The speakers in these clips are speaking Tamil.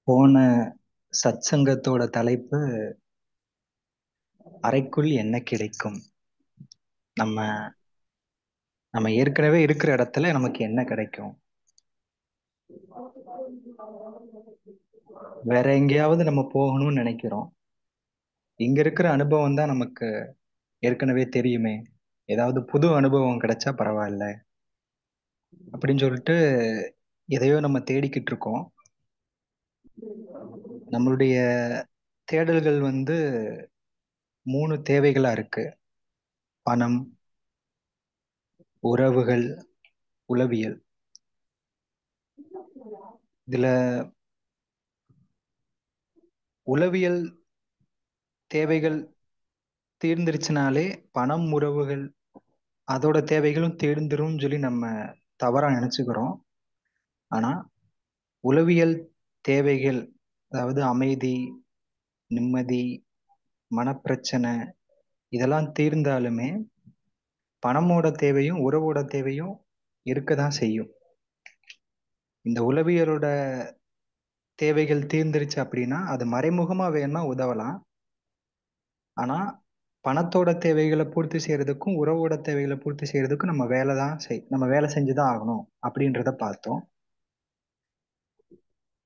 போன சத்சங்கத்தோட தலைப்பு அறைக்குள் என்ன கிடைக்கும். நம்ம நம்ம ஏற்கனவே இருக்கிற இடத்துல நமக்கு என்ன கிடைக்கும், வேற எங்கேயாவது நம்ம போகணும்னு நினைக்கிறோம். இங்க இருக்கிற அனுபவம் தான் நமக்கு ஏற்கனவே தெரியுமே. ஏதாவது புது அனுபவம் கிடைச்சா பரவாயில்ல அப்படின்னு சொல்லிட்டு எதையோ நம்ம தேடிக்கிட்டு இருக்கோம். நம்மளுடைய தேடல்கள் மூணு தேவைகளா இருக்கு: பணம், உறவுகள், உளவியல். இதுல உளவியல் தேவைகள் தீர்ந்துருச்சுனாலே பணம், உறவுகள் அதோட தேவைகளும் தீர்ந்துரும் சொல்லி நம்ம தவறா நினைச்சுக்கிறோம். ஆனா உளவியல் தேவைகள், அதாவது அமைதி, நிம்மதி, மனப்பிரச்சனை, இதெல்லாம் தீர்ந்தாலுமே பணமோட தேவையும் உறவோட தேவையும் இருக்கதான் செய்யும். இந்த உளவியலோட தேவைகள் தீர்ந்துருச்சு அப்படின்னா அது மறைமுகமா வேணா உதவலாம். ஆனா பணத்தோட தேவைகளை பூர்த்தி செய்யறதுக்கும் உறவோட தேவைகளை பூர்த்தி செய்யறதுக்கும் நம்ம வேலை செஞ்சுதான் ஆகணும் அப்படின்றத பார்த்தோம்.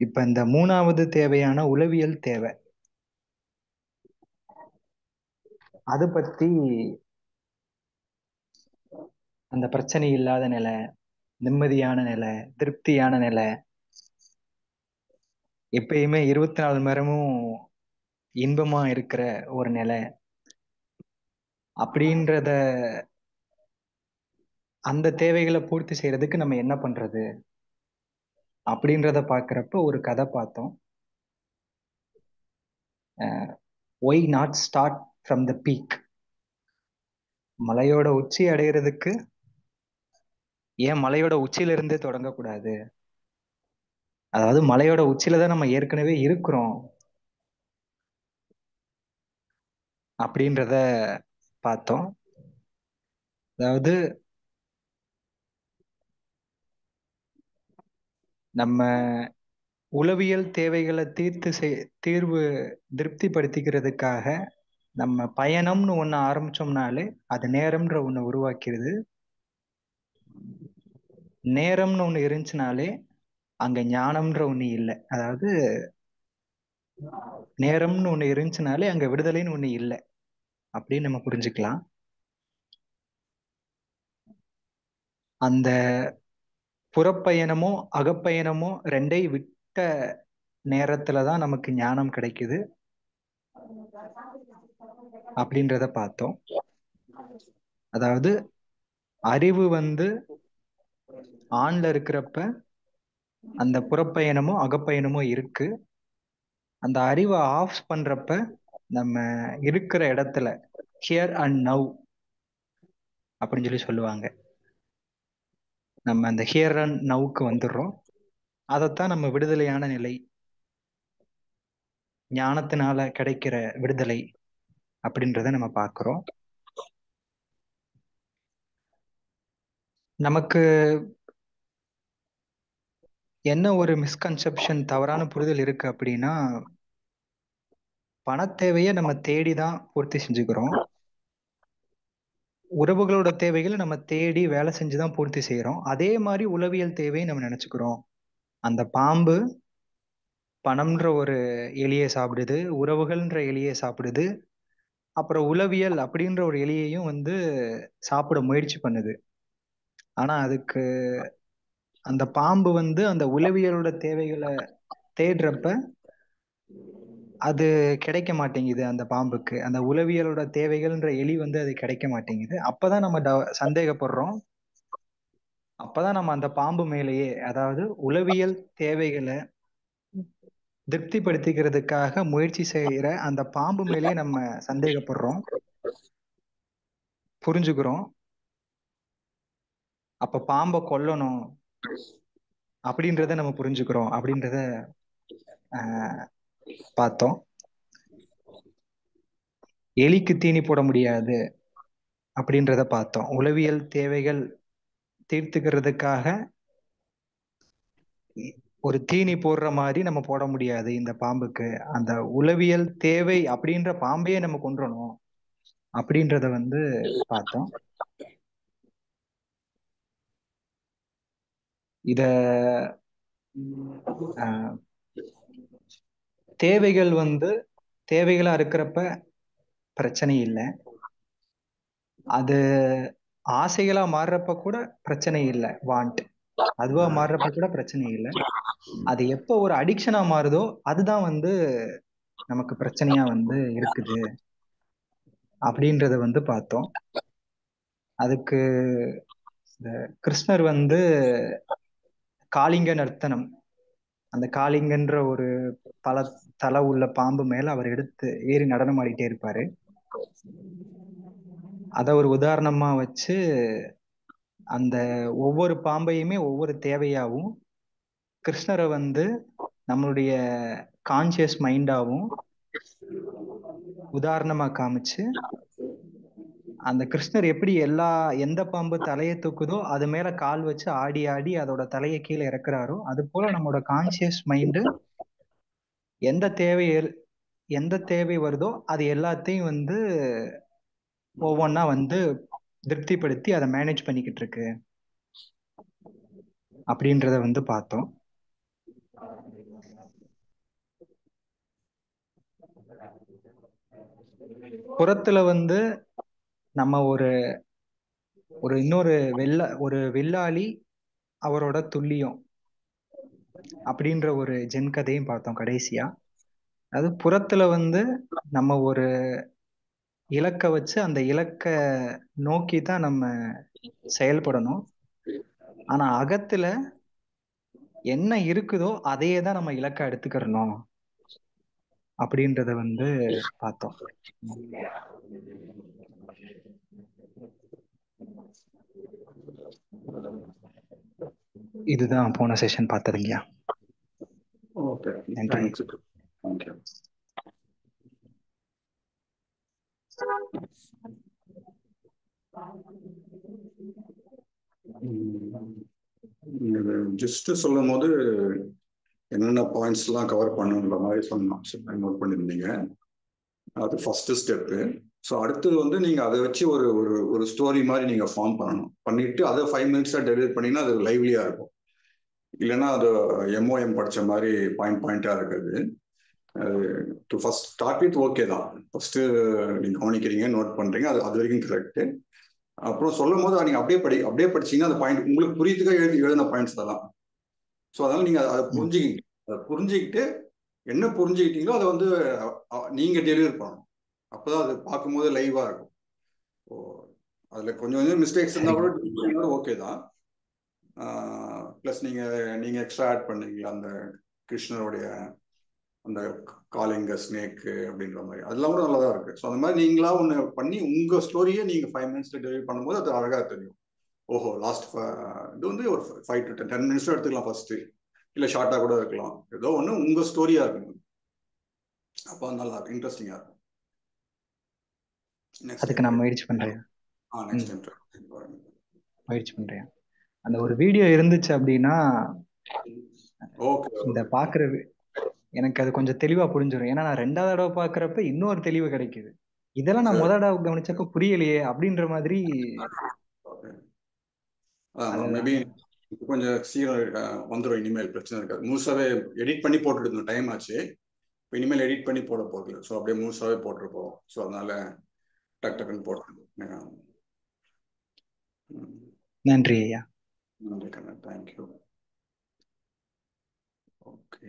இப்ப இந்த மூணாவது தேவையான உளவியல் தேவை, அது பத்தி, அந்த பிரச்சனை இல்லாத நிலை, நிம்மதியான நிலை, திருப்தியான நிலை, எப்பயுமே 24 மணி நேரமும் இன்பமா இருக்கிற ஒரு நிலை அப்படின்றத, அந்த தேவைகளை பூர்த்தி செய்யறதுக்கு நம்ம என்ன பண்றது அப்படின்றத பாக்குறப்ப ஒரு கதை பார்த்தோம். Why not start from the peak. மலையோட உச்சி அடையிறதுக்கு ஏன் மலையோட உச்சியில இருந்தே தொடங்கக்கூடாது? அதாவது மலையோட உச்சியில தான் நம்ம ஏற்கனவே இருக்கிறோம் அப்படின்றத பார்த்தோம். அதாவது நம்ம உளவியல் தேவைகளை தீர்வு திருப்திப்படுத்திக்கிறதுக்காக நம்ம பயணம்னு ஒண்ணு ஆரம்பிச்சோம்னாலே அது நேரம்ன்ற ஒண்ணு உருவாக்கிடுது. நேரம்னு ஒண்ணு இருந்துச்சுனாலே அங்க ஞானம்ன்ற ஒண்ணு இல்லை. அதாவது நேரம்னு ஒண்ணு இருந்துச்சுனாலே அங்க விடுதலைன்னு ஒண்ணு இல்லை அப்படின்னு நம்ம புரிஞ்சுக்கலாம். அந்த புறப்பயணமோ அகப்பயணமோ ரெண்டை விட்ட நேரத்துலதான் நமக்கு ஞானம் கிடைக்குது அப்படின்றத பார்த்தோம். அதாவது அறிவு ஆன்ல இருக்கிறப்ப அந்த புறப்பயணமோ அகப்பயணமோ இருக்கு. அந்த அறிவை ஆஃப் பண்றப்ப நம்ம இருக்கிற இடத்துல ஹியர் அண்ட் நவ் அப்படின்னு சொல்லி சொல்லுவாங்க. நம்ம அந்த ஹியர் அண்ட் நவுக்கு வந்துடுறோம். அதைத்தான் நம்ம விடுதலையான நிலை, ஞானத்தினால கிடைக்கிற விடுதலை அப்படின்றத நம்ம பார்க்கிறோம். நமக்கு என்ன ஒரு மிஸ்கன்செப்ஷன், தவறான புரிதல் இருக்கு அப்படின்னா, பணத்தேவையை நம்ம தேடிதான் பூர்த்தி செஞ்சுக்கிறோம். உறவுகளோட தேவைகளை நம்ம தேடி வேலை செஞ்சுதான் பூர்த்தி செய்யறோம். அதே மாதிரி உளவியல் தேவையை நம்ம நினைச்சுக்கிறோம். அந்த பாம்பு பணம்ன்ற ஒரு எலியை சாப்பிடுது, உறவுகள்ன்ற எலியை சாப்பிடுது, அப்புறம் உளவியல் அப்படின்ற ஒரு எலியையும் சாப்பிட முயற்சி பண்ணுது. ஆனா அதுக்கு அந்த பாம்பு அந்த உளவியலோட தேவைகளை தேடுறப்ப அது கிடைக்க மாட்டேங்குது. அந்த பாம்புக்கு அந்த உளவியலோட தேவைகள்ன்ற எலி அது கிடைக்க மாட்டேங்குது. அப்பதான் நம்ம சந்தேகப்படுறோம். அப்பதான் நம்ம அந்த பாம்பு மேலேயே, அதாவது உளவியல் தேவைகளை திருப்திப்படுத்திக்கிறதுக்காக முயற்சி செய்யற அந்த பாம்பு மேலேயே நம்ம சந்தேகப்படுறோம், புரிஞ்சுக்கிறோம். அப்ப பாம்பை கொல்லணும் அப்படின்றத நம்ம புரிஞ்சுக்கிறோம் அப்படின்றத ஆஹ் பார்த்தோம். எலிக்கு தீனி போட முடியாது அப்படின்றத பார்த்தோம். உளவியல் தேவைகள் தீர்த்துக்கிறதுக்காக ஒரு தீனி போடுற மாதிரி நம்ம போட முடியாது இந்த பாம்புக்கு. அந்த உளவியல் தேவை அப்படின்ற பாம்பையே நம்ம கொன்றணும் அப்படின்றத வந்து பார்த்தோம். இத அஹ், தேவைகள் வந்து தேவைகளா இருக்கிறப்ப பிரச்சனை இல்லை. அது ஆசைகளா மாறுறப்ப கூட பிரச்சனை இல்லை. வாண்ட் அதுவா மாறுறப்ப கூட பிரச்சனை இல்லை. அது எப்போ ஒரு அடிக்ஷனா மாறுதோ அதுதான் வந்து நமக்கு பிரச்சனையா வந்து இருக்குது அப்படின்றத வந்து பார்த்தோம். அதுக்கு கிருஷ்ணர் வந்து காளிங்க நர்த்தனம், அந்த காளிங்கன்ற ஒரு பல தலை உள்ள பாம்பு மேல அவர் எடுத்து ஏறி நடனம் ஆடிட்டே இருப்பாரு. அத ஒரு உதாரணமா வச்சு அந்த ஒவ்வொரு பாம்பையுமே ஒவ்வொரு தேவையாவும், கிருஷ்ணரை வந்து நம்மளுடைய கான்சியஸ் மைண்டாவும் உதாரணமா காமிச்சு, அந்த கிருஷ்ணர் எப்படி எந்த பாம்பு தலையை தூக்குதோ அது மேல கால் வச்சு ஆடி ஆடி அதோட தலையை கீழே இறக்குறாரோ, அது போல நம்மளோட கான்சியஸ் மைண்டு எந்த தேவை எந்த தேவை வருதோ அது எல்லாத்தையும் வந்து ஒவ்வொன்றா வந்து திருப்திப்படுத்தி அதை மேனேஜ் பண்ணிக்கிட்டு இருக்கு அப்படின்றத வந்து பார்த்தோம். புறத்துல வந்து நம்ம ஒரு ஒரு இன்னொரு ஒரு வில்லாளி அவரோட துல்லியம் அப்படின்ற ஒரு ஜென் கதையும் பார்த்தோம் கடைசியா. அது புறத்துல வந்து நம்ம ஒரு இலக்கை வச்சு அந்த இலக்கை நோக்கி தான் நம்ம செயல்படணும். ஆனா அகத்துல என்ன இருக்குதோ அதையே தான் நம்ம இலக்கா எடுத்துக்கிறணும் அப்படின்றத வந்து பார்த்தோம். இதுதான் போன செஷன் பார்த்ததுங்கய்யா. ஓகே, நன்றி. தேங்க்ஸ். தேங்க்யூ. ஜஸ்ட் சொல்லும் போது என்னென்ன பாயிண்ட்ஸ் எல்லாம் கவர் பண்ணுன்ற மாதிரி சொன்னோம், நோட் பண்ணியிருந்தீங்க. அது ஃபர்ஸ்ட் ஸ்டெப்பு. ஸோ அடுத்தது வந்து நீங்க அதை வச்சு ஒரு ஒரு ஒரு ஸ்டோரி மாதிரி நீங்க ஃபார்ம் பண்ணணும். பண்ணிட்டு அதை 5 மினிட்ஸா டெலிவரி பண்ணீங்கன்னா அது லைவ்லியா இருக்கும். இல்லைன்னா அது எம்ஓஎம் படிச்ச மாதிரி பாயிண்டா இருக்குது. To first start with okay தான். ஃபர்ஸ்ட் நீங்க கவனிக்கிறீங்க, நோட் பண்றீங்க, அது அது வரைக்கும் கரெக்ட். அப்புறம் சொல்லும் போது நீங்க அப்படியே படிச்சீங்கன்னா அந்த பாயிண்ட் உங்களுக்கு புரியுதுக்காக எழுதின பாயிண்ட்ஸ் அதெல்லாம். ஸோ அதனால நீங்க அதை புரிஞ்சுக்கிட்டு என்ன புரிஞ்சுக்கிட்டீங்களோ அதை வந்து நீங்க டெலிவரி பண்ணணும். அப்பதான் அது பார்க்கும்போது லைவா இருக்கும். ஓ, அதுல கொஞ்சம் கொஞ்சம் மிஸ்டேக்ஸ் இருந்தா கூட ஓகே தான். பிளஸ் நீங்க நீங்க எக்ஸ்ட்ரா ஆட் பண்ணீங்களா அந்த கிருஷ்ணருடைய அந்த காலிங்க ஸ்னேக் அப்படின்ற மாதிரி, அதெல்லாம் கூட நல்லா தான் இருக்கு. ஸோ அந்த மாதிரி நீங்களா ஒன்று பண்ணி உங்க ஸ்டோரியை நீங்க 5 மினிட்ஸ்ல டெலிவரி பண்ணும்போது அது அழகா தெரியும். ஓஹோ, லாஸ்ட் இது வந்து ஒரு 5 to 10 மினிட்ஸ் எடுத்துக்கலாம் ஃபர்ஸ்ட், இல்லை ஷார்ட்டா கூட இருக்கலாம். ஏதோ ஒன்று உங்க ஸ்டோரியா இருக்கும். அப்போ நல்லா இருக்கும், இன்ட்ரெஸ்டிங்கா இருக்கும். அதுக்கு நான் முயற்சி பண்றேன். நெக்ஸ்ட் டைம் முயற்சி பண்றேன். அந்த ஒரு வீடியோ இருந்துச்சு அப்படின்னா ஓகே. இந்த பாக்குற எனக்கு அது கொஞ்சம் தெளிவா புரிஞ்சிடும். ஏன்னா நான் 2வது தடவை பாக்குறப்ப இன்னொரு தெளிவு கிடைக்குது. இதெல்லாம் நான் முதல் தடவை கவனிச்சப்ப புரியலையே அப்படின்ற மாதிரி. மேபி கொஞ்சம் சீக்கிரம் வந்துடும், இனிமேல் பிரச்சனை இருக்காது. முழுசாவே எடிட் பண்ணி போட்டுட்டு இருந்தோம், டைம் ஆச்சு. இனிமேல் எடிட் பண்ணி போட போகல. ஸோ அப்படியே முழுசாவே போட்டிருப்போம். ஸோ அதனால டக்குன்னு போட்டுருந்தோம். நன்றி ஐயா. நன்றி கண்ணா, தேங்க்யூ. ஓகே,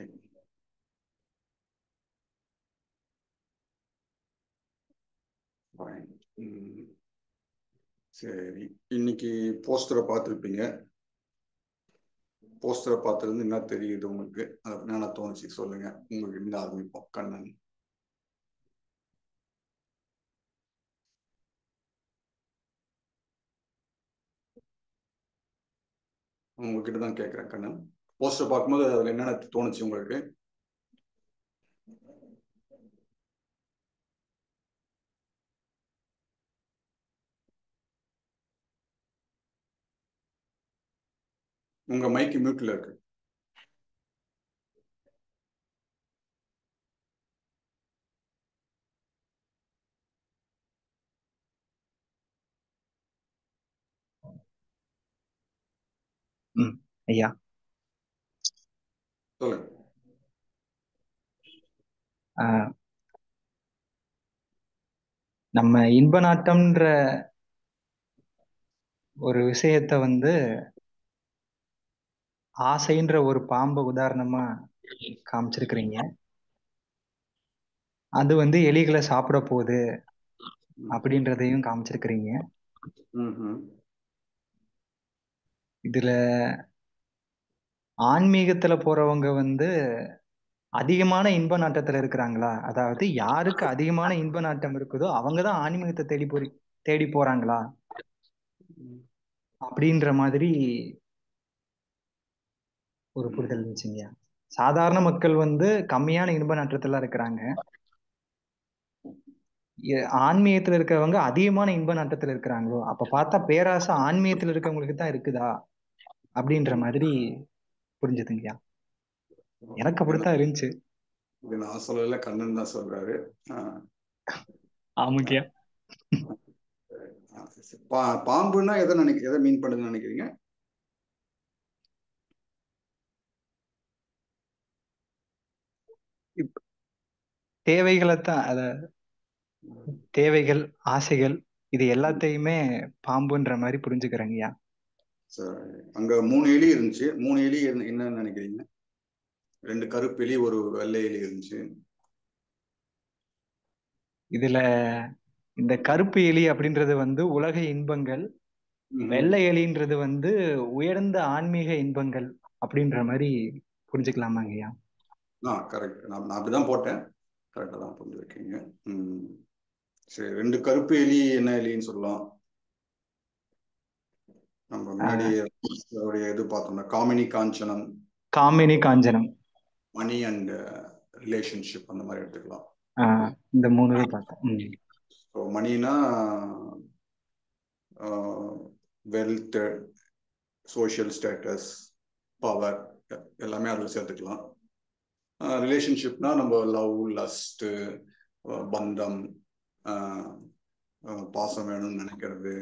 சரி. இன்னைக்கு போஸ்டரை பார்த்துருப்பீங்க. போஸ்டரை பார்த்தது என்ன தெரியுது உங்களுக்கு? அதை என்ன தோணுச்சு சொல்லுங்க. உங்களுக்கு இருந்து ஆரம்பிப்போம். கண்ணன், உங்ககிட்ட தான் கேட்குறேன். கண்ணன், போஸ்டர் பார்க்கும்போது அதில் என்னென்ன தோணுச்சு உங்களுக்கு? உங்க மைக்கு மியூட்ல இருக்கு. ஐயா சொல்லுங்க. நம்ம இன்ப நாட்டம்ன்ற ஒரு விஷயத்த வந்து ஆசைன்ற ஒரு பாம்பை உதாரணமா காமிச்சிருக்கிறீங்க. அது வந்து எலிகளை சாப்பிட போகுது அப்படின்றதையும் காமிச்சிருக்கிறீங்க. இதுல ஆன்மீகத்துல போறவங்க வந்து அதிகமான இன்ப நாட்டத்துல இருக்கிறாங்களா? அதாவது யாருக்கு அதிகமான இன்ப நாட்டம் இருக்குதோ அவங்கதான் ஆன்மீகத்தை தேடி போறாங்களா அப்படின்ற மாதிரி ஒரு புரிதல் இருந்துச்சுங்க. சாதாரண மக்கள் வந்து கம்மியான இன்ப நாட்டத்துல இருக்கிறாங்க. ஆன்மீகத்துல இருக்கிறவங்க அதிகமான இன்ப நாட்டத்துல இருக்கிறாங்களோ? அப்ப பார்த்தா பேராசை ஆன்மீகத்துல இருக்கவங்களுக்கு தான் இருக்குதா அப்படின்ற மாதிரி புரிஞ்சுதுங்கய்யா. எனக்கு அப்படித்தான் இருந்துச்சு. நான் சொல்லல, கண்ணன் தான் சொல்றாரு. ஆமாங்கய்யா. பாம்புன்னா எதை மீன் பண்ணுதுன்னு நினைக்கிறீங்க? தேவைகளைத்தான், அத தேவைகள், ஆசைகள் இது எல்லாத்தையுமே பாம்புன்ற மாதிரி புரிஞ்சுக்கிறேங்கய்யா. அங்க 3 எலி இருந்துச்சு. 3 எலி என்னன்னு நினைக்கிறீங்க? 2 கருப்பு எலி, ஒரு வெள்ளை எலி இருந்துச்சு. இதுல இந்த கருப்பு எலி அப்படின்றது வந்து உலக இன்பங்கள், வெள்ளை எலின்றது வந்து உயர்ந்த ஆன்மீக இன்பங்கள் அப்படின்ற மாதிரி புரிஞ்சுக்கலாமாங்கய்யா? கரெக்ட். நான் அப்படிதான் போட்டேன். கரெக்டா தான் புரிஞ்சுருக்கீங்க. சரி, 2 கருப்பு எலி என்ன எலின்னு சொல்லலாம்? நம்ம முன்னாடி இது பார்த்தோம்னா Gamini காஞ்சனம், Gamini காஞ்சனம், money and relationship அந்த மாதிரி எடுத்துக்கலாம். இந்த 3 பார்த்தோம். ஸோ மணினா வெல்த், சோஷியல் ஸ்டேட்டஸ், பவர் எல்லாமே அதில் சேர்த்துக்கலாம். ரிலேஷன்ஷிப்னா நம்ம லவ், லஸ்ட், பந்தம், பாசம் வேணும்னு நினைக்கிறது,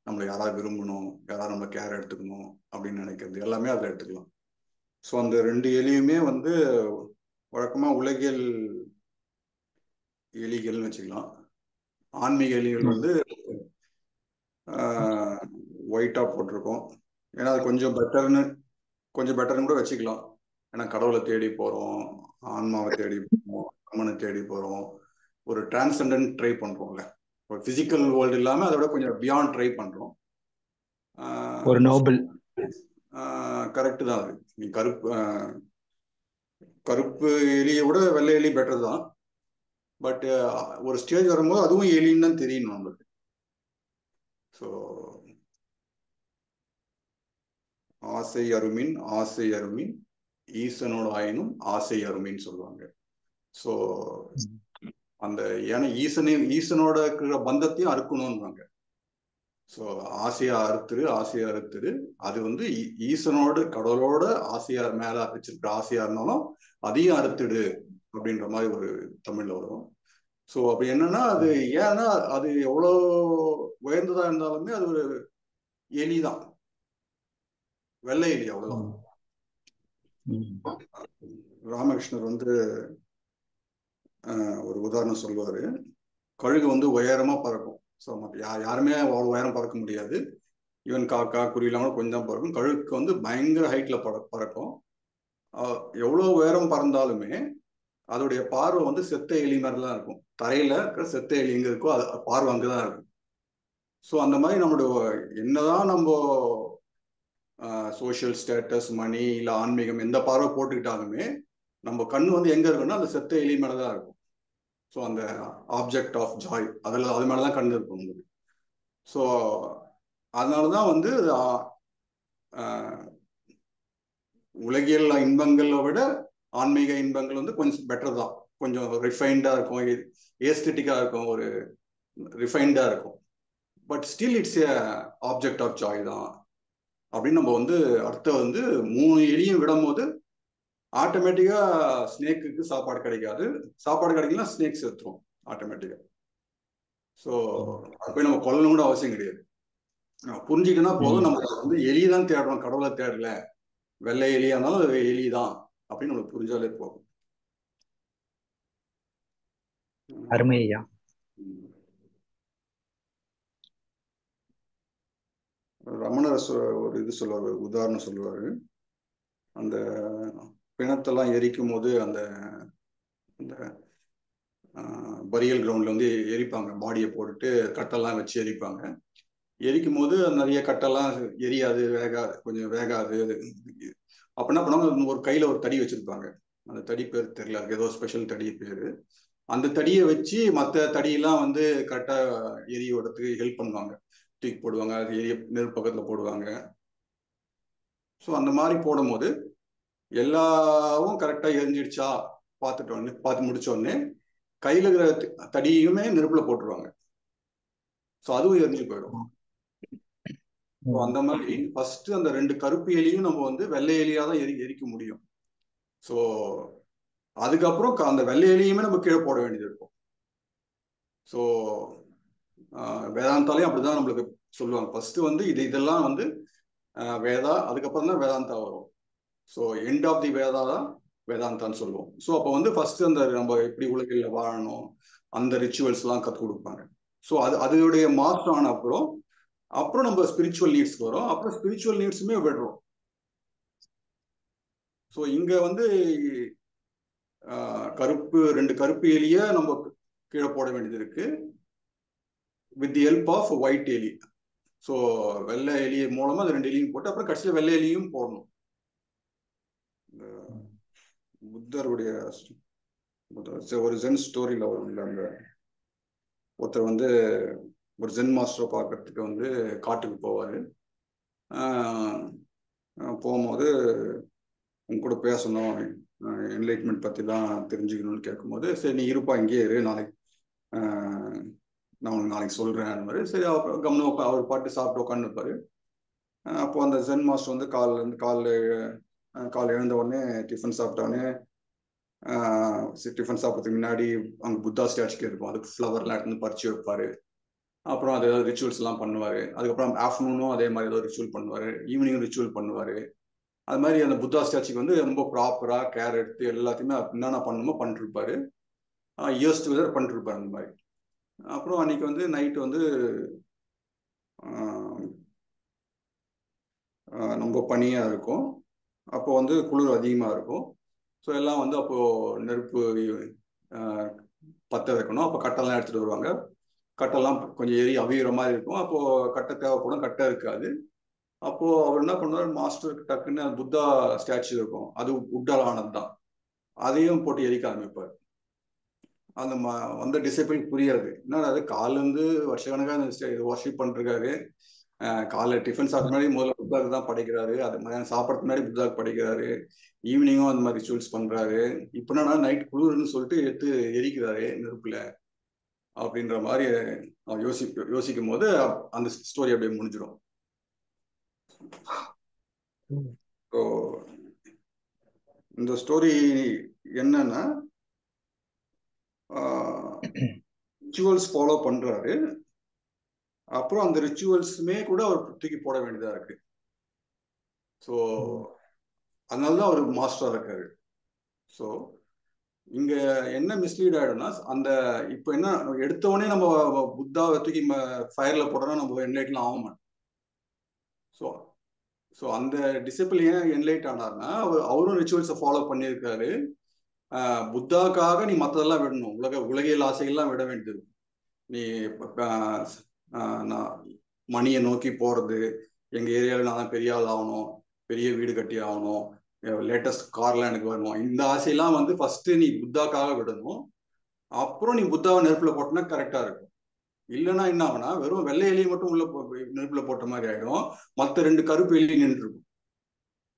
நம்மளை யாராவது விரும்பணும், யாராவது நம்ம கேர் எடுத்துக்கணும் அப்படின்னு நினைக்கிறது எல்லாமே அதில் எடுத்துக்கலாம். ஸோ அந்த 2 எலியுமே வந்து வழக்கமா உலகியல் எலிகள்னு வச்சுக்கலாம். ஆன்மீக எலிகள் வந்து ஒயிட்டா போட்டிருக்கோம். ஏன்னா அது கொஞ்சம் பெட்டர்னு கூட வச்சுக்கலாம். ஏன்னா கடவுளை தேடி போறோம், ஆன்மாவை தேடி போறோம், அம்மனை தேடி போறோம், ஒரு டிரான்செண்டன்ட் ட்ரை பண்றோம்ல. ஒரு பிசிக்கல் வேர்ல்டு இல்லாம அதோட கொஞ்சம் பியாண்ட் ட்ரை பண்றோம். ஒரு நோபல். கரெக்ட் தான். அது நீ கருப்பு எலியை விட வெள்ளை எலி பெட்டர் தான். பட் ஒரு ஸ்டேஜ் வரும்போது அதுவும் எலின்னு தான் தெரியணும் நம்மளுக்கு. ஸோ ஆசை அருமின் ஈசனோட ஆயினும் ஆசை அருமின்னு சொல்லுவாங்க. ஸோ அந்த ஏன்னா ஈசனோட இருக்கிற பந்தத்தையும் அறுக்கணும்ன்றாங்க. ஸோ ஆசையா அறுத்துரு அது வந்து ஈசனோடு கடவுளோட ஆசையா மேல வச்சிருக்கிற ஆசையா இருந்தாலும் அதையும் அறுத்துடு அப்படின்ற மாதிரி ஒரு தமிழ்ல வரும். ஸோ அப்படி என்னன்னா அது ஏன்னா அது எவ்வளோ உயர்ந்ததா இருந்தாலுமே அது ஒரு எலிதான், வெள்ளை எலி, அவ்வளவுதான். ராமகிருஷ்ணர் வந்து ஒரு உதாரணம் சொல்லுவாரு. கழுகு வந்து உயரமா பறக்கும். ஸோ யாருமே அவ்வளோ உயரம் பறக்க முடியாது. ஈவன் காக்கா குருவிலாம் கூட கொஞ்சம் தான் பறக்கும். கழுகுக்கு வந்து பயங்கர ஹைட்ல பறக்கும். எவ்வளோ உயரம் பறந்தாலுமே அதோடைய பார்வை வந்து செத்த எலி மாதிரி தான் இருக்கும். தரையில இருக்கிற செத்த எலி எங்க இருக்கோ அது பார்வை அங்கதான் இருக்கும். ஸோ அந்த மாதிரி நம்மளோட என்னதான் நம்ம சோஷியல் ஸ்டேட்டஸ், மணி இல்லை ஆன்மீகம் எந்த பார்வை போட்டுக்கிட்டாலுமே நம்ம கண்ணு வந்து எங்க இருக்குன்னா அந்த செத்த எலி மேலதான் இருக்கும். ஸோ அந்த ஆப்ஜெக்ட் ஆஃப் ஜாய் அது மேலதான் கண்ணு இருக்கும் உங்களுக்கு. ஸோ அதனாலதான் வந்து உலகியல் இன்பங்களை விட ஆன்மீக இன்பங்கள் வந்து கொஞ்சம் பெட்டர் தான். கொஞ்சம் ரிஃபைண்டா இருக்கும், ஏஸ்தட்டிக்கா இருக்கும், ஒரு ரிஃபைண்டா இருக்கும். But still it's a object of joy தான் அப்படின்னு நம்ம வந்து அர்த்தம் வந்து 3 எலியும் விடும் போது ஆட்டோமேட்டிக்கா ஸ்னேக்குக்கு சாப்பாடு கிடைக்காது. சாப்பாடு கிடைக்கலாம், ஸ்னேக் செத்துரும் ஆட்டோமேட்டிக்கா. ஸோ போய் நம்ம கொல்லணும் கூட அவசியம் கிடையாது. புரிஞ்சுக்கிட்டா போதும். நம்ம வந்து எலிதான் தேடுறோம், கடவுளை தேடல. வெள்ளை எலியா இருந்தாலும் அது எலிதான் அப்படின்னு நம்மளுக்கு புரிஞ்சாலே போதும். அருமை ஐயா. ரமணர் ஒரு இது சொல்லுவாரு, உதாரணம் சொல்லுவாரு. அந்த பிணத்தெல்லாம் எரிக்கும் போது அந்த அந்த பரியல் கிரவுண்ட்ல வந்து எரிப்பாங்க, பாடியை போட்டுட்டு கட்டெல்லாம் வச்சு எரிப்பாங்க. எரிக்கும் போது நிறைய கட்டெல்லாம் எரியாது, வேகாது, கொஞ்சம் வேகாது. அப்ப என்ன பண்ணுவாங்க, ஒரு கையில ஒரு தடி வச்சிருப்பாங்க. அந்த தடி பேர் தெரியல, ஏதோ ஸ்பெஷல் தடி பேரு. அந்த தடியை வச்சு மற்ற தடியெல்லாம் வந்து கரெக்டா எரியோடத்துக்கு ஹெல்ப் பண்ணுவாங்க. தூக்கி போடுவாங்க, அது எரிய நெருப்பு பக்கத்துல போடுவாங்க. ஸோ அந்த மாதிரி போடும்போது எல்லாவும் கரெக்டா எரிஞ்சிடுச்சா பார்த்து முடிச்ச உடனே கையில இருக்கிற தடியுமே நெருப்புல போட்டுருவாங்க. ஸோ அதுவும் எரிஞ்சு போயிடும். ஸோ அந்த மாதிரி ஃபர்ஸ்ட் அந்த 2 கருப்பு எலியும் நம்ம வந்து வெள்ளை எலியா தான் எரிக்க முடியும். ஸோ அதுக்கப்புறம் அந்த வெள்ளை எலியுமே நம்ம கீழே போட வேண்டியது இருக்கும். ஸோ வேதாந்தாலையும் அப்படிதான் நம்மளுக்கு சொல்லுவாங்க. ஃபர்ஸ்ட் வந்து இதெல்லாம் வந்து வேதா, அதுக்கப்புறம் தான் வேதாந்தா வரும். So end of the Veda தான் வேதாந்தான்னு சொல்லுவோம். ஸோ அப்போ வந்து ஃபர்ஸ்ட் அந்த நம்ம எப்படி உலகில் வாழணும் அந்த ரிச்சுவல்ஸ் எல்லாம் கற்றுக் கொடுப்பாங்க. ஸோ அதோடைய மாஸ்டர் ஆன அப்புறம் நம்ம ஸ்பிரிச்சுவல் நீட்ஸ் வரும். அப்புறம் ஸ்பிரிச்சுவல் நீட்ஸுமே விடுறோம். ஸோ இங்க வந்து கருப்பு 2 கருப்பு எலிய நம்ம கீழே போட வேண்டியது இருக்கு, with the help of white எலி. ஸோ வெள்ளை எலி மூலமா அந்த 2 எலியும் போட்டு அப்புறம் கடைசியில் வெள்ளை எலியும் போடணும். புத்தருடைய ஒரு ஜென் ஸ்டோரியில வரும், அங்க ஒருத்தர் வந்து ஒரு ஜென் மாஸ்டரை பார்க்கறதுக்கு வந்து காட்டுக்கு போவாரு. போகும்போது உங்க கூட பேசணும், என்லைட்மெண்ட் பத்தி தான் தெரிஞ்சுக்கணும்னு கேட்கும்போது, சரி நீ இருப்பா இங்கே இரு, நாளைக்கு நான் உனக்கு நாளைக்கு சொல்றேன் அந்த மாதிரி. சரி கம்னு அவர் பாட்டு சாப்பிட்டு உட்காந்துருப்பாரு. அப்போ அந்த ஜென் மாஸ்டர் வந்து காலைல எழுந்த உடனே டிஃபன் சாப்பிட்ட உடனே டிஃபன் சாப்பிட்றதுக்கு முன்னாடி அங்கே புத்தா ஸ்டாச்சுக்கு இருக்கும், அதுக்கு ஃப்ளவர்லாம் எடுத்து பறிச்சு வைப்பாரு. அப்புறம் அது ஏதாவது ரிச்சுவல்ஸ் எல்லாம் பண்ணுவாரு. அதுக்கப்புறம் ஆஃப்டர்நூனும் அதே மாதிரி ஏதாவது ரிச்சுவல் பண்ணுவாரு, ஈவினிங்கும் ரிச்சுவல் பண்ணுவாரு. அது மாதிரி அந்த புத்தா ஸ்டாச்சுக்கு வந்து ரொம்ப ப்ராப்பரா கேர் எடுத்து எல்லாத்தையுமே என்னென்ன பண்ணணுமோ பண்ணிட்டு இருப்பாரு. இயர்ஸ் டுகெதர் பண்ணிட்டு இருப்பாரு அந்த மாதிரி. அப்புறம் அன்னைக்கு வந்து நைட்டு வந்து ரொம்ப பனியா இருக்கும். அப்போ வந்து குளிர் அதிகமா இருக்கும். ஸோ எல்லாம் வந்து அப்போ நெருப்பு பற்ற வைக்கணும். அப்போ கட்டெல்லாம் எடுத்துட்டு வருவாங்க. கட்டெல்லாம் கொஞ்சம் அவிகிற மாதிரி இருக்கும். அப்போ கட்டை தேவைப்படும், கட்டை இருக்காது. அப்போ அவர் என்ன பண்ணுவார், மாஸ்டருக்கு டக்குன்னு புத்தா ஸ்டாச்சு இருக்கும், அது உட்டால் ஆனது தான், அதையும் போட்டு எரிக்க ஆரம்பிப்பார். அந்த வந்த டிசிபிள் புரியாது, என்னடா அது காலிலேருந்து வருஷக்கணக்காக இது ஒர்ஷிப் பண்ணிருக்காரு, காலைல டிஃபன் சாப்பிட்ட முன்னாடி முதல்ல புத்தாக்கு தான் படைக்கிறாரு, அது மாதிரி சாப்பிட்றதுக்கு முன்னாடி புத்தாக்கு படைக்கிறாரு, ஈவினிங்கும் அந்த மாதிரி ரிச்சுவல்ஸ் பண்றாரு, இப்போ என்னன்னா நைட் குளிர்னு சொல்லிட்டு எடுத்து எரிக்கிறாரு நெருப்புல அப்படின்ற மாதிரி அவன் யோசிக்கும் போது அந்த ஸ்டோரி அப்படியே முடிஞ்சிடும். ஸோ இந்த ஸ்டோரி என்னன்னா, ரிச்சுவல்ஸ் ஃபாலோ பண்றாரு, அப்புறம் அந்த ரிச்சுவல்ஸுமே கூட அவர் தூக்கி போட வேண்டியதா இருக்கு. ஸோ அதனாலதான் அவர் மாஸ்டரா இருக்காரு. ஸோ இங்க என்ன மிஸ்லீட் ஆயிடும்னா, அந்த இப்போ என்ன எடுத்தவொடனே நம்ம புத்தாவை தூக்கி ஃபயர்ல போட்டோம்னா நம்ம என்லைட்லாம் ஆக மாட்டோம். ஸோ அந்த டிசிபிள் ஏன் என்லைட் ஆனார்னா, அவரும் ரிச்சுவல்ஸை ஃபாலோ பண்ணியிருக்காரு. புத்தாக்காக நீ மற்றதெல்லாம் விடணும், உலகியல் ஆசைகள்லாம் விட வேண்டியது. நீ நான் மணியை நோக்கி போறது, எங்க ஏரியாவில் நான் தான் பெரிய ஆள் ஆகணும், பெரிய வீடு கட்டி ஆகணும், லேட்டஸ்ட் கார்லாம் எனக்கு வரணும், இந்த ஆசையெல்லாம் வந்து ஃபர்ஸ்ட் நீ புத்தாக்காக விடணும். அப்புறம் நீ புத்தாவை நெருப்புல போட்டோன்னா கரெக்டா இருக்கும். இல்லைன்னா என்ன ஆகுனா வெறும் வெள்ளை எலியை மட்டும் உள்ள நெருப்புல போட்ட மாதிரி ஆயிடும், மற்ற 2 கருப்பு எலி நின்று இருக்கும்.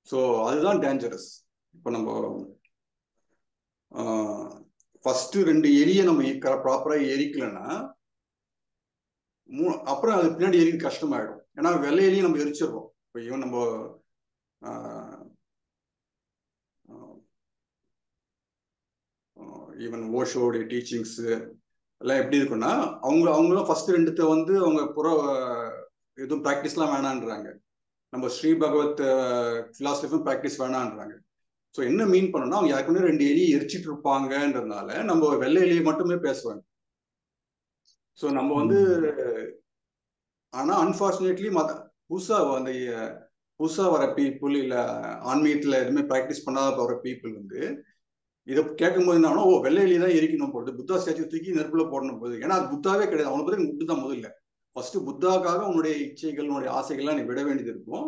ஸோ அதுதான் டேஞ்சரஸ். இப்போ நம்ம ஃபர்ஸ்ட் 2 எலியை நம்ம ப்ராப்பரா எரிக்கலைன்னா அப்புறம் அது பின்னாடி எரிக்க கஷ்டமாயிடும். ஏன்னா வெள்ளை எலியும் நம்ம எரிச்சிடுறோம். இப்போ ஈவன் நம்ம ஈவன் ஓஷோடைய டீச்சிங்ஸ் எல்லாம் எப்படி இருக்குன்னா, அவங்களும் ஃபர்ஸ்ட் 2 வந்து அவங்க எதுவும் ப்ராக்டிஸ்லாம் வேணான்றாங்க. நம்ம ஸ்ரீ பகவத் பிலாசபியும் ப்ராக்டிஸ் வேணான்றாங்க. ஸோ என்ன மீன் பண்ணணும்னா, அவங்க யாருக்குமே 2 எலியை எரிச்சிட்டு இருப்பாங்கன்றதுனால நம்ம வெள்ளை எலியை மட்டுமே பேசுவாங்க. ஸோ நம்ம வந்து ஆனா அன்பார்ச்சுனேட்லி புதுசா வர பீப்புள் இல்ல ஆன்மீகத்துல எதுவுமே ப்ராக்டிஸ் பண்ணாத போற பீப்புள் வந்து இதை கேட்கும்போது என்ன ஆகும், ஓ வெள்ளை எலி தான் எரிக்கணும் போடுது, புத்தா ஸ்டாச்சு தூக்கி நெருப்புல போடணும் போகுது. ஏன்னா அது புத்தாவே கிடையாது. அவனை பத்தி புட்டு தான் முதல்ல. ஃபர்ஸ்ட் புத்தாக்காக உன்னுடைய இச்சைகள் உன்னுடைய ஆசைகள்லாம் நீ விட வேண்டியது இருக்கும்.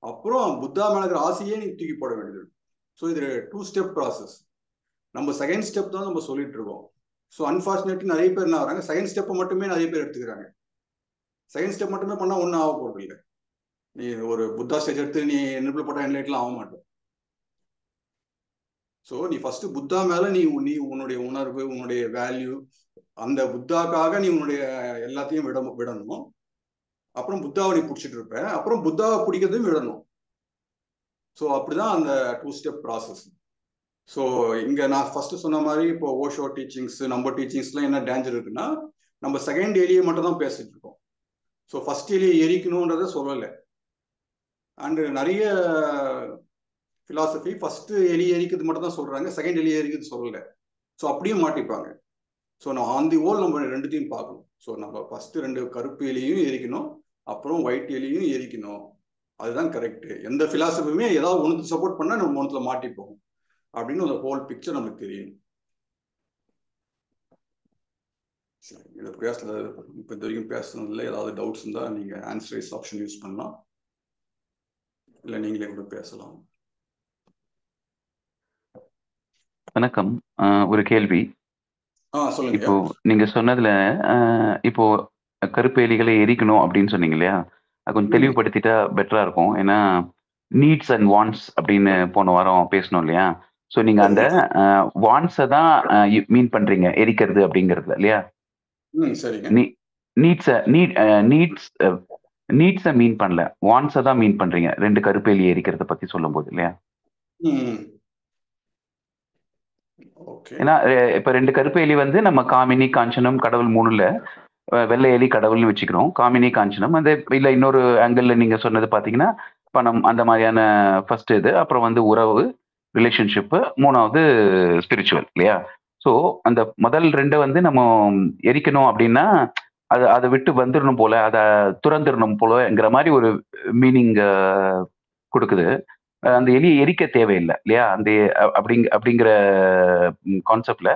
அப்புறம் புத்தா மேல இருக்கிற ஆசையே நீ தூக்கி போட வேண்டியது இருக்கும். ஸோ இது 2 ஸ்டெப் ப்ராசஸ். நம்ம செகண்ட் ஸ்டெப் தான் நம்ம சொல்லிட்டு இருக்கோம். ஸோ அன்பார்ச்சுனேட்லி நிறைய பேர் என்ன ஆகிறாங்க, செகண்ட் ஸ்டெப்பை மட்டுமே நிறைய பேர் எடுத்துக்கிறாங்க. செகண்ட் ஸ்டெப் மட்டுமே பண்ணா ஒன்றும் ஆக போறது இல்லை. நீ ஒரு புத்தா ஸ்டேஜ் எடுத்து நீ நெருப்புல போட்டா என்லைட்லாம் ஆக மாட்டோம். ஸோ நீ ஃபர்ஸ்ட் புத்தா மேல நீ உன்னுடைய உணர்வு உன்னுடைய வேல்யூ அந்த புத்தாக்காக நீ உன்னுடைய எல்லாத்தையும் விடணும். அப்புறம் புத்தாவை நீ பிடிச்சிட்டு இருப்ப, அப்புறம் புத்தாவை பிடிக்கிறதையும் விடணும். ஸோ அப்படிதான் அந்த 2 ஸ்டெப் ப்ராசஸ். ஸோ இங்க நான் ஃபர்ஸ்ட் சொன்ன மாதிரி இப்போ ஓஷோ டீச்சிங்ஸ் நம்ம டீச்சிங்ஸ்லாம் என்ன டேஞ்சர் இருக்குன்னா, நம்ம செகண்ட் எலியை மட்டும் தான் பேசிட்டு இருக்கோம். ஸோ ஃபர்ஸ்ட் எலியை எரிக்கணும்ன்றத சொல்லலை. அண்ட் நிறைய பிலாசபி ஃபர்ஸ்ட் எலி எரிக்கிறது மட்டும் தான் சொல்றாங்க, செகண்ட் எலி எரிக்கிறது சொல்லலை. ஸோ அப்படியும் மாட்டிப்பாங்க. ஸோ நான் ஆன் தி ஹோல் நம்ம ரெண்டுத்தையும் பார்க்கணும். ஸோ நம்ம ஃபர்ஸ்ட் 2 கருப்பு எலியும் எரிக்கணும், அப்புறம் ஒயிட் எலியும் எரிக்கணும். அதுதான் கரெக்ட். எந்த பிலாசபியுமே ஏதாவது ஒன்று சப்போர்ட் பண்ணா நம்ம ஒன்றுல மாட்டிப்போம் அப்படின்னு ஒரு ஹோல் பிக்சர் நமக்கு தெரியும். இதை பேசுறது இப்போ இது வரைக்கும் பேசுனதுல ஏதாவது டவுட்ஸ் இருந்தா நீங்க ஆன்சர் ரைஸ் ஆப்ஷன் யூஸ் பண்ணலாம், இல்லை நீங்களே கூட பேசலாம். வணக்கம். ஒரு கேள்வி. சொல்லுங்க. இப்போ நீங்க சொன்னதுல இப்போ கருப்பு எலிகளை எரிக்கணும் அப்படின்னு சொன்னீங்க இல்லையா, அது கொஞ்சம் தெளிவுபடுத்திட்டா பெட்டரா இருக்கும். ஏன்னா நீட்ஸ் அண்ட் வாண்ட்ஸ் அப்படின்னு போன வாரம் பேசணும் இல்லையா. ஸோ நீங்க அந்த வாண்ட்ஸை தான் மீன் பண்றீங்க எரிக்கிறது அப்படிங்கிறது இல்லையா. சரிங்க. நீட்ஸை மீன் பண்ணல, வாண்ட்ஸை தான் மீன் பண்றீங்க 2 கருப்பு எலி எரிக்கிறத பத்தி சொல்லும் போது இல்லையா. ஏன்னா இப்ப 2 கருப்பு எலி வந்து நம்ம காமினி காஞ்சனம் கடவுள் 3ல வெள்ளை எலி கடவுள்னு வச்சுக்கிறோம். காமினி காஞ்சனம் அந்த இல்ல இன்னொரு ஆங்கிள் நீங்க சொன்னது பாத்தீங்கன்னா பணம் அந்த மாதிரியான ஃபர்ஸ்ட் இது, அப்புறம் வந்து உறவு ரிலேஷன்ஷிப், 3வது ஸ்பிரிச்சுவல் இல்லையா. ஸோ அந்த முதல் 2 வந்து நம்ம எரிக்கணும் அப்படின்னா அதை விட்டு வந்துடணும் போல, அதை துறந்துடணும் போலங்கிற மாதிரி ஒரு மீனிங் கொடுக்குது. அந்த எலியை எரிக்க தேவையில்லை இல்லையா. அந்த அப்படிங்கிற கான்செப்ட்ல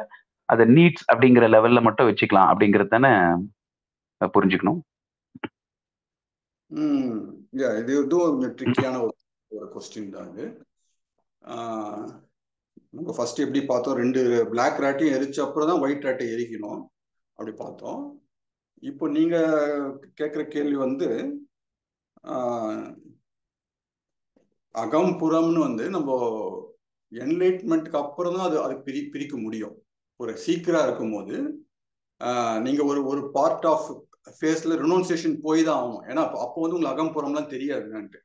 அதை நீட்ஸ் அப்படிங்கிற லெவல்ல மட்டும் வச்சுக்கலாம் அப்படிங்கிறது தானே புரிஞ்சுக்கணும். இது ஒரு ட்ரிக்கியான ஒரு கொஸ்டின் தான் இது. நம்ம ஃபர்ஸ்ட் எப்படி பார்த்தோம், 2 பிளாக் ராட்டையும் எரிச்ச அப்புறம் தான் ஒயிட் ராட்டை எரிக்கணும் அப்படி பார்த்தோம். இப்போ நீங்க கேட்குற கேள்வி வந்து அகம்புறம்னு வந்து நம்ம என்லைட்மெண்ட்டுக்கு அப்புறம் தான் அது பிரிக்க முடியும். ஒரு சீக்கிரா இருக்கும் போது நீங்க ஒரு பார்ட் ஆஃப் ஃபேஸ்ல ரினோன்சியேஷன் போய் தான் ஆகும். ஏன்னா அப்போ வந்து உங்களுக்கு அகம்புறம்லாம் தெரியாதுன்ட்டு.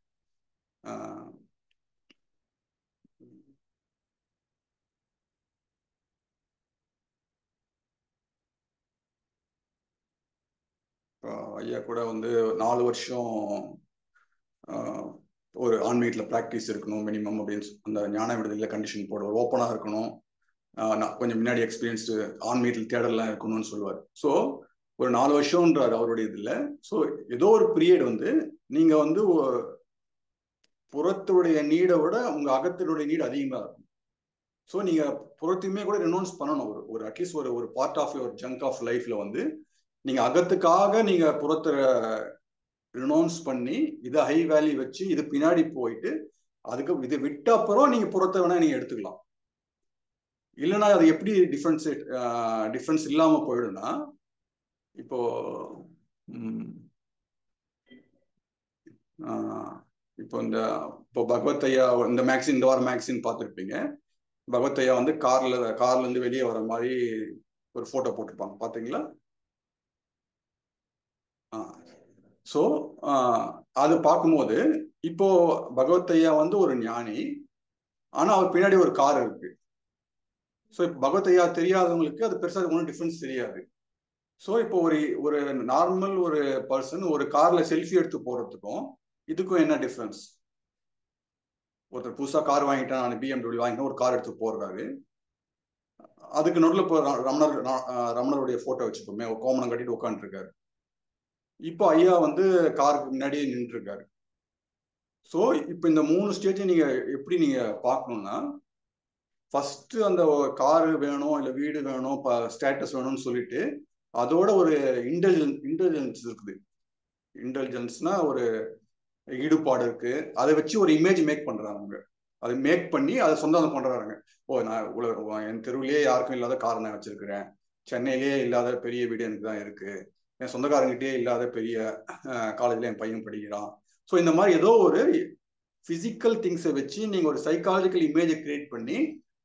ஐயா கூட வந்து 4 வருஷம் ஒரு ஆன்மீகத்தில் ப்ராக்டிஸ் இருக்கணும் மினிமம் அப்படின்னு அந்த ஞான விடுதலையில் கண்டிஷன் போடுவார். ஓப்பனாக இருக்கணும், கொஞ்சம் முன்னாடி எக்ஸ்பீரியன்ஸ்டு ஆன்மீகத்தில் தேடலாம் இருக்கணும்னு சொல்லுவார். ஸோ ஒரு 4 வருஷம்ன்றார் அவருடைய இதில். ஸோ ஏதோ ஒரு பீரியட் வந்து நீங்கள் வந்து புறத்துடைய நீடை விட உங்கள் அகத்தினுடைய நீடு அதிகமாக இருக்கும். ஸோ நீங்கள் புறத்தையுமே கூட ரினோன்ஸ் பண்ணணும். ஒரு அட்லீஸ்ட் ஒரு part of your junk of லைஃப்ல வந்து நீங்கள் அகத்துக்காக நீங்கள் புறத்தை ரினோன்ஸ் பண்ணி இதை ஹை வேல்யூ வச்சு இது பின்னாடி போயிட்டு அதுக்கு இதை விட்ட அப்புறம் நீங்க புறத்தை வேணா நீங்க எடுத்துக்கலாம். இல்லைன்னா அது எப்படி டிஃபரன்ஸ் இல்லாம போயிடும்னா, இப்போ இப்போ பகவத் ஐயா இந்த மேக்சின் இந்த வாரம் மேக்சின் பார்த்துருப்பீங்க. பகவத் ஐயா வந்து கார்ல இருந்து வெளியே வர மாதிரி ஒரு போட்டோ போட்டிருப்பாங்க, பாத்தீங்களா? ஸோ அது பார்க்கும்போது இப்போ பகவத் ஐயா வந்து ஒரு ஞானி, ஆனா அவர் பின்னாடி ஒரு கார் இருக்கு. ஸோ இப்போ பகவத் ஐயா தெரியாதவங்களுக்கு அது பெருசாக ஒன்றும் டிஃபரன்ஸ் தெரியாது. ஸோ இப்போ ஒரு நார்மல் ஒரு பர்சன் ஒரு கார்ல செல்ஃபி எடுத்து போறதுக்கும் இதுக்கும் என்ன டிஃப்ரென்ஸ்? ஒருத்தர் புதுசா கார் வாங்கிட்டா, நான் BMW வாங்கிட்டா ஒரு கார் எடுத்து போடுறாரு, அதுக்கு நடுவில் இப்போ ரமணருடைய போட்டோ வச்சுக்கோமே, ஒரு கோமணம் கட்டிட்டு உட்காந்துருக்காரு. இப்போ ஐயா வந்து காருக்கு முன்னாடியே நின்று இருக்காரு. ஸோ இப்போ இந்த 3 ஸ்டேஜை நீங்க எப்படி நீங்க பார்க்கணும்னா, ஃபர்ஸ்ட் அந்த காரு வேணும், இல்லை வீடு வேணும், ஸ்டேட்டஸ் வேணும்னு சொல்லிட்டு அதோட ஒரு இன்டெலிஜென்ஸ் இருக்குது. இன்டெலிஜென்ஸ்னா ஒரு ஈடுபாடு இருக்கு. அதை வச்சு ஒரு இமேஜ் மேக் பண்றாங்க. அதை மேக் பண்ணி அதை சொந்தம் பண்றாங்க. நான் என் தெருவிலேயே யாருக்கும் இல்லாத காரை நான் வச்சிருக்கிறேன், சென்னையிலேயே இல்லாத பெரிய வீடு எனக்கு தான் இருக்கு, என் சொந்தக்காரங்கிட்டே இல்லாத பெரிய காலேஜ்ல என் பையன் படிக்கிறான். ஸோ இந்த மாதிரி ஏதோ ஒரு பிசிக்கல் திங்ஸை வச்சு நீங்க ஒரு சைக்காலஜிக்கல் இமேஜை கிரியேட் பண்ணி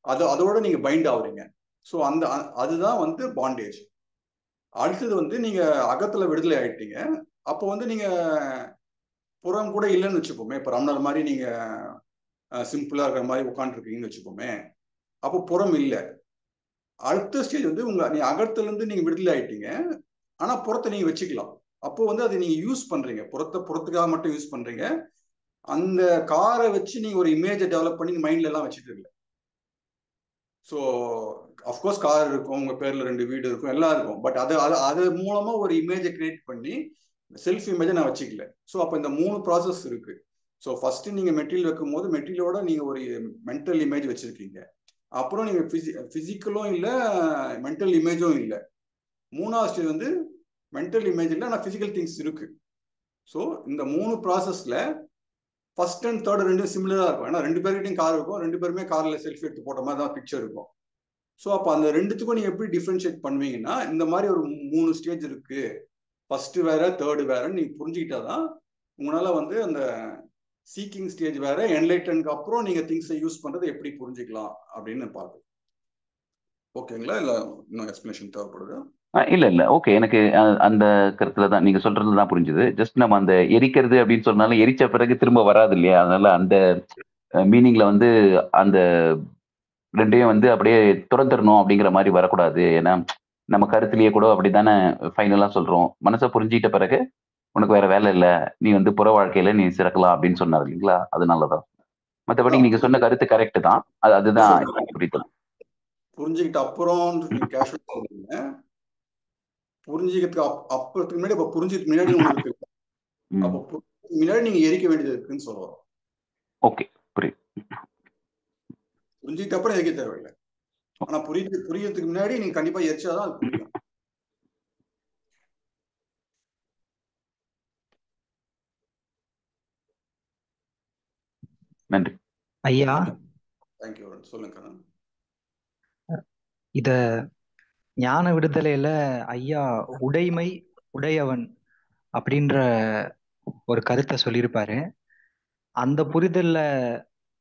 அதோட நீங்க பைண்ட் ஆகுறீங்க. ஸோ அதுதான் வந்து பாண்டேஜ். அடுத்தது வந்து நீங்க அகத்துல விடுதலை ஆயிட்டீங்க. அப்போ வந்து நீங்க புறம் கூட இல்லைன்னு வச்சுப்போமே, இப்போ ரமணர் மாதிரி நீங்க சிம்பிளா இருக்கிற மாதிரி உட்காந்துருக்கீங்கன்னு வச்சுப்போமே, அப்போ புறம் இல்லை. அடுத்த ஸ்டேஜ் வந்து நீ அகத்துல இருந்து நீங்க விடுதலை ஆயிட்டீங்க, ஆனா புறத்தை நீங்க வச்சுக்கலாம். அப்போ வந்து அதை நீங்க யூஸ் பண்றீங்க, புறத்துக்காக மட்டும் யூஸ் பண்றீங்க. அந்த காரை வச்சு நீங்க ஒரு இமேஜை டெவலப் பண்ணி மைண்ட்ல எல்லாம் வச்சுட்டு இருக்கல. ஸோ அஃப்கோர்ஸ் கார் இருக்கும், உங்க பேர்ல 2 வீடு இருக்கும், எல்லாம் இருக்கும். பட் அது மூலமா ஒரு இமேஜை கிரியேட் பண்ணி செல்ஃப் இமேஜை நான் வச்சுக்கல. ஸோ அப்போ இந்த 3 ப்ராசஸ் இருக்கு. ஸோ ஃபர்ஸ்ட் நீங்க மெட்டீரியல் வைக்கும் போது மெட்டீரியலோட நீங்க ஒரு மென்டல் இமேஜ் வச்சிருக்கீங்க. அப்புறம் நீங்க பிசிக்கலும் இல்லை, மென்டல் இமேஜும் இல்லை. 3வது ஸ்டேஜ் வந்து மென்டல் இமேஜ் இல்லை, ஆனால் பிசிக்கல் திங்ஸ் இருக்கு. ஸோ இந்த 3 ப்ராசஸ்ல ஃபர்ஸ்ட் அண்ட் தேர்ட் ரெண்டும் சிமிலரா இருக்கும். ஏன்னா 2 பேர்கிட்டையும் கார் இருக்கும், 2 பேருமே கார்ல செல்ஃபி எடுத்து போட்ட மாதிரி தான் பிக்சர் இருக்கும். ஸோ அப்போ அந்த ரெண்டுத்துக்கும் நீங்க எப்படி டிஃபரன்ஷியேட் பண்ணுவீங்கன்னா, இந்த மாதிரி ஒரு 3 ஸ்டேஜ் இருக்கு, ஃபர்ஸ்ட் வேற தேர்டு வேறன்னு நீங்க புரிஞ்சுக்கிட்டாதான் உங்களால வந்து அந்த சீக்கிங் ஸ்டேஜ் வேற, என்லைட்டனுக்கு அப்புறம் நீங்க திங்ஸை யூஸ் பண்றது எப்படி புரிஞ்சுக்கலாம் அப்படின்னு பார்த்து. ஓகேங்களா? இல்ல இன்னும் எக்ஸ்பிளேஷன் தேவைப்படுது? இல்ல ஓகே, எனக்கு அந்த கருத்துல தான் நீங்க சொல்றது தான் புரிஞ்சுது. ஜஸ்ட் நம்ம அந்த எரிக்கிறது அப்படின்னு சொன்னாலும் எரிச்ச பிறகு திரும்ப வராது இல்லையா? அதனால அந்த மீனிங்ல வந்து அந்த ரெண்டையும் வந்து அப்படியே துறந்துடணும் அப்படிங்கிற மாதிரி வரக்கூடாது. ஏன்னா நம்ம கருத்துலயே கூட அப்படித்தானே ஃபைனலா சொல்றோம், மனசை புரிஞ்சுக்கிட்ட பிறகு உனக்கு வேற வேலை இல்லை, நீ வந்து புற வாழ்க்கையில நீ சிறக்கலாம் அப்படின்னு சொன்னார் இல்லைங்களா? அதனாலதான். மற்றபடி நீங்க சொன்ன கருத்து கரெக்ட் தான். அதுதான் புரிதல். புரிஞ்சுக்கிட்ட அப்புறம் கேஷுவல் சொல்றீங்க, புரிஞ்சுக்கிறதுக்கு அப்புறத்துக்கு முன்னாடி, அப்ப புரிஞ்சுக்கிறதுக்கு முன்னாடி உங்களுக்கு இருக்கு, அப்போ முன்னாடி நீங்க எரிக்க வேண்டியது இருக்குன்னு சொல்லுவோம். ஓகே, புரியுது. புரிஞ்சுக்கிட்ட அப்புறம் எரிக்க தேவையில்லை, ஆனா புரியறதுக்கு முன்னாடி நீங்க கண்டிப்பா எரிச்சாதான் அது புரியும். நன்றி ஐயா. தேங்க்யூ. சொல்லுங்க. இத ஞான விடுதலையில ஐயா உடைமை உடையவன் அப்படின்ற ஒரு கருத்தை சொல்லியிருப்பாரு. அந்த புரிதல்ல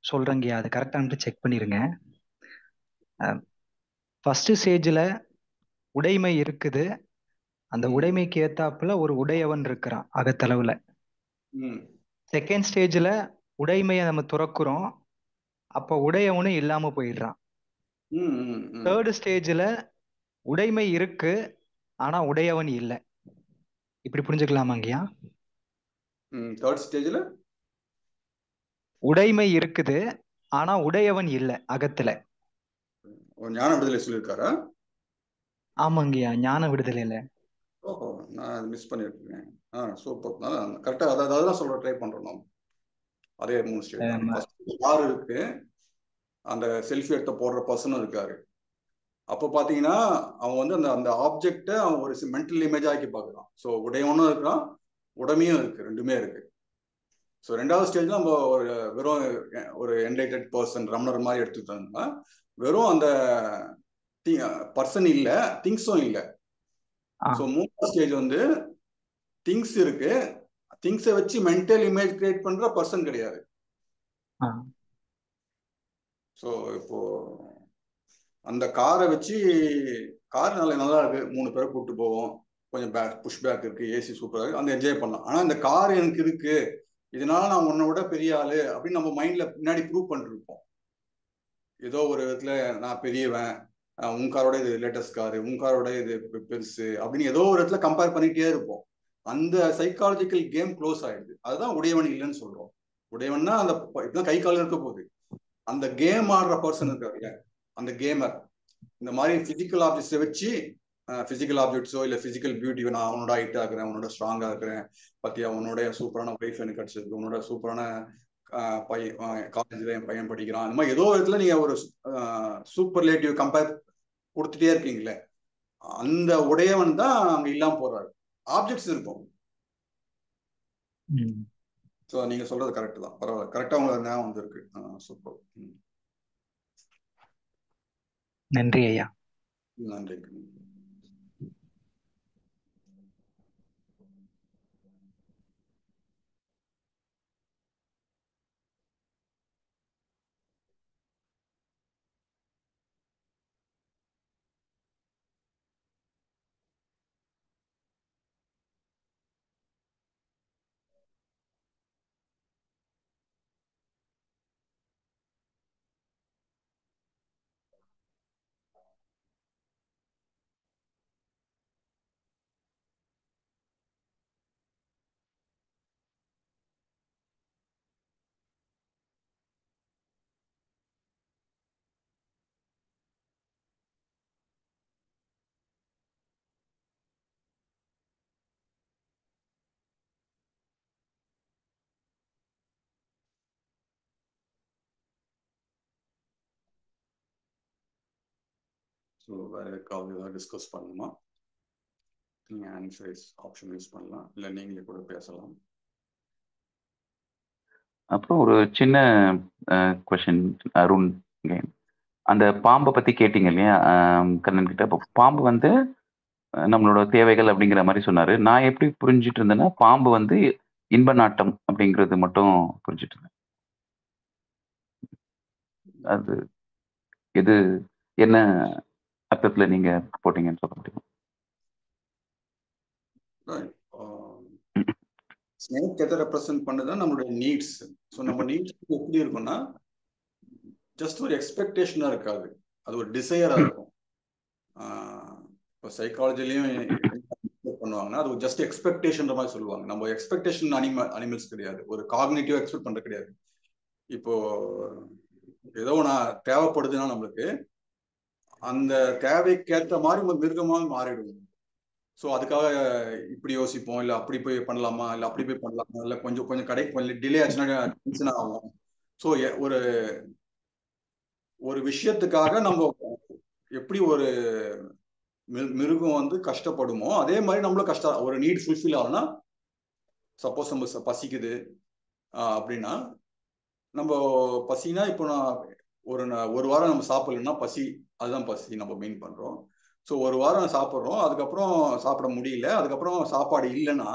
சொல்றேங்கய்யா, அது கரெக்டான்ட்டு செக் பண்ணிருங்க. ஃபர்ஸ்ட் ஸ்டேஜ்ல உடைமை இருக்குது, அந்த உடைமைக்கு ஏத்தாப்புல ஒரு உடையவன் இருக்கிறான் அகத்தளவுல. செகண்ட் ஸ்டேஜ்ல உடைமையை நம்ம துறக்குறோம், அப்ப உடையவனும் இல்லாம போயிடுறான். தேர்ட் ஸ்டேஜ்ல உடைமை இருக்கு, ஆனா உடையவன் இல்லை. இப்படி புரிஞ்சுக்கலாமாங்கய்யா? தேர்ட் ஸ்டேஜ்ல உடைமை இருக்குது, ஆனா உடையவன் இல்லை அகத்துல. ஞான விடுதலை சொல்லியிருக்காரா? ஆமாங்கய்யா, ஞான விடுதலையில. ஓஹோ, நான் மிஸ் பண்ணிருக்கேன். சூப்பர். கரெக்டா அதான் சொல்ற ட்ரை பண்றோம் நம்ம. அதே 3 ஸ்டேஜ். கார் இருக்கு, அந்த செல்ஃபி எடுத்த போடுற பர்சனும் இருக்காரு. அப்போ பாத்தீங்கன்னா அவன் வந்து அந்த ஆப்ஜெக்டை அவன் ஒரு மென்டல் இமேஜ் ஆக்கி பார்க்கலாம். ஸோ உடையவனும் இருக்கிறான், உடமையும் இருக்கு, ரெண்டுமே இருக்கு. ஸோ 2வது ஸ்டேஜ்ல நம்ம வெறும் ஒரு என்லைட்டட் பர்சன் ரமணர் மாதிரி எடுத்துக்கிட்டோம்னா, வெறும் அந்த பர்சன் இல்ல, திங்ஸும் இல்ல. ஸோ 3வது ஸ்டேஜ் வந்து திங்ஸ் இருக்கு, திங்ஸை வச்சு மென்டல் இமேஜ் கிரியேட் பண்ற பர்சன் கிடையாது. ஸோ இப்போ அந்த காரை வச்சு, கார் நல்லா இருக்கு, 3 பேரை கூப்பிட்டு போவோம், கொஞ்சம் புஷ் பேக் இருக்கு, ஏசி சூப்பரா இருக்கு, அந்த என்ஜாய் பண்ணலாம். ஆனா இந்த கார் எனக்கு இருக்கு, இதனால நான் உன்னை விட பெரிய ஆளு அப்படின்னு நம்ம மைண்ட்ல பின்னாடி ப்ரூவ் பண்ணிருப்போம். ஏதோ ஒரு விதத்துல நான் பெரியவன், உன் காரோட இது லேட்டஸ்ட் காரு, உன் காரோட இது பெருசு அப்படின்னு ஏதோ ஒரு இடத்துல கம்பேர் பண்ணிட்டே இருப்போம். அந்த சைக்காலஜிக்கல் கேம் க்ளோஸ் ஆயிடுது. அதுதான் உடையவன் இல்லைன்னு சொல்றோம். உடையவன்னா அந்த இப்பதான் கை காலம் இருக்க போகுது. அந்த கேம் ஆடுற பர்சன் இருக்காருல்ல, அந்த கேமர் இந்த மாதிரி பிசிக்கல் ஆப்ஜெக்ட்ஸை வச்சு பிசிக்கல் ஆப்ஜெக்ட்ஸோ இல்லை பிசிக்கல் பியூட்டி, நான் அவனோட ஹைட்டா இருக்கிறேன், அவனோட ஸ்ட்ராங்கா இருக்கிறேன், பத்தியா உன்னோட சூப்பரான ஒய்ஃப் எனக்கு கிடைச்சிருக்கு, உன்னோட சூப்பரான காலேஜ்ல என் பையன் படிக்கிறான், அந்த மாதிரி ஏதோ இடத்துல நீங்க ஒரு சூப்பர்லேட்டிவ் கம்பேர் கொடுத்துட்டே இருக்கீங்களே, அந்த உடையவன் தான் அங்க இல்லாம போறாரு. ஆப்ஜெக்ட்ஸ் இருக்கும். ஸோ நீங்க சொல்றது கரெக்ட் தான், பரவாயில்ல, கரெக்டா உங்களுக்கு ஞாபகம் வந்திருக்கு. சூப்பர். நன்றி ஐயா. நன்றி. ஸோ வேற எதுக்காவது ஏதாவது டிஸ்கஸ் பண்ணணுமா? நீங்கள் ஆன்சர்ஸ் ஆப்ஷன் யூஸ் பண்ணலாம், இல்லை நீங்களே கூட பேசலாம். அப்புறம் ஒரு சின்ன கொஷின் அருண், அந்த பாம்பை பற்றி கேட்டிங்க இல்லையா கண்ணன் கிட்ட. இப்போ பாம்பு வந்து நம்மளோட தேவைகள் அப்படிங்கிற மாதிரி சொன்னார். நான் எப்படி புரிஞ்சுட்டு இருந்தேன்னா, பாம்பு வந்து இன்ப நாட்டம் அப்படிங்கிறது மட்டும் புரிஞ்சுட்டு இருந்தேன். அது எது என்ன அர்த்தத்துல நீங்க போட்டீங்கன்னு சொல்ல முடியும்? ஸ்னேக் எதை ரெப்ரசென்ட் பண்ணுதுன்னா நம்மளுடைய நீட்ஸ். ஸோ நம்ம நீட்ஸ் எப்படி இருக்கும்னா, ஜஸ்ட் ஒரு எக்ஸ்பெக்டேஷனா இருக்காது, அது ஒரு டிசையரா இருக்கும். இப்போ சைக்காலஜிலையும் பண்ணுவாங்கன்னா அது ஜஸ்ட் எக்ஸ்பெக்டேஷன் மாதிரி சொல்லுவாங்க. நம்ம எக்ஸ்பெக்டேஷன் அனிமல்ஸ் கிடையாது, ஒரு காக்னிட்டிவ் எக்ஸ்பெக்ட் பண்றது கிடையாது. இப்போ ஏதோ நான் தேவைப்படுதுன்னா நம்மளுக்கு அந்த தேவைக்கேற்ற மாதிரி ஒரு மிருகமாக மாறிடுவோம். ஸோ அதுக்காக இப்படி யோசிப்போம், இல்லை அப்படி போய் பண்ணலாமா, இல்லை அப்படி போய் பண்ணலாமா, இல்லை கொஞ்சம் கொஞ்சம் கடைக்கு கொஞ்சம் டிலே ஆச்சுன்னா டென்ஷன் ஆகும். ஸோ ஒரு ஒரு விஷயத்துக்காக நம்ம எப்படி ஒரு மிருகம் வந்து கஷ்டப்படுமோ அதே மாதிரி நம்மளும் கஷ்டம், ஒரு நீட் ஃபுல்ஃபில் ஆகும்னா, சப்போஸ் நம்ம பசிக்குது அப்படின்னா, நம்ம பசினா இப்போ நான் ஒரு வாரம் நம்ம சாப்பிடலன்னா பசி, அதுதான் பசி நம்ம மீன் பண்றோம். ஸோ ஒரு வாரம் சாப்பிட்றோம், அதுக்கப்புறம் சாப்பிட முடியல, அதுக்கப்புறம் சாப்பாடு இல்லைன்னா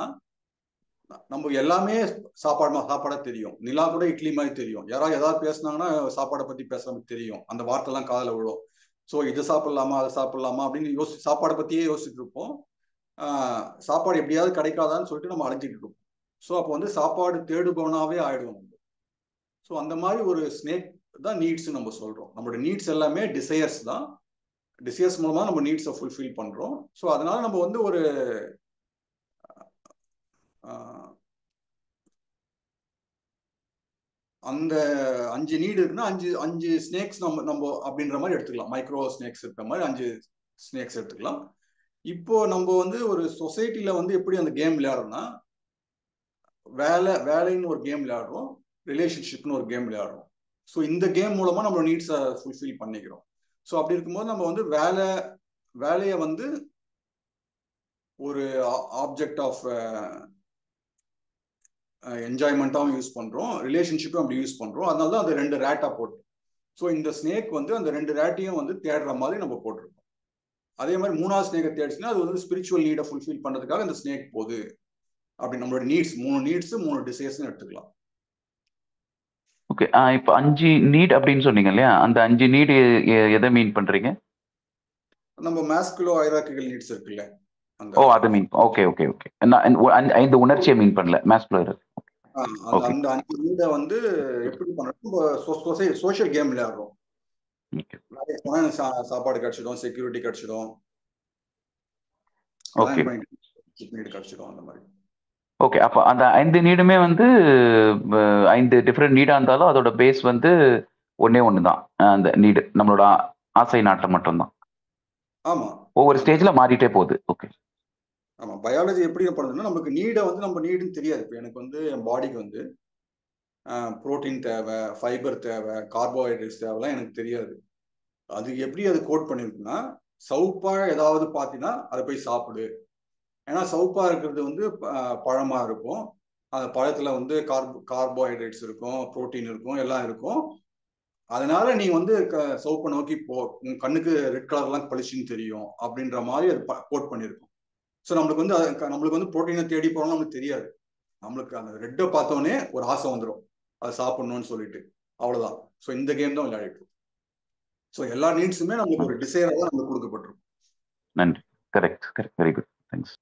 நம்ம எல்லாமே சாப்பாடா தெரியும். நிலா கூட இட்லி மாதிரி தெரியும். யாராவது ஏதாவது பேசினாங்கன்னா சாப்பாடை பத்தி பேசுற மாதிரி தெரியும், அந்த வார்த்தைலாம் காதுல விழும். ஸோ இது சாப்பிடலாமா அதை சாப்பிடலாமா அப்படின்னு சாப்பாடை பத்தியே யோசிச்சுட்டு இருப்போம். சாப்பாடு எப்படியாவது கிடைக்காதான்னு சொல்லிட்டு நம்ம அழைஞ்சிட்டு இருப்போம். ஸோ அப்போ வந்து சாப்பாடு தேடுபவனாவே ஆயிடுவோம். ஸோ அந்த மாதிரி ஒரு ஸ்னேக் தான் நீட்ஸ் நம்ம சொல்றோம். நம்மளோட நீட்ஸ் எல்லாமே டிசையர்ஸ் தான். டிசையர்ஸ் மூலமா நம்ம நீட்ஸை ஃபுல்ஃபில் பண்றோம். ஸோ அதனால நம்ம வந்து ஒரு அந்த 5 நீடு இருக்குன்னா 5 ஸ்னேக்ஸ் நம்ம அப்படின்ற மாதிரி எடுத்துக்கலாம். மைக்ரோ ஸ்னேக்ஸ் இருக்கிற மாதிரி 5 ஸ்னேக்ஸ் எடுத்துக்கலாம். இப்போ நம்ம வந்து ஒரு சொசைட்டில வந்து எப்படி அந்த கேம் விளையாடுறோம்னா, வேலைன்னு ஒரு கேம் விளையாடுறோம், ரிலேஷன்ஷிப்னு ஒரு கேம் விளையாடுறோம். ஸோ இந்த கேம் மூலமா நம்ம நீட்ஸை ஃபுல்ஃபில் பண்ணிக்கிறோம். ஸோ அப்படி இருக்கும்போது நம்ம வந்து வேலையை வந்து ஒரு ஆப்ஜெக்ட் ஆஃப் என்ஜாய்மெண்ட்டாகவும் யூஸ் பண்றோம், ரிலேஷன்ஷிப்பும் அப்படி யூஸ் பண்றோம். அதனால தான் அது 2 ரேட்டா போட்டு. ஸோ இந்த ஸ்னேக் வந்து அந்த 2 ரேட்டையும் வந்து தேடுற மாதிரி நம்ம போட்டிருக்கோம். அதே மாதிரி 3வது ஸ்னேக்கை தேடிச்சுன்னா அது வந்து ஸ்பிரிச்சுவல் நீடை ஃபுல்ஃபில் பண்றதுக்காக இந்த ஸ்னேக் போகுது. அப்படி நம்மளோட நீட்ஸ் 3 நீட்ஸ் 3 டிசைர்ஸ்னு எடுத்துக்கலாம். ஓகே, இப்போ 5 நீட் அப்படின்னு சொன்னீங்க இல்லையா, அந்த 5 நீட் எதை மீன் பண்றீங்க? நம்ம மாஸ்குலோ ஹைரார்கிக்கல் நீட்ஸ் இருக்குல்ல, ஓ அதை மீன். ஓகே ஓகே ஓகே, நான் இந்த உணர்ச்சியை மீன் பண்ணல, மாஸ்குலோ. அந்த 5 நீடை வந்து எப்படி பண்றோம், சோஷியல் கேம் விளையாடுறோம். சாப்பாடு கிடைச்சிடும், செக்யூரிட்டி கிடைச்சிடும், ஓகே கிடைச்சிடும் அந்த மாதிரி. ஓகே, அப்போ அந்த 5 நீடுமே வந்து 5 டிஃப்ரெண்ட் நீடா இருந்தாலும் அதோட பேஸ் வந்து ஒன்னே ஒண்ணுதான். அந்த நீடு நம்மளோட ஆசை நாட்டம் மட்டும்தான். ஆமா, ஒவ்வொரு ஸ்டேஜ்ல மாறிட்டே போகுது. ஓகே. ஆமா, பயாலஜி எப்படி பண்ணுதுன்னா நமக்கு நீடை வந்து நம்ம நீடுன்னு தெரியாது. இப்போ எனக்கு வந்து என் பாடிக்கு வந்து புரோட்டீன் தேவை, ஃபைபர் தேவை, கார்போஹைட்ரேட்ஸ் தேவைலாம் எனக்கு தெரியாது. அது எப்படி அது கோட் பண்ணிருக்குன்னா, சவுப்பா ஏதாவது பார்த்தீங்கன்னா அதை போய் சாப்பிடு. ஏன்னா சவுப்பா இருக்கிறது வந்து பழமா இருக்கும். அந்த பழத்துல வந்து கார்போஹைட்ரேட்ஸ் இருக்கும், புரோட்டீன் இருக்கும், எல்லாம் இருக்கும். அதனால நீ வந்து சவுப்பை நோக்கி போ, உன் கண்ணுக்கு ரெட் கலர்லாம் பளிச்சுன்னு தெரியும் அப்படின்ற மாதிரி அது கோட் பண்ணியிருக்கும். ஸோ நம்மளுக்கு வந்து புரோட்டீனை தேடி போறோம்னு நமக்கு தெரியாது. நம்மளுக்கு அந்த ரெட்டை பார்த்தோன்னே ஒரு ஆசை வந்துடும், அதை சாப்பிடணும்னு சொல்லிட்டு. அவ்வளவுதான். ஸோ இந்த கேம் தான் விளையாடிட்டு. ஸோ எல்லா நீட்ஸுமே நம்மளுக்கு ஒரு டிசைரா தான் நம்மளுக்கு கொடுக்கப்பட்டிருக்கும். நன்றி. Correct, very good, thanks.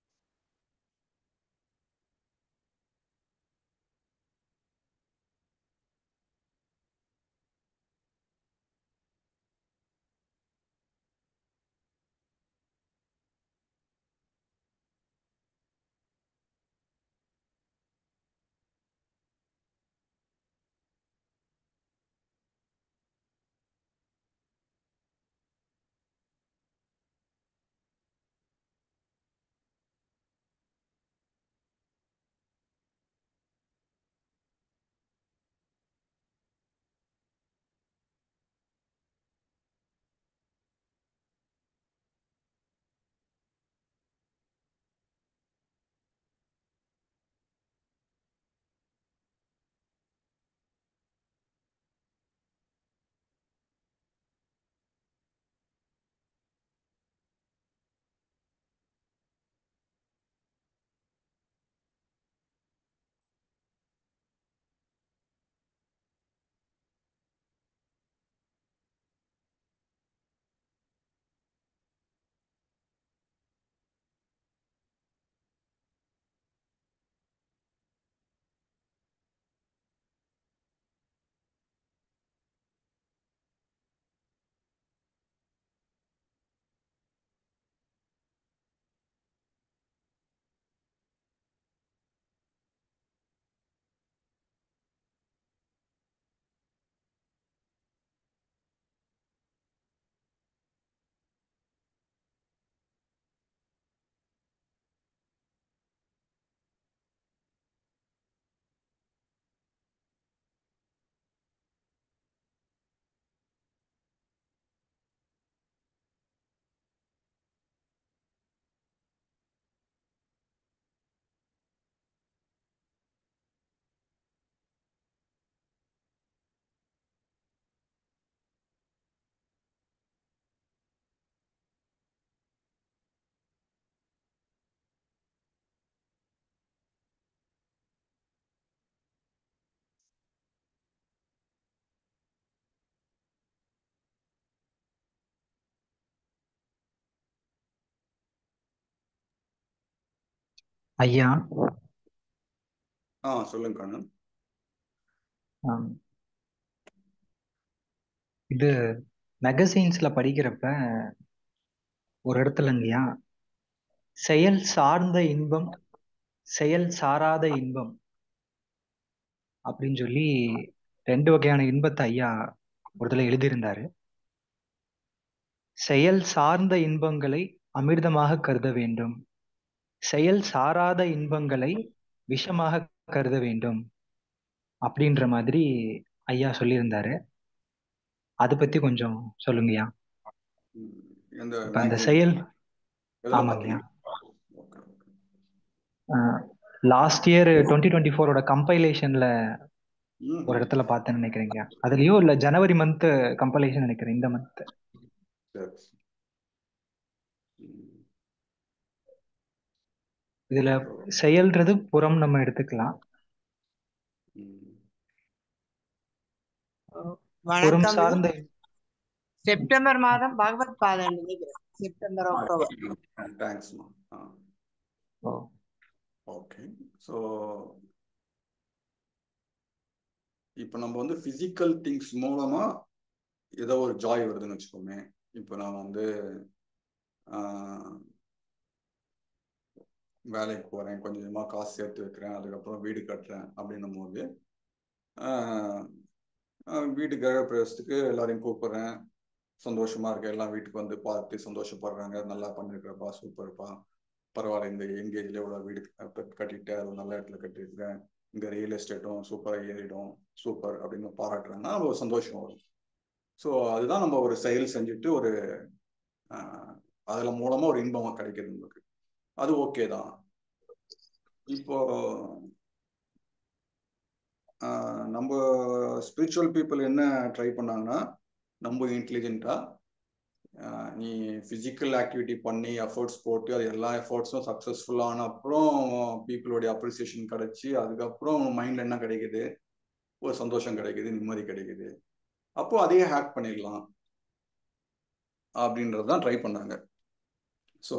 ஐயா, சொல்லுங்க கண்ணன். இது மேகசைன்ஸ்ல படிக்கிறப்ப ஒரு இடத்துலங்கய்யா, செயல் சார்ந்த இன்பம், செயல் சாராத இன்பம் அப்படின்னு சொல்லி 2 வகையான இன்பத்தை ஐயா ஒரு இதில் எழுதியிருந்தாரு. செயல் சார்ந்த இன்பங்களை அமிர்தமாக கருத வேண்டும், செயல் சாராத இன்பங்களை விஷமாக கருத வேண்டும் அப்படின்ற மாதிரி ஐயா சொல்லியிருந்தாரு. அதை பத்தி கொஞ்சம் சொல்லுங்கய்யா. இப்ப அந்த செயல், ஆமாங்கய்யா, லாஸ்ட் இயர் 2024 கம்பைலேஷன்ல ஒரு இடத்துல பார்த்தேன்னு நினைக்கிறேங்க. அதுலயும் இல்ல, ஜனவரி மந்த் கம்பைலேஷன் நினைக்கிறேன், இந்த மந்த். இதுல செயல்ன்றது புறம் நம்ம எடுத்துக்கலாம். புறம் சார்ந்த செப்டம்பர் மாதம் பகவத் பாதம் நினைக்கிறேன், செப்டம்பர் அக்டோபர். தேங்க்ஸ்மா. ஓகே, ஸோ இப்போ நம்ம வந்து பிசிக்கல் திங்ஸ் மூலமா ஏதோ ஒரு ஜாய் வருதுன்னு வச்சுக்கோமே. இப்போ நான் வந்து வேலைக்கு போறேன், கொஞ்சம் கொஞ்சமாக காசு சேர்த்து வைக்கிறேன், அதுக்கப்புறம் வீடு கட்டுறேன் அப்படின்னும் போது வீட்டு கிரக பிரவேசத்துக்கு எல்லாரையும் கூப்பிடுறேன், சந்தோஷமா இருக்கு, எல்லாம் வீட்டுக்கு வந்து பார்த்து சந்தோஷப்படுறாங்க, நல்லா பண்ணிருக்கிறப்பா, சூப்பர்ப்பா, பரவாயில்ல, இந்த எங்கேஜ்ல எவ்வளோ வீடு கட்டிட்டு அது நல்ல இடத்துல கட்டிருக்கேன், இங்க ரியல் எஸ்டேட்டும் சூப்பராக ஏறிடும், சூப்பர் அப்படின்னு பாராட்டுறாங்கன்னா ஒரு சந்தோஷம் வரும். ஸோ அதுதான் நம்ம ஒரு செயல் செஞ்சுட்டு ஒரு அதுல மூலமா ஒரு இன்பமா கிடைக்குது நமக்கு, அது ஓகே தான். இப்போ நம்ம ஸ்பிரிச்சுவல் பீப்புள் என்ன ட்ரை பண்ணாங்கன்னா, நம்ம இன்டெலிஜென்ட்டா நீ ஃபிசிக்கல் ஆக்டிவிட்டி பண்ணி எஃபர்ட்ஸ் போட்டு அது எல்லா எஃபர்ட்ஸும் சக்ஸஸ்ஃபுல்லான அப்புறம் பீப்புளோடைய அப்ரிசியேஷன் கிடைச்சி அதுக்கப்புறம் மைண்ட்ல என்ன கிடைக்குது, ஒரு சந்தோஷம் கிடைக்குது, நிம்மதி கிடைக்குது, அப்போ அதையே ஹேக் பண்ணிடலாம் அப்படின்றது தான் ட்ரை பண்ணாங்க. ஸோ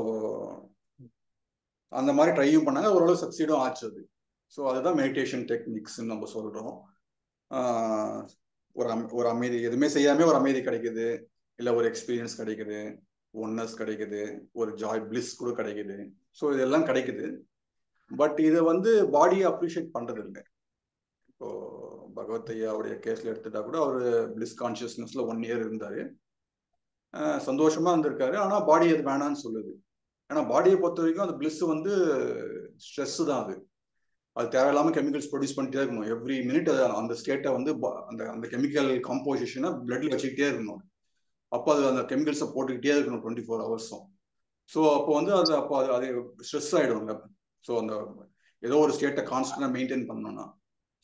அந்த மாதிரி ட்ரையும் பண்ணாங்க, ஓரளவு சக்சீடும் ஆச்சு அது. ஸோ அதுதான் மெடிடேஷன் டெக்னிக்ஸ்ன்னு நம்ம சொல்றோம். ஒரு அமைதி, எதுவுமே செய்யாம ஒரு அமைதி கிடைக்குது, இல்லை ஒரு எக்ஸ்பீரியன்ஸ் கிடைக்குது, ஒன்னஸ் கிடைக்குது, ஒரு ஜாய் பிளிஸ் கூட கிடைக்குது. ஸோ இதெல்லாம் கிடைக்குது. பட் இதை வந்து பாடியை அப்ரிஷியேட் பண்றது இல்லை. இப்போ பகவத் ஐயாவுடைய கேஸ்ல எடுத்துட்டா கூட அவர் பிளிஸ் கான்சியஸ்னஸ்ல 1 year இருந்தாரு, சந்தோஷமா இருந்திருக்காரு. ஆனா பாடி அது வேணான்னு சொல்லுது. ஏன்னா பாடியை பொறுத்த வரைக்கும் அந்த பிளிஸ் வந்து ஸ்ட்ரெஸ் தான். அது தேவையில்லாம கெமிக்கல்ஸ் ப்ரொடியூஸ் பண்ணிட்டே இருக்கணும். எவ்ரி மினிட் அந்த ஸ்டேட்டை வந்து அந்த அந்த கெமிக்கல் காம்போசிஷனை பிளட்ல வச்சுக்கிட்டே இருக்கணும். அப்போ அது அந்த கெமிக்கல்ஸை போட்டுக்கிட்டே இருக்கணும் 24 hours. ஸோ அப்போ வந்து அது அப்போ அது ஸ்ட்ரெஸ் ஆகிடும்ல. ஸோ அந்த ஏதோ ஒரு ஸ்டேட்டை கான்ஸ்டன்டாக மெயின்டைன் பண்ணணும்னா,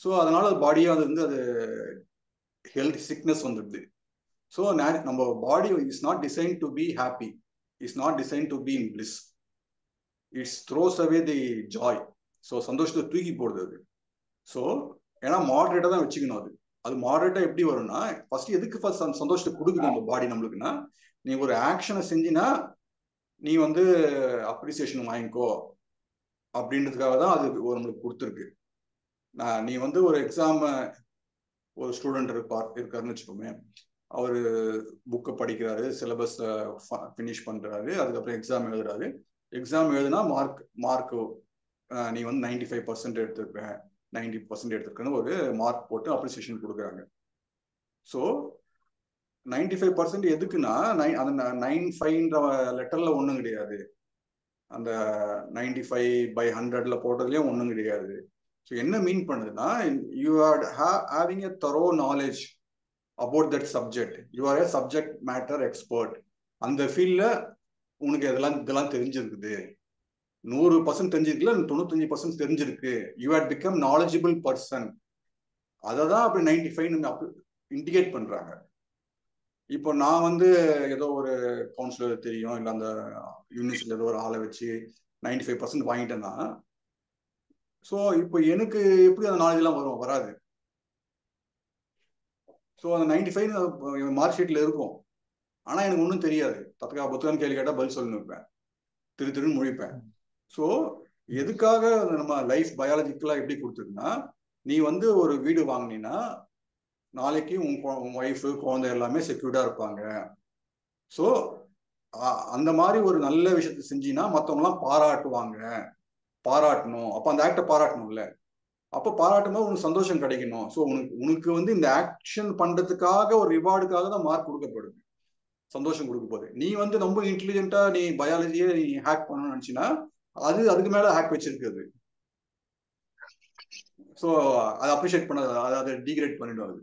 ஸோ அதனால அது பாடியாக அது வந்து அது ஹெல்த் சிக்னஸ் வந்துடுது. ஸோ நம்ம body is not design to be happy, is not design to be in bliss, it's throws away the Joy. So சந்தோஷத்தை தூக்கி போடுது அது. ஸோ ஏன்னா மாடரேட்டாக தான் வச்சுக்கணும். அது மாடரேட்டாக எப்படி வரும்னா, ஃபர்ஸ்ட் எதுக்கு ஃபர்ஸ்ட் அந்த சந்தோஷத்தை கொடுக்குது நம்ம பாடி நம்மளுக்குன்னா, நீ ஒரு ஆக்ஷனை செஞ்சினா நீ வந்து அப்ரிசியேஷன் வாங்கிக்கோ அப்படின்றதுக்காக தான் அது நம்மளுக்கு கொடுத்துருக்கு. நீ வந்து ஒரு எக்ஸாம், ஒரு ஸ்டூடெண்ட் இருக்காருன்னு வச்சுக்கோமே, அவர் புக்கை படிக்கிறாரு, சிலபஸ் ஃபினிஷ் பண்றாரு, அதுக்கப்புறம் எக்ஸாம் எழுதுறாரு. எக்ஸாம் எழுதுனா மார்க் நீ வந்து 95% எடுத்திருப்ப, 90% எடுத்திருக்கன்னு ஒரு மார்க் போட்டு அப்ரிசியேஷன் கொடுக்குறாங்க. ஸோ 95% எதுக்குன்னா, அந்த 95ன்ற லெட்டர்ல ஒன்றும் கிடையாது, அந்த 95/100 போட்டதுலயும் ஒன்றும் கிடையாது. ஸோ என்ன மீன் பண்ணுதுன்னா, you are having a thorough knowledge about that subject, you are a subject matter expert. அந்த ஃபீல்ட்ல உனக்கு இதெல்லாம் தெரிஞ்சிருக்குது. 100% தெரிஞ்சிருக்குல்ல, 95% தெரிஞ்சிருக்கு. You had become knowledgeable person. அதை தான் அப்படி 95 இண்டிகேட் பண்றாங்க. இப்போ நான் வந்து ஏதோ ஒரு கவுன்சிலர் தெரியும், இல்லை அந்த யூனிவர்சிட்டியில் ஏதோ ஒரு ஆளை வச்சு 95% வாங்கிட்டேன்னா, ஸோ இப்போ எனக்கு எப்படி அந்த நாலேஜ் எல்லாம் வராது. ஸோ அந்த 95 மார்க் ஷீட்ல இருக்கும், ஆனா எனக்கு ஒன்றும் தெரியாது. புத்தகம் கேள்வி கேட்டால் பதில் சொல்லி நிற்பேன், திருன்னு முழிப்பேன். ஸோ எதுக்காக நம்ம லைஃப் பயாலஜிக்கலா எப்படி கொடுத்துருக்குன்னா, நீ வந்து ஒரு வீடு வாங்கினீங்கன்னா நாளைக்கு உன் ஒய்ஃபு குழந்தை எல்லாமே செக்யூர்டா இருப்பாங்க. ஸோ அந்த மாதிரி ஒரு நல்ல விஷயத்த செஞ்சீங்கன்னா மற்றவங்களாம் பாராட்டணும். அப்போ அந்த ஆக்டை பாராட்டணும்ல. அப்போ பாராட்டும் போது உனக்கு சந்தோஷம் கிடைக்கணும். ஸோ உனக்கு வந்து இந்த ஆக்ஷன் பண்றதுக்காக ஒரு ரிவார்டுக்காக தான் மார்க் கொடுக்கப்படுது, சந்தோஷம் கொடுக்க போகுது. நீ வந்து ரொம்ப இன்டெலிஜென்ட்டா நீ பயாலஜியை நீ ஹேக் பண்ணணும்னு நினைச்சின்னா அதுக்கு மேல ஹேக் வச்சிருக்குது. ஸோ அதை அப்ரிஷியேட் பண்ண, அதை டீக்ரேட் பண்ணிடும் அது.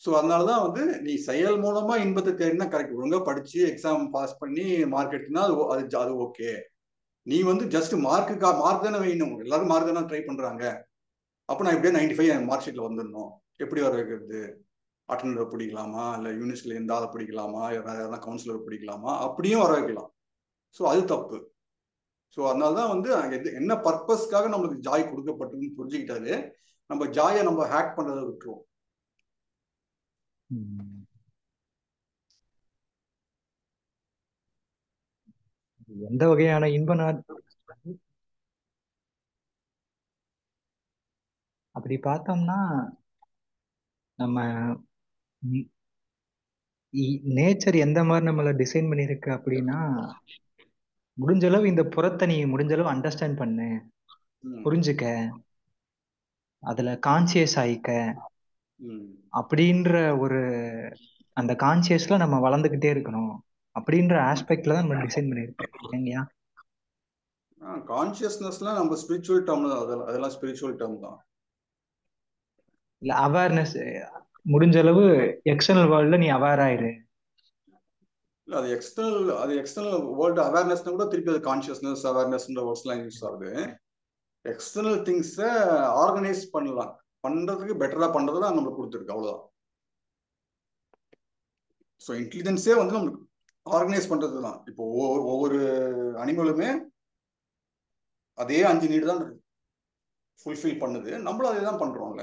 ஸோ அதனாலதான் வந்து நீ செயல் மூலமா இன்பத்தை தேடினா கரெக்ட். ஒழுங்கா படிச்சு எக்ஸாம் பாஸ் பண்ணி மார்க் எடுத்தினா அது ஓகே. நீ வந்து ஜஸ்ட் மார்க் தானே வேணும், எல்லாரும் மார்க் தானே ட்ரை பண்றாங்க. அப்போ நான் எப்படியா 95 மார்க் ஷீட்ல வந்துடணும், எப்படி வர வைக்கிறது? அட்டண்டர் பிடிக்கலாமா, இல்லை யூனிவர்சிட்டியில எந்த ஆளை பிடிக்கலாமா, வேற யாரா கவுன்சிலர் பிடிக்கலாமா, அப்படியும் வர வைக்கலாம். ஸோ அது தப்பு. ஸோ அதனாலதான் வந்து என்ன பர்பஸ்க்காக நம்மளுக்கு ஜாய் கொடுக்கப்பட்டதுன்னு புரிஞ்சுக்கிட்டாலே நம்ம ஜாயை நம்ம ஹேக் பண்றதை விட்டுருவோம். எந்த வகையான இன்ப அப்படி பார்த்தோம்னா, நம்ம நேச்சர் எந்த மாதிரி நம்மளை டிசைன் பண்ணியிருக்கு அப்படின்னா, முடிஞ்ச அளவு இந்த புறத்தை நீ முடிஞ்ச அளவு அண்டர்ஸ்டாண்ட் பண்ணு, ம், புரிஞ்சுக்க, அதுல கான்சியஸ் ஆயிக்க ம். அப்படின்ற ஒரு அந்த கான்சியஸ்ல நம்ம வளர்ந்துக்கிட்டே இருக்கணும் அப்படின்ற ஆஸ்பெக்ட்ல தான் நம்ம டிசைன் பண்ணியிருக்கு ஏங்கயா. கான்சியஸ்னஸ்லாம் நம்ம ஸ்பிரிச்சுவல் டேர்ம், அதெல்லாம் ஸ்பிரிச்சுவல் டேர்ம் தான். இல்ல அவேர்னஸ் முடிஞ்ச அளவு எக்ஸ்டர்னல் வேர்ல்ட்ல நீ அவேர் ஆயிரு. இல்ல அது எக்ஸ்டர்னல் வேர்ல்டு அவேர்னஸ்னா கூட திருப்பி அது கான்சியஸ்னஸ் அவேர்னஸ்ன்ற வேர்ட்ஸ்லாம் யூஸ் ஆகுது. எக்ஸ்டர்னல் திங்ஸை ஆர்கனைஸ் பண்ணலாம், பண்றதுக்கு பெட்டரா பண்றது தான் நம்மளுக்கு கொடுத்துருக்கு, அவ்வளவுதான். ஸோ இன்டெலிஜென்ஸே வந்து நம்மளுக்கு ஆர்கனைஸ் பண்றது தான். இப்போ ஒவ்வொரு அனிமலுமே அதே 5 நீடு தான் ஃபுல்ஃபில் பண்ணுது, நம்மளும் அதே தான் பண்றோம்ல.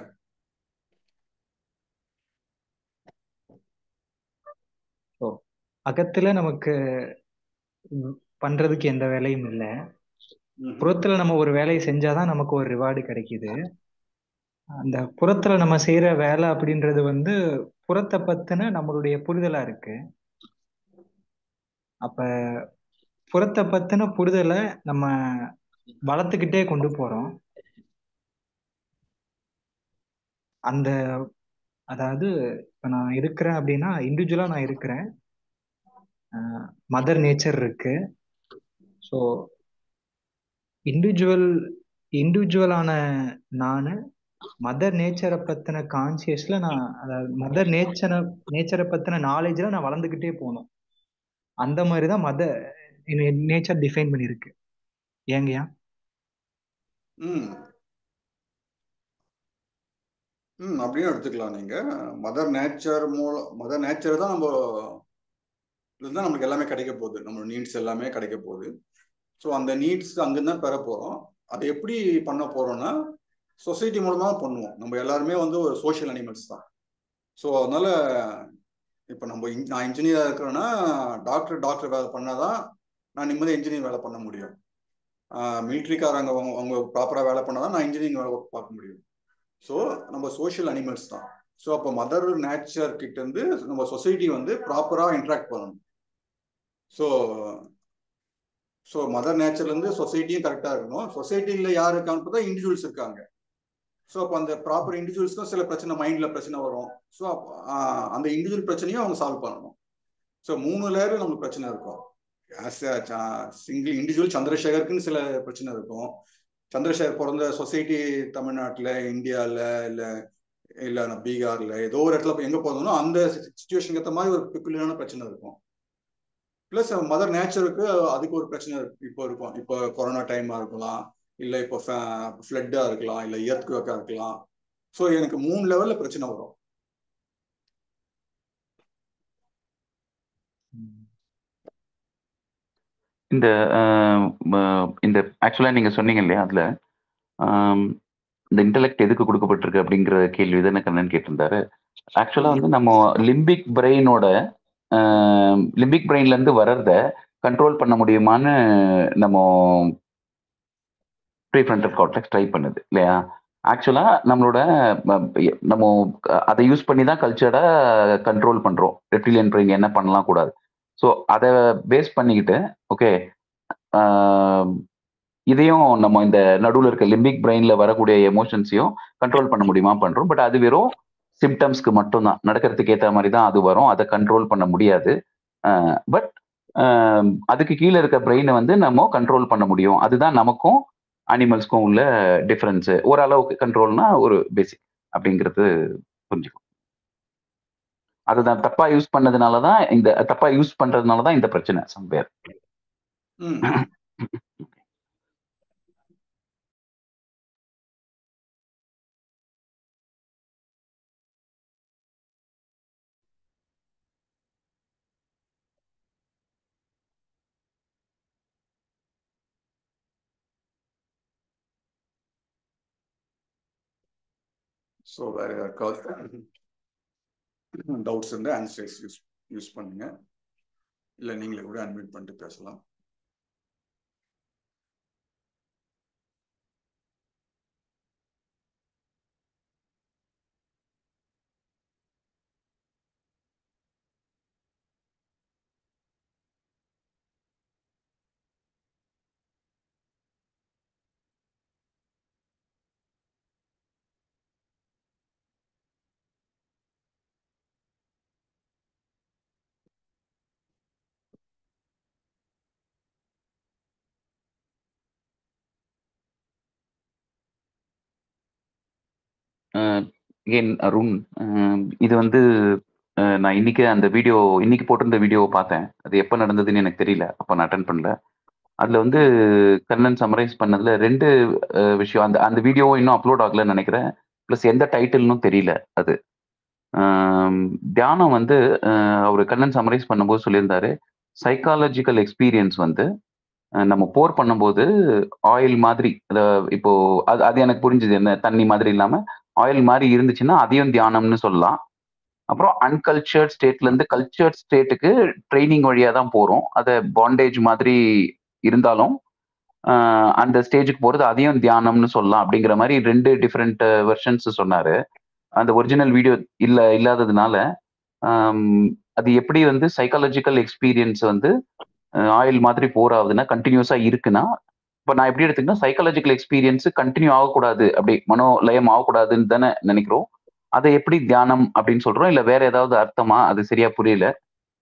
ஸோ அகத்துல நமக்கு பண்றதுக்கு எந்த வேலையும் இல்லை. புறத்துல நம்ம ஒரு வேலையை செஞ்சாதான் நமக்கு ஒரு ரிவார்டு கிடைக்குது. அந்த புறத்துல நம்ம செய்யற வேலை அப்படின்றது வந்து புறத்தை பத்தின நம்மளுடைய புரிதலா இருக்கு. அப்ப புறத்தை பத்தின புரிதலை நம்ம வளர்த்துக்கிட்டே கொண்டு போறோம். அந்த அதாவது இப்ப நான் இருக்கிறேன் அப்படின்னா இண்டிவிஜுவலா நான் இருக்கிறேன், மதர் நேச்சர் இருக்கு. ஸோ இண்டிவிஜுவலான நானு மதர் நேச்சரை பத்தின கான்சியஸ்ல நான், அதாவது மதர் நேச்சரை பத்தின நாலேஜ்ல நான் வளர்ந்துக்கிட்டே போகணும். அந்த மாதிரிதான் நேச்சர் டிஃபைன் பண்ணியிருக்கு ஏங்கயா. ம் ம் அப்படியும் எடுத்துக்கலாம் நீங்க. மதர் நேச்சர் தான் நம்ம இதுதான் நமக்கு எல்லாமே கிடைக்க போகுது, நம்ம நீட்ஸ் எல்லாமே கிடைக்க போகுது. ஸோ அந்த நீட்ஸ் அங்கிருந்து தான் பெற போறோம். அதை எப்படி பண்ண போறோம்னா சொசைட்டி மூலமா பண்ணுவோம். நம்ம எல்லாருமே வந்து ஒரு சோஷியல் அனிமல்ஸ் தான். ஸோ அதனால இப்போ நான் இன்ஜினியரா இருக்கிறேன்னா டாக்டர் வேலை பண்ணாதான் நான் நிம்மதியாக இன்ஜினியரிங் வேலை பண்ண முடியும். மிலிட்ரிக்காரங்க அவங்க ப்ராப்பராக வேலை பண்ணாதான் நான் இன்ஜினியரிங் வேலை பார்க்க முடியும். ஸோ நம்ம சோஷியல் அனிமல்ஸ் தான். ஸோ அப்போ மதர் நேச்சர் கிட்ட இருந்து நம்ம சொசைட்டி வந்து ப்ராப்பராக இன்ட்ராக்ட் பண்ணணும். ஸோ ஸோ மதர் நேச்சர்ல இருந்து சொசைட்டியும் கரெக்டாக இருக்கணும். சொசைட்டியில் யார் இருக்கான்னு பார்த்தா இண்டிவிஜுவல்ஸ் இருக்காங்க. ஸோ அப்போ அந்த ப்ராப்பர் இண்டிவிஜுவல்ஸ்க்கும் சில பிரச்சனை, மைண்ட்ல பிரச்சனை வரும். ஸோ அந்த இண்டிவிஜுவல் பிரச்சனையும் அவங்க சால்வ் பண்ணணும். ஸோ 3 லேயர் நமக்கு பிரச்சனை இருக்கும். ஆஸ் சிங்கிள் இண்டிவிஜுவல் சந்திரசேகருக்குன்னு சில பிரச்சனை இருக்கும். சந்திரசேகர் பிறந்த சொசைட்டி தமிழ்நாட்டில், இந்தியாவில், இல்லை பீகார்ல ஏதோ ஒரு இடத்துல எங்க போகணும், அந்த சுச்சுவேஷனுக்கு ஏற்ற மாதிரி ஒரு பெக்குலியரான பிரச்சனை இருக்கும். பிளஸ் மதர் நேச்சருக்கு அதுக்கு ஒரு பிரச்சனை இப்போ இருக்கும். இப்போ கொரோனா டைமா இருக்கலாம், இல்லை இப்போ ஃப்ளட்டா இருக்கலாம், இல்லை எர்த்குவேக்கா இருக்கலாம். ஸோ எனக்கு 3 லெவல்ல பிரச்சனை வரும். இந்த இந்த ஆக்சுவலா நீங்க சொன்னீங்க இல்லையா, அதுல இந்த இன்டெலெக்ட் எதுக்கு கொடுக்கப்பட்டிருக்கு அப்படிங்கிற கேள்வி தானே கண்ணன் கேட்டிருந்தாரு. ஆக்சுவலா வந்து நம்ம லிம்பிக் பிரெயின்ல இருந்து வர்றத கண்ட்ரோல் பண்ண முடியுமான்னு நம்ம ப்ரீஃப்ரண்டல் கார்டெக்ஸ் ட்ரை பண்ணுது இல்லையா. ஆக்சுவலா நம்மளோட நம்ம அதை யூஸ் பண்ணி தான் கல்ச்சர்டா கண்ட்ரோல் பண்றோம். ரெப்டிலியன் பிரெயின் என்ன பண்ணலாம் கூடாது. ஸோ அதை பேஸ் பண்ணிக்கிட்டு ஓகே, இதையும் நம்ம இந்த நடுவில் இருக்க லிம்பிக் பிரெயின்ல வரக்கூடிய எமோஷன்ஸையும் கண்ட்ரோல் பண்ண முடியுமா பண்றோம். பட் அது வெறும் சிம்டம்ஸ்க்கு மட்டும்தான், நடக்கிறதுக்கு ஏற்ற மாதிரி தான் அது வரும். அதை கண்ட்ரோல் பண்ண முடியாது. பட் அதுக்கு கீழே இருக்க பிரெயினை வந்து நம்ம கண்ட்ரோல் பண்ண முடியும். அதுதான் நமக்கும் அனிமல்ஸ்க்கும் உள்ள டிஃபரன்ஸ். ஓரளவுக்கு கண்ட்ரோல்னா ஒரு பேசிக் அப்படிங்கிறது புரிஞ்சுக்கும். அதுதான் தப்பா யூஸ் பண்ணதுனாலதான் இந்த பிரச்சனை சம்பேர். ஸோ வேற யாருக்காவது டவுட்ஸ் இருந்தால் ஆன்சர்ஸ் யூஸ் பண்ணுங்க, இல்லை நீங்களே கூட அட்மிட் பண்ணிட்டு பேசலாம். ஏன் அருண், இது வந்து நான் இன்னைக்கு போட்டிருந்த வீடியோவை பார்த்தேன். அது எப்போ நடந்ததுன்னு எனக்கு தெரியல. அப்போ நான் அட்டன் பண்ணல. அதுல வந்து கண்ணன் சம்மரைஸ் பண்ணதுல 2 விஷயம். அந்த வீடியோவும் இன்னும் அப்லோட் ஆகலன்னு நினைக்கிறேன். ப்ளஸ் எந்த டைட்டில்னும் தெரியல அது. தியானம் வந்து அவரு கண்ணன் சம்மரைஸ் பண்ணும்போது சொல்லியிருந்தாரு, சைக்காலஜிக்கல் எக்ஸ்பீரியன்ஸ் வந்து நம்ம போர் பண்ணும்போது ஆயில் மாதிரி, இப்போ அது எனக்கு புரிஞ்சுது. என்ன தண்ணி மாதிரி இல்லாம ஆயில் மாதிரி இருந்துச்சுன்னா அதையும் தியானம்னு சொல்லலாம். அப்புறம் அன்கல்ச்சர்ட் ஸ்டேட்ல இருந்து கல்ச்சர்ட் ஸ்டேட்டுக்கு ட்ரைனிங் வழியா தான் போறோம். அதை பாண்டேஜ் மாதிரி இருந்தாலும் அந்த ஸ்டேஜுக்கு போறது அதையும் தியானம்னு சொல்லலாம் அப்படிங்கிற மாதிரி 2 டிஃப்ரெண்ட் வெர்ஷன்ஸ் சொன்னாரு. அந்த ஒரிஜினல் வீடியோ இல்லாததுனால அது எப்படி வந்து சைக்காலஜிக்கல் எக்ஸ்பீரியன்ஸ் வந்து ஆயில் மாதிரி போர் ஆகுதுன்னா கண்டினியூஸா இருக்குன்னா, இப்போ நான் எப்படி எடுத்துக்கிட்டா சைக்காலஜிக்கல் எக்ஸ்பீரியன்ஸ் கண்டினியூ ஆகக்கூடாது, அப்படி மனோலயம் ஆகக்கூடாதுன்னு தானே நினைக்கிறோம். அதை எப்படி தியானம் அப்படின்னு சொல்றோம், இல்ல வேற ஏதாவது அர்த்தமா? அது சரியா புரியல.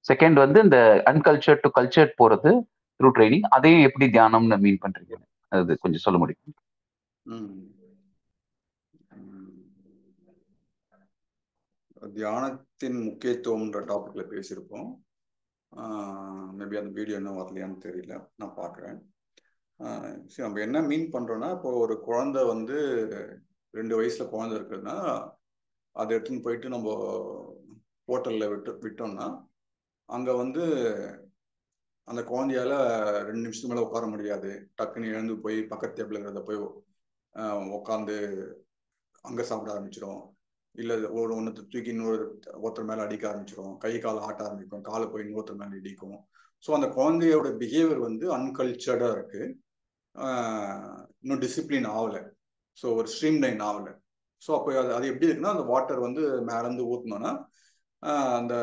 செகண்ட் வந்து இந்த அன்கல்ச்சர்ட் டு கல்ச்சர்ட் போறது த்ரூ ட்ரைனிங், அதையும் எப்படி தியானம்னு மீன் பண்றீங்க? அது கொஞ்சம் சொல்ல முடியும்? தியானத்தின் முக்கியத்துவம்ன்ற டாபிக்ல பேசியிருப்போம். மேபி அந்த வீடியோ என்ன வரலையான்னு தெரியல, நான் பார்க்குறேன். சரி, நம்ம என்ன மீன் பண்றோம்னா, இப்போ ஒரு குழந்தை வந்து 2 வயசுல குழந்தை இருக்குதுன்னா அதை எடுத்துன்னு போயிட்டு நம்ம ஹோட்டல்ல விட்டோம்னா அங்க வந்து அந்த குழந்தையால 2 நிமிஷத்துக்கு மேல உட்கார முடியாது. டக்குன்னு எழுந்து போய் பக்கத்து டேபிள் இருக்கிறத போய் உட்காந்து அங்க சாப்பிட ஆரம்பிச்சிடும். இல்ல ஒன்று தூக்கி ஒருத்தர் மேல அடிக்க ஆரம்பிச்சிடும். கை காலை ஆட்ட ஆரம்பிக்கும். காலை போய் இன்னொருத்தர் மேல இடிக்கும். ஸோ அந்த குழந்தையோட பிஹேவியர் வந்து அன்கல்ச்சர்டா இருக்கு. இன்னும் டிசிப்ளின் ஆகலை. ஸோ ஒரு ஸ்ட்ரீம் லைன் ஆகலை. ஸோ அப்போ அது எப்படி இருக்குன்னா, அந்த வாட்டர் வந்து மேலேருந்து ஊற்றினோன்னா அந்த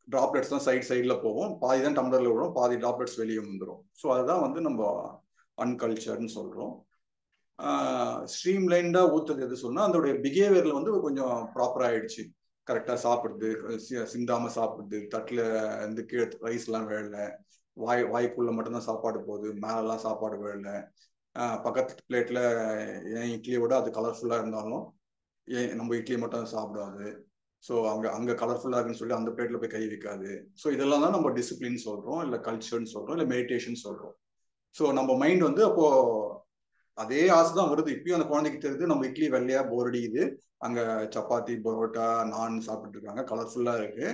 ட்ராப்லெட்ஸ் தான் சைடில் போகும். பாதி தான் டம்ளரில் விடும், பாதி ட்ராப்லெட்ஸ் வெளியே வந்துடும். ஸோ அதுதான் வந்து நம்ம அன்கல்ச்சர்னு சொல்கிறோம். ஸ்ட்ரீம் லைன்டாக ஊற்றுறது எது சொன்னால் அதோடைய பிஹேவியரில் வந்து கொஞ்சம் ப்ராப்பராக ஆயிடுச்சு. கரெக்டாக சாப்பிடுது, சிந்தாமல் சாப்பிடுது, தட்டில் இருந்து கீழே ரைஸ்லாம் வேலை, வாய்க்குள்ளே மட்டும்தான் சாப்பாடு போகுது, மேலெல்லாம் சாப்பாடு வேலை. பக்கத்து பிளேட்டில் என் இட்லியை விட அது கலர்ஃபுல்லாக இருந்தாலும் நம்ம இட்லியை மட்டும் சாப்பிடாது. ஸோ அங்கே கலர்ஃபுல்லாக இருக்குன்னு சொல்லி அந்த பிளேட்டில் போய் கை வைக்காது. ஸோ இதெல்லாம் தான் நம்ம டிசிப்ளின் சொல்கிறோம், இல்லை கல்ச்சர்னு சொல்கிறோம், இல்லை மெடிடேஷன் சொல்கிறோம். ஸோ நம்ம மைண்ட் வந்து அப்போ அதே ஆசை தான் வருது. இப்பயும் அந்த குழந்தைக்கு தெரியுது, நம்ம இட்லி வெள்ளையா போர் அடிக்குது, அங்கே சப்பாத்தி பரோட்டா நான் சாப்பிட்டு இருக்காங்க, கலர்ஃபுல்லாக இருக்கு,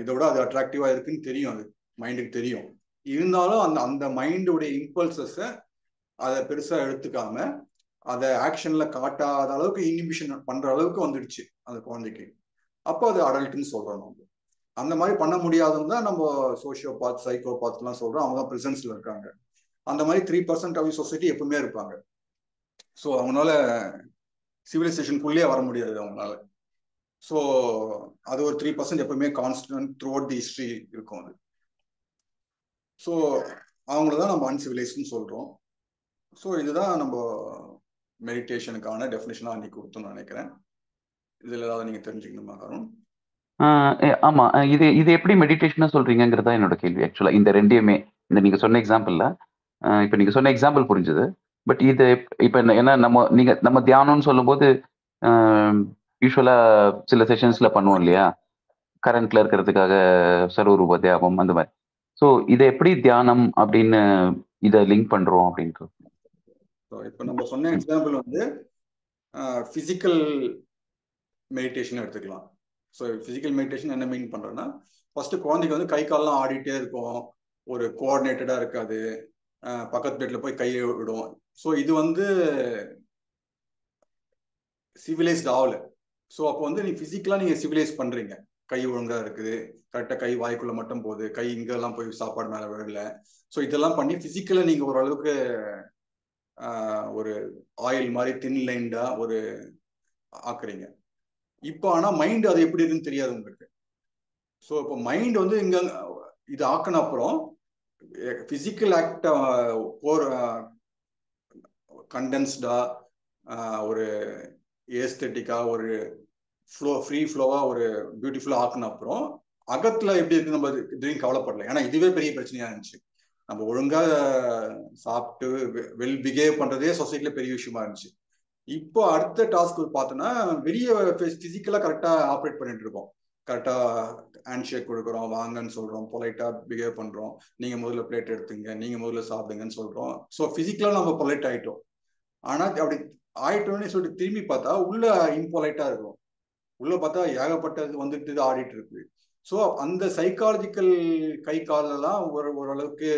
இதை விட அது அட்ராக்டிவா இருக்குன்னு தெரியும், அது மைண்டுக்கு தெரியும். இருந்தாலும் அந்த மைண்டுடைய இம்பல்சஸை அதை பெருசா எடுத்துக்காம அதை ஆக்ஷன்ல காட்டாத அளவுக்கு இன்ஹிபிஷன் பண்ற அளவுக்கு வந்துடுச்சு அந்த குழந்தைக்கு. அப்போ அது அடல்ட்னு சொல்றோம். நம்ம அந்த மாதிரி பண்ண முடியாதுன்னு தான் நம்ம சோசியோபாத் சைக்கோபாத்லாம் சொல்றோம். அவங்க தான் பிரிசன்ஸ்ல இருக்காங்க. அந்த மாதிரி 3% ஆஃப் சொசைட்டி எப்பவுமே இருப்பாங்க. ஸோ அவங்களால சிவிலைசேஷனுக்குள்ளேயே வர முடியாது அவங்களால. ஸோ அது ஒரு 3% எப்பவுமே constant through out the history இருக்கும் அது. ஸோ அவங்கள தான் நம்ம அன்சிவிலைஸ்ட்னு சொல்றோம். ஸோ இதுதான் நம்ம மெடிடேஷனுக்கான டெஃபினேஷனா அன்னைக்கு கொடுத்தோம்னு நினைக்கிறேன். இதுல ஏதாவது நீங்க தெரிஞ்சுக்கணுமா அருண்? ஆமா, இது எப்படி மெடிடேஷனா சொல்றீங்கிறதா என்னோட கேள்வி. ஆக்சுவலா இந்த ரெண்டையுமே நீங்க சொன்ன எக்ஸாம்பிள்ல, இப்ப நீங்க சொன்ன எக்ஸாம்பிள் புரிஞ்சுது. பட் இது இப்ப ஏன்னா நம்ம தியானம்னு சொல்லும்போது யூஸ்வலா சில செஷன்ஸ்ல பண்ணுவோம் இல்லையா, கரண்ட்ல இருக்கிறதுக்காக சர்வரூப தியானம் அந்த மாதிரி. ஸோ இதை எப்படி தியானம் அப்படின்னு இதை லிங்க் பண்றோம் அப்படின்றது. இப்போ நம்ம சொன்ன எக்ஸாம்பிள் வந்து பிசிக்கல் மெடிடேஷன் எடுத்துக்கலாம். ஸோ பிசிக்கல் மெடிடேஷன் என்ன மீன் பண்றோம்னா, ஃபர்ஸ்ட் குழந்தைக்கு வந்து கை கால்லாம் ஆடிட்டே இருக்கும், ஒரு கோஆர்டினேட்டடா இருக்காது, பக்கத்து பெட்ல போய் கையை விடும். ஸோ இது வந்து சிவிலைஸ்ட் ஆகல. ஸோ அப்போ வந்து நீ பிசிக்கலா நீங்க சிவிலைஸ் பண்றீங்க, கை ஒழுங்கா இருக்குது, கரெக்டா கை வாய்க்குள்ள மட்டும் போகுது, கை இங்கெல்லாம் போய் சாப்பாடு மேல விழல. ஸோ இதெல்லாம் பண்ணி பிசிக்கலா நீங்க ஓரளவுக்கு ஒரு ஆயில் மாதிரி தின் லைன்டா ஒரு ஆக்குறீங்க. இப்போ ஆனா மைண்ட் அது எப்படி இருக்குன்னு தெரியாது உங்களுக்கு. ஸோ இப்போ மைண்ட் வந்து இங்க இது ஆக்கின அப்புறம் பிசிக்கல் ஆக்ட ஒரு கண்டென்ஸ்டா ஒரு ஏஸ்தட்டிக்கா ஒரு ஃப்ரீ ஃப்ளோவா ஒரு பியூட்டிஃபுல்லா ஆக்கின அப்புறம் அகத்துல எப்படி இருக்கு நம்ம இதுவும் கவலைப்படல. ஏன்னா இதுவே பெரிய பிரச்சனையா இருந்துச்சு. நம்ம ஒழுங்கா சாப்பிட்டு வெல் பிஹேவ் பண்றதே சொசைட்டில பெரிய விஷயமா இருந்துச்சு. இப்போ அடுத்த டாஸ்க் பார்த்தோன்னா வெளியே பிசிக்கலா கரெக்டா ஆப்ரேட் பண்ணிட்டு இருக்கோம். கரெக்டா ஹேண்ட் ஷேக் கொடுக்குறோம், வாங்கன்னு சொல்றோம், பொலைட்டா பிஹேவ் பண்றோம், நீங்க முதல்ல பிளேட் எடுத்துங்க, நீங்க முதல்ல சாப்பிடுங்கன்னு சொல்றோம். ஸோ பிசிக்கலா நம்ம பொலைட் ஆயிட்டோம். ஆனா அப்படி ஆயிட்டோன்னு சொல்லிட்டு திரும்பி பார்த்தா உள்ள இம்பொலைட்டா இருக்கும். உள்ள பார்த்தா ஏகப்பட்டது வந்துட்டு ஆடிட்டு இருக்கு. ஸோ அந்த சைக்காலஜிக்கல் கை காலெல்லாம் ஓரளவுக்கு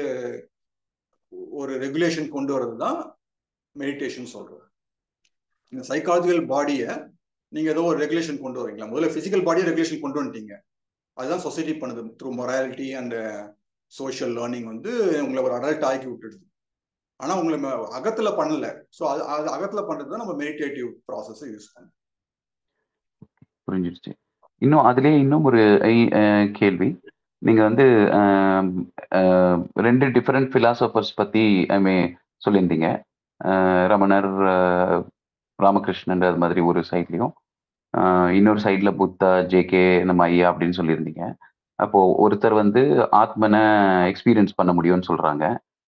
ஒரு ரெகுலேஷன் கொண்டு வர்றது தான் மெடிடேஷன் சொல்றோம். இந்த சைக்காலஜிக்கல் பாடியை நீங்க ஏதோ ஒரு ரெகுலேஷன் கொண்டு வரீங்களா? முதல்ல பிசிக்கல் பாடியை ரெகுலேஷன் கொண்டு வந்துட்டீங்க. அதுதான் சொசைட்டி பண்ணுது. Through morality and social learning வந்து உங்களை ஒரு அடல்ட் ஆக்கி விட்டுடுது. ஆனா உங்களை அகத்துல பண்ணல. ஸோ அது அகத்துல பண்றது தான் நம்ம மெடிடேட்டிவ் ப்ராசஸ் யூஸ் பண்ணணும். புரிஞ்சிருச்சு. இன்னும் அதுலயே இன்னும் ஒரு கேள்வி. நீங்க வந்து 2 டிஃபரெண்ட் பிலாசபர்ஸ் பத்தி சொல்லியிருந்தீங்க. ரமணர், ராமகிருஷ்ணன் அது மாதிரி ஒரு சைட்லயும், இன்னொரு சைட்ல புத்தா, ஜேகே, நம்ம ஐயா அப்படின்னு சொல்லியிருந்தீங்க. அப்போ ஒருத்தர் வந்து ஆத்மனை எக்ஸ்பீரியன்ஸ் பண்ண முடியும்னு சொல்றாங்க.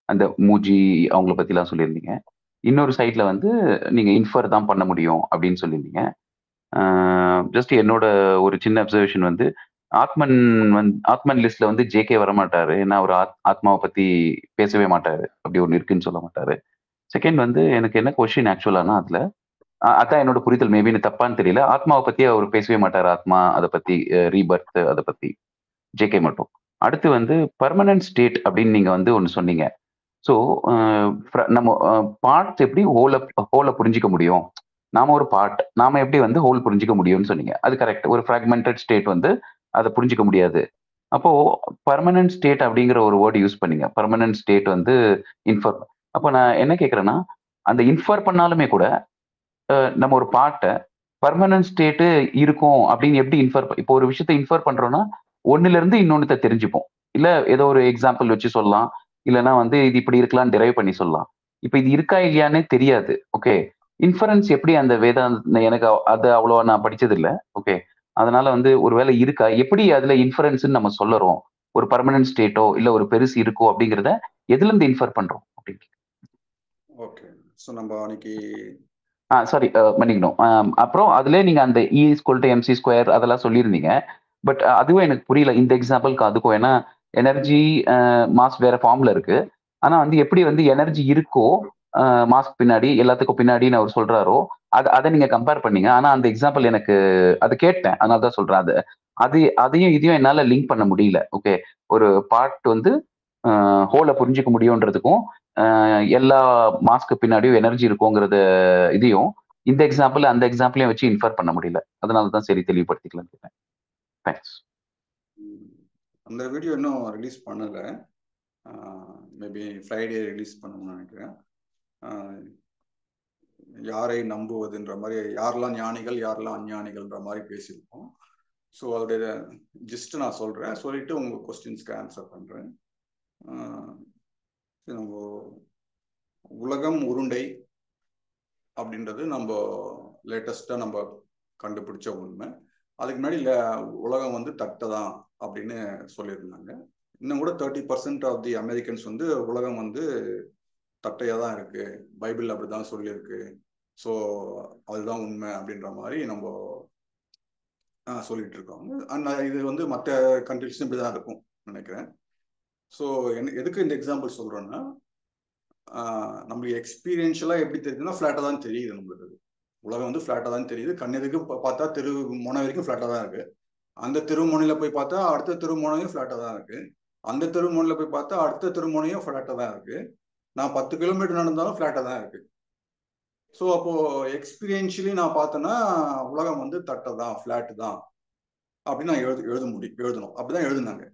அந்த மூஜி அவங்கள பத்திலாம் சொல்லியிருந்தீங்க. இன்னொரு சைட்ல வந்து நீங்க இன்ஃபர் தான் பண்ண முடியும் அப்படின்னு சொல்லியிருந்தீங்க. ஜஸ்ட் என்னோட ஒரு சின்ன அப்சர்வேஷன் வந்து ஆத்மன் லிஸ்ட்ல வந்து ஜேகே வரமாட்டாரு. ஏன்னா அவர் ஆத்மாவை பத்தி பேசவே மாட்டாரு. அப்படி ஒன்று இருக்குன்னு சொல்ல மாட்டாரு. செகண்ட் வந்து எனக்கு என்ன கொஸ்டின் ஆக்சுவலானா அதுல அதான் என்னோட புரிதல், மேபி தப்பான்னு தெரியல. ஆத்மாவை பத்தி அவர் பேசவே மாட்டாரு. ஆத்மா அதை பத்தி, ரீபர்த் அதை பத்தி, ஜேகே மட்டும். அடுத்து வந்து பர்மனன்ட் ஸ்டேட் அப்படின்னு நீங்க வந்து ஒன்று சொன்னீங்க. ஸோ நம்ம பார்ட்ஸ் எப்படி ஹோலை புரிஞ்சிக்க முடியும்? நாம ஒரு பார்ட், நாம எப்படி வந்து ஹோல் புரிஞ்சிக்க முடியும்னு சொன்னீங்க. அது கரெக்ட். ஒரு ஃப்ராக்மெண்டட் ஸ்டேட் வந்து அதை புரிஞ்சிக்க முடியாது. அப்போ பர்மனன்ட் ஸ்டேட் அப்படிங்கிற ஒரு வேர்டு யூஸ் பண்ணீங்க. பர்மனன்ட் ஸ்டேட் வந்து இன்ஃபர். அப்போ நான் என்ன கேட்கறேன்னா, அந்த இன்ஃபர் பண்ணாலுமே கூட நம்ம ஒரு பார்ட்டை பர்மனன்ட் ஸ்டேட்டு இருக்கும் அப்படின்னு எப்படி இன்ஃபர், இப்போ ஒரு விஷயத்தை இன்ஃபர் பண்றோம்னா ஒன்னுல இருந்து இன்னொன்னு தெரிஞ்சுப்போம். இல்ல ஏதோ ஒரு எக்ஸாம்பிள் வச்சு சொல்லலாம். இல்லைன்னா வந்து இது இப்படி இருக்கலாம் டிரைவ் பண்ணி சொல்லலாம். இப்ப இது இருக்கா இல்லையானே தெரியாது. ஓகே, இன்ஃபரன்ஸ் எப்படி அந்த வேதாந்த, எனக்கு அது அவ்வளவா நான் படிச்சது இல்லை. ஓகே, அதனால வந்து ஒருவேளை இருக்கா, எப்படி அதுல இன்ஃபரன்ஸ் நம்ம சொல்லறோம்? ஒரு பர்மனன்ட் ஸ்டேட்டோ இல்ல ஒரு பெருசு இருக்கோ அப்படிங்கிறத எதுல இருந்து இன்ஃபர் பண்றோம் அப்படின்னு. ஓகே, ஸோ நம்ம அன்னைக்கு சாரி மன்னிக்கணும். அப்புறம் அதுல நீங்க அந்த E = mc² அதெல்லாம் சொல்லியிருந்தீங்க. பட் அதுவும் எனக்கு புரியல இந்த எக்ஸாம்பிளுக்கு அதுக்கும். ஏன்னா எனர்ஜி மாஸ் வேற ஃபார்ம்ல இருக்கு. ஆனா வந்து எப்படி வந்து எனர்ஜி இருக்கோ மாஸ்க் பின்னாடி எல்லாத்துக்கும் பின்னாடின்னு அவர் சொல்றாரோ அதை நீங்க கம்பேர் பண்ணீங்க. ஆனா அந்த எக்ஸாம்பிள் எனக்கு அது கேட்டேன், அதனால தான் சொல்றேன். அதையும் இதையும் என்னால லிங்க் பண்ண முடியல. ஓகே, ஒரு பார்ட் வந்து ஹோலை புரிஞ்சுக்க முடியும்ன்றதுக்கும் எல்லா மாஸ்க்கு பின்னாடியும் எனர்ஜி இருக்குங்கிறத இதையும் இந்த எக்ஸாம்பிள் அந்த எக்ஸாம்பிளையும் வச்சு இன்ஃபர் பண்ண முடியல. அதனால தான் சரி தெளிவுபடுத்திக்கலாம் கேட்டேன். தேங்க்ஸ். அந்த வீடியோ இன்னும் ரிலீஸ் பண்ணலை. மேபி ஃப்ரைடே ரிலீஸ் பண்ணணும்னு நினைக்கிறேன். யாரை நம்புவதுன்ற மாதிரி, யாரெல்லாம் ஞானிகள் யாரெல்லாம் அஞ்ஞானிகள்ன்ற மாதிரி பேசியிருக்கோம். ஸோ அதோடைய ஜஸ்ட் நான் சொல்கிறேன், சொல்லிட்டு உங்கள் கொஸ்டின்ஸ்க்கு ஆன்சர் பண்ணுறேன். நம்ம உலகம் உருண்டை அப்படின்றது நம்ம லேட்டஸ்ட்டாக நம்ம கண்டுபிடிச்ச உண்மை. அதுக்கு முன்னாடி உலகம் வந்து தட்டை தான் அப்படின்னு சொல்லியிருந்தாங்க. இன்னும் கூட 30% ஆஃப் தி அமெரிக்கன்ஸ் வந்து உலகம் வந்து தட்டையாக தான் இருக்கு, பைபிள் அப்படிதான் சொல்லியிருக்கு, ஸோ அதுதான் உண்மை அப்படின்ற மாதிரி நம்ம சொல்லிட்டு இருக்கோங்க. அண்ட் இது வந்து மற்ற கண்ட்ரிஸ்லும் இப்படி தான் இருக்கும் நினைக்கிறேன். ஸோ எதுக்கு இந்த எக்ஸாம்பிள் சொல்கிறோன்னா, நம்மளுக்கு எக்ஸ்பீரியன்ஷியலாக எப்படி தெரியுதுன்னா ஃப்ளாட்டாக தான் தெரியுது. நம்மளுக்கு உலகம் வந்து ஃப்ளாட்டாக தான் தெரியுது. கண்ணெதுக்கு பார்த்தா தெரு முனை வரைக்கும் ஃப்ளாட்டாக தான் இருக்குது. அந்த தெருமுனையில் போய் பார்த்தா அடுத்த தெருமுனையும் ஃப்ளாட்டாக தான் இருக்குது. அந்த தெருமுனையில் போய் பார்த்தா அடுத்த தெருமுனையும் ஃப்ளாட்டாக தான் இருக்குது. நான் 10 கிலோமீட்டர் நடந்தாலும் ஃப்ளாட்டாக தான் இருக்குது. ஸோ அப்போது எக்ஸ்பீரியன்ஷியலி நான் பார்த்தேன்னா உலகம் வந்து தட்டை தான், ஃப்ளாட்டு தான் அப்படின்னு நான் எழுதணும். அப்படிதான் எழுதுனாங்க.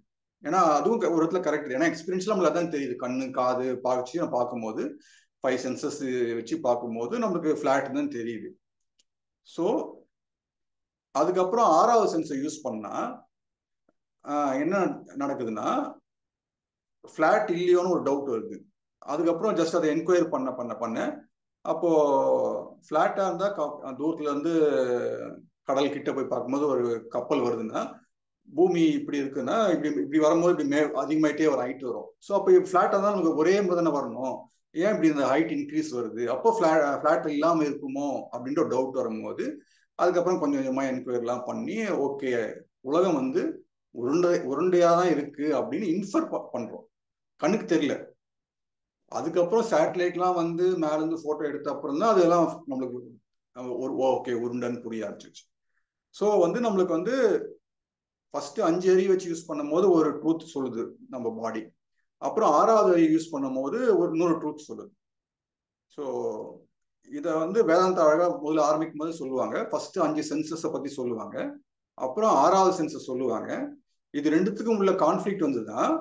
ஏன்னா அதுவும் ஒரு இடத்துல கரெக்ட். ஏன்னா எக்ஸ்பீரியன்ஸ்ல நம்மளுக்கு அதான் தெரியுது. கண்ணு காது பார்த்து நான் பார்க்கும்போது 5 சென்சஸ் வச்சு பார்க்கும்போது நம்மளுக்கு ஃப்ளாட் தான் தெரியுது. ஸோ அதுக்கப்புறம் 6வது சென்ஸை யூஸ் பண்ணா என்ன நடக்குதுன்னா, ஃப்ளாட் இல்லையோன்னு ஒரு டவுட் வருது. அதுக்கப்புறம் ஜஸ்ட் அதை என்கொயர் பண்ண அப்போ ஃப்ளாட்டா இருந்தா தூரத்துல இருந்து கடல் கிட்ட போய் பார்க்கும்போது ஒரு கப்பல் வருதுன்னா பூமி இப்படி இருக்குன்னா இப்படி இப்படி வரும்போது இப்படி அதிகமாயிட்டே ஒரு ஹைட் வரும். ஸோ அப்போ ஃபிளாட்டா தான் நமக்கு ஒரே மாதிரி தானே வரணும், ஏன் இப்படி இந்த ஹைட் இன்க்ரீஸ் வருது, அப்போ ஃபிளாட் இல்லாம இருக்குமோ அப்படின்ற ஒரு டவுட் வரும்போது அதுக்கப்புறம் கொஞ்சம் கொஞ்சமா என்கொயரிலாம் பண்ணி ஓகே உலகம் வந்து உருண்டையா தான் இருக்கு அப்படின்னு இன்ஃபர் பண்றோம், கண்ணுக்கு தெரியல. அதுக்கப்புறம் சேட்டலைட்லாம் வந்து மேல இருந்து போட்டோ எடுத்த அப்புறம் தான் அதெல்லாம் நம்மளுக்கு ஓகே உருண்டைன்னு புரிய ஆரம்பிச்சிச்சு. ஸோ வந்து நம்மளுக்கு வந்து ஃபர்ஸ்ட் 5 அறிவு வச்சு யூஸ் பண்ணும் போது ஒரு ட்ரூத் சொல்லுது நம்ம பாடி, அப்புறம் 6வது அறிவு யூஸ் பண்ணும் போது ஒரு இன்னொரு ட்ரூத் சொல்லுது. ஸோ இதை வந்து வேதாந்த அழகா முதல்ல ஆரம்பிக்கும் போது சொல்லுவாங்க, ஃபர்ஸ்ட் 5 சென்சஸை பத்தி சொல்லுவாங்க, அப்புறம் 6வது சென்சஸ் சொல்லுவாங்க. இது ரெண்டுத்துக்கும் உள்ள கான்ஃபிளிக்ட் வந்துதான்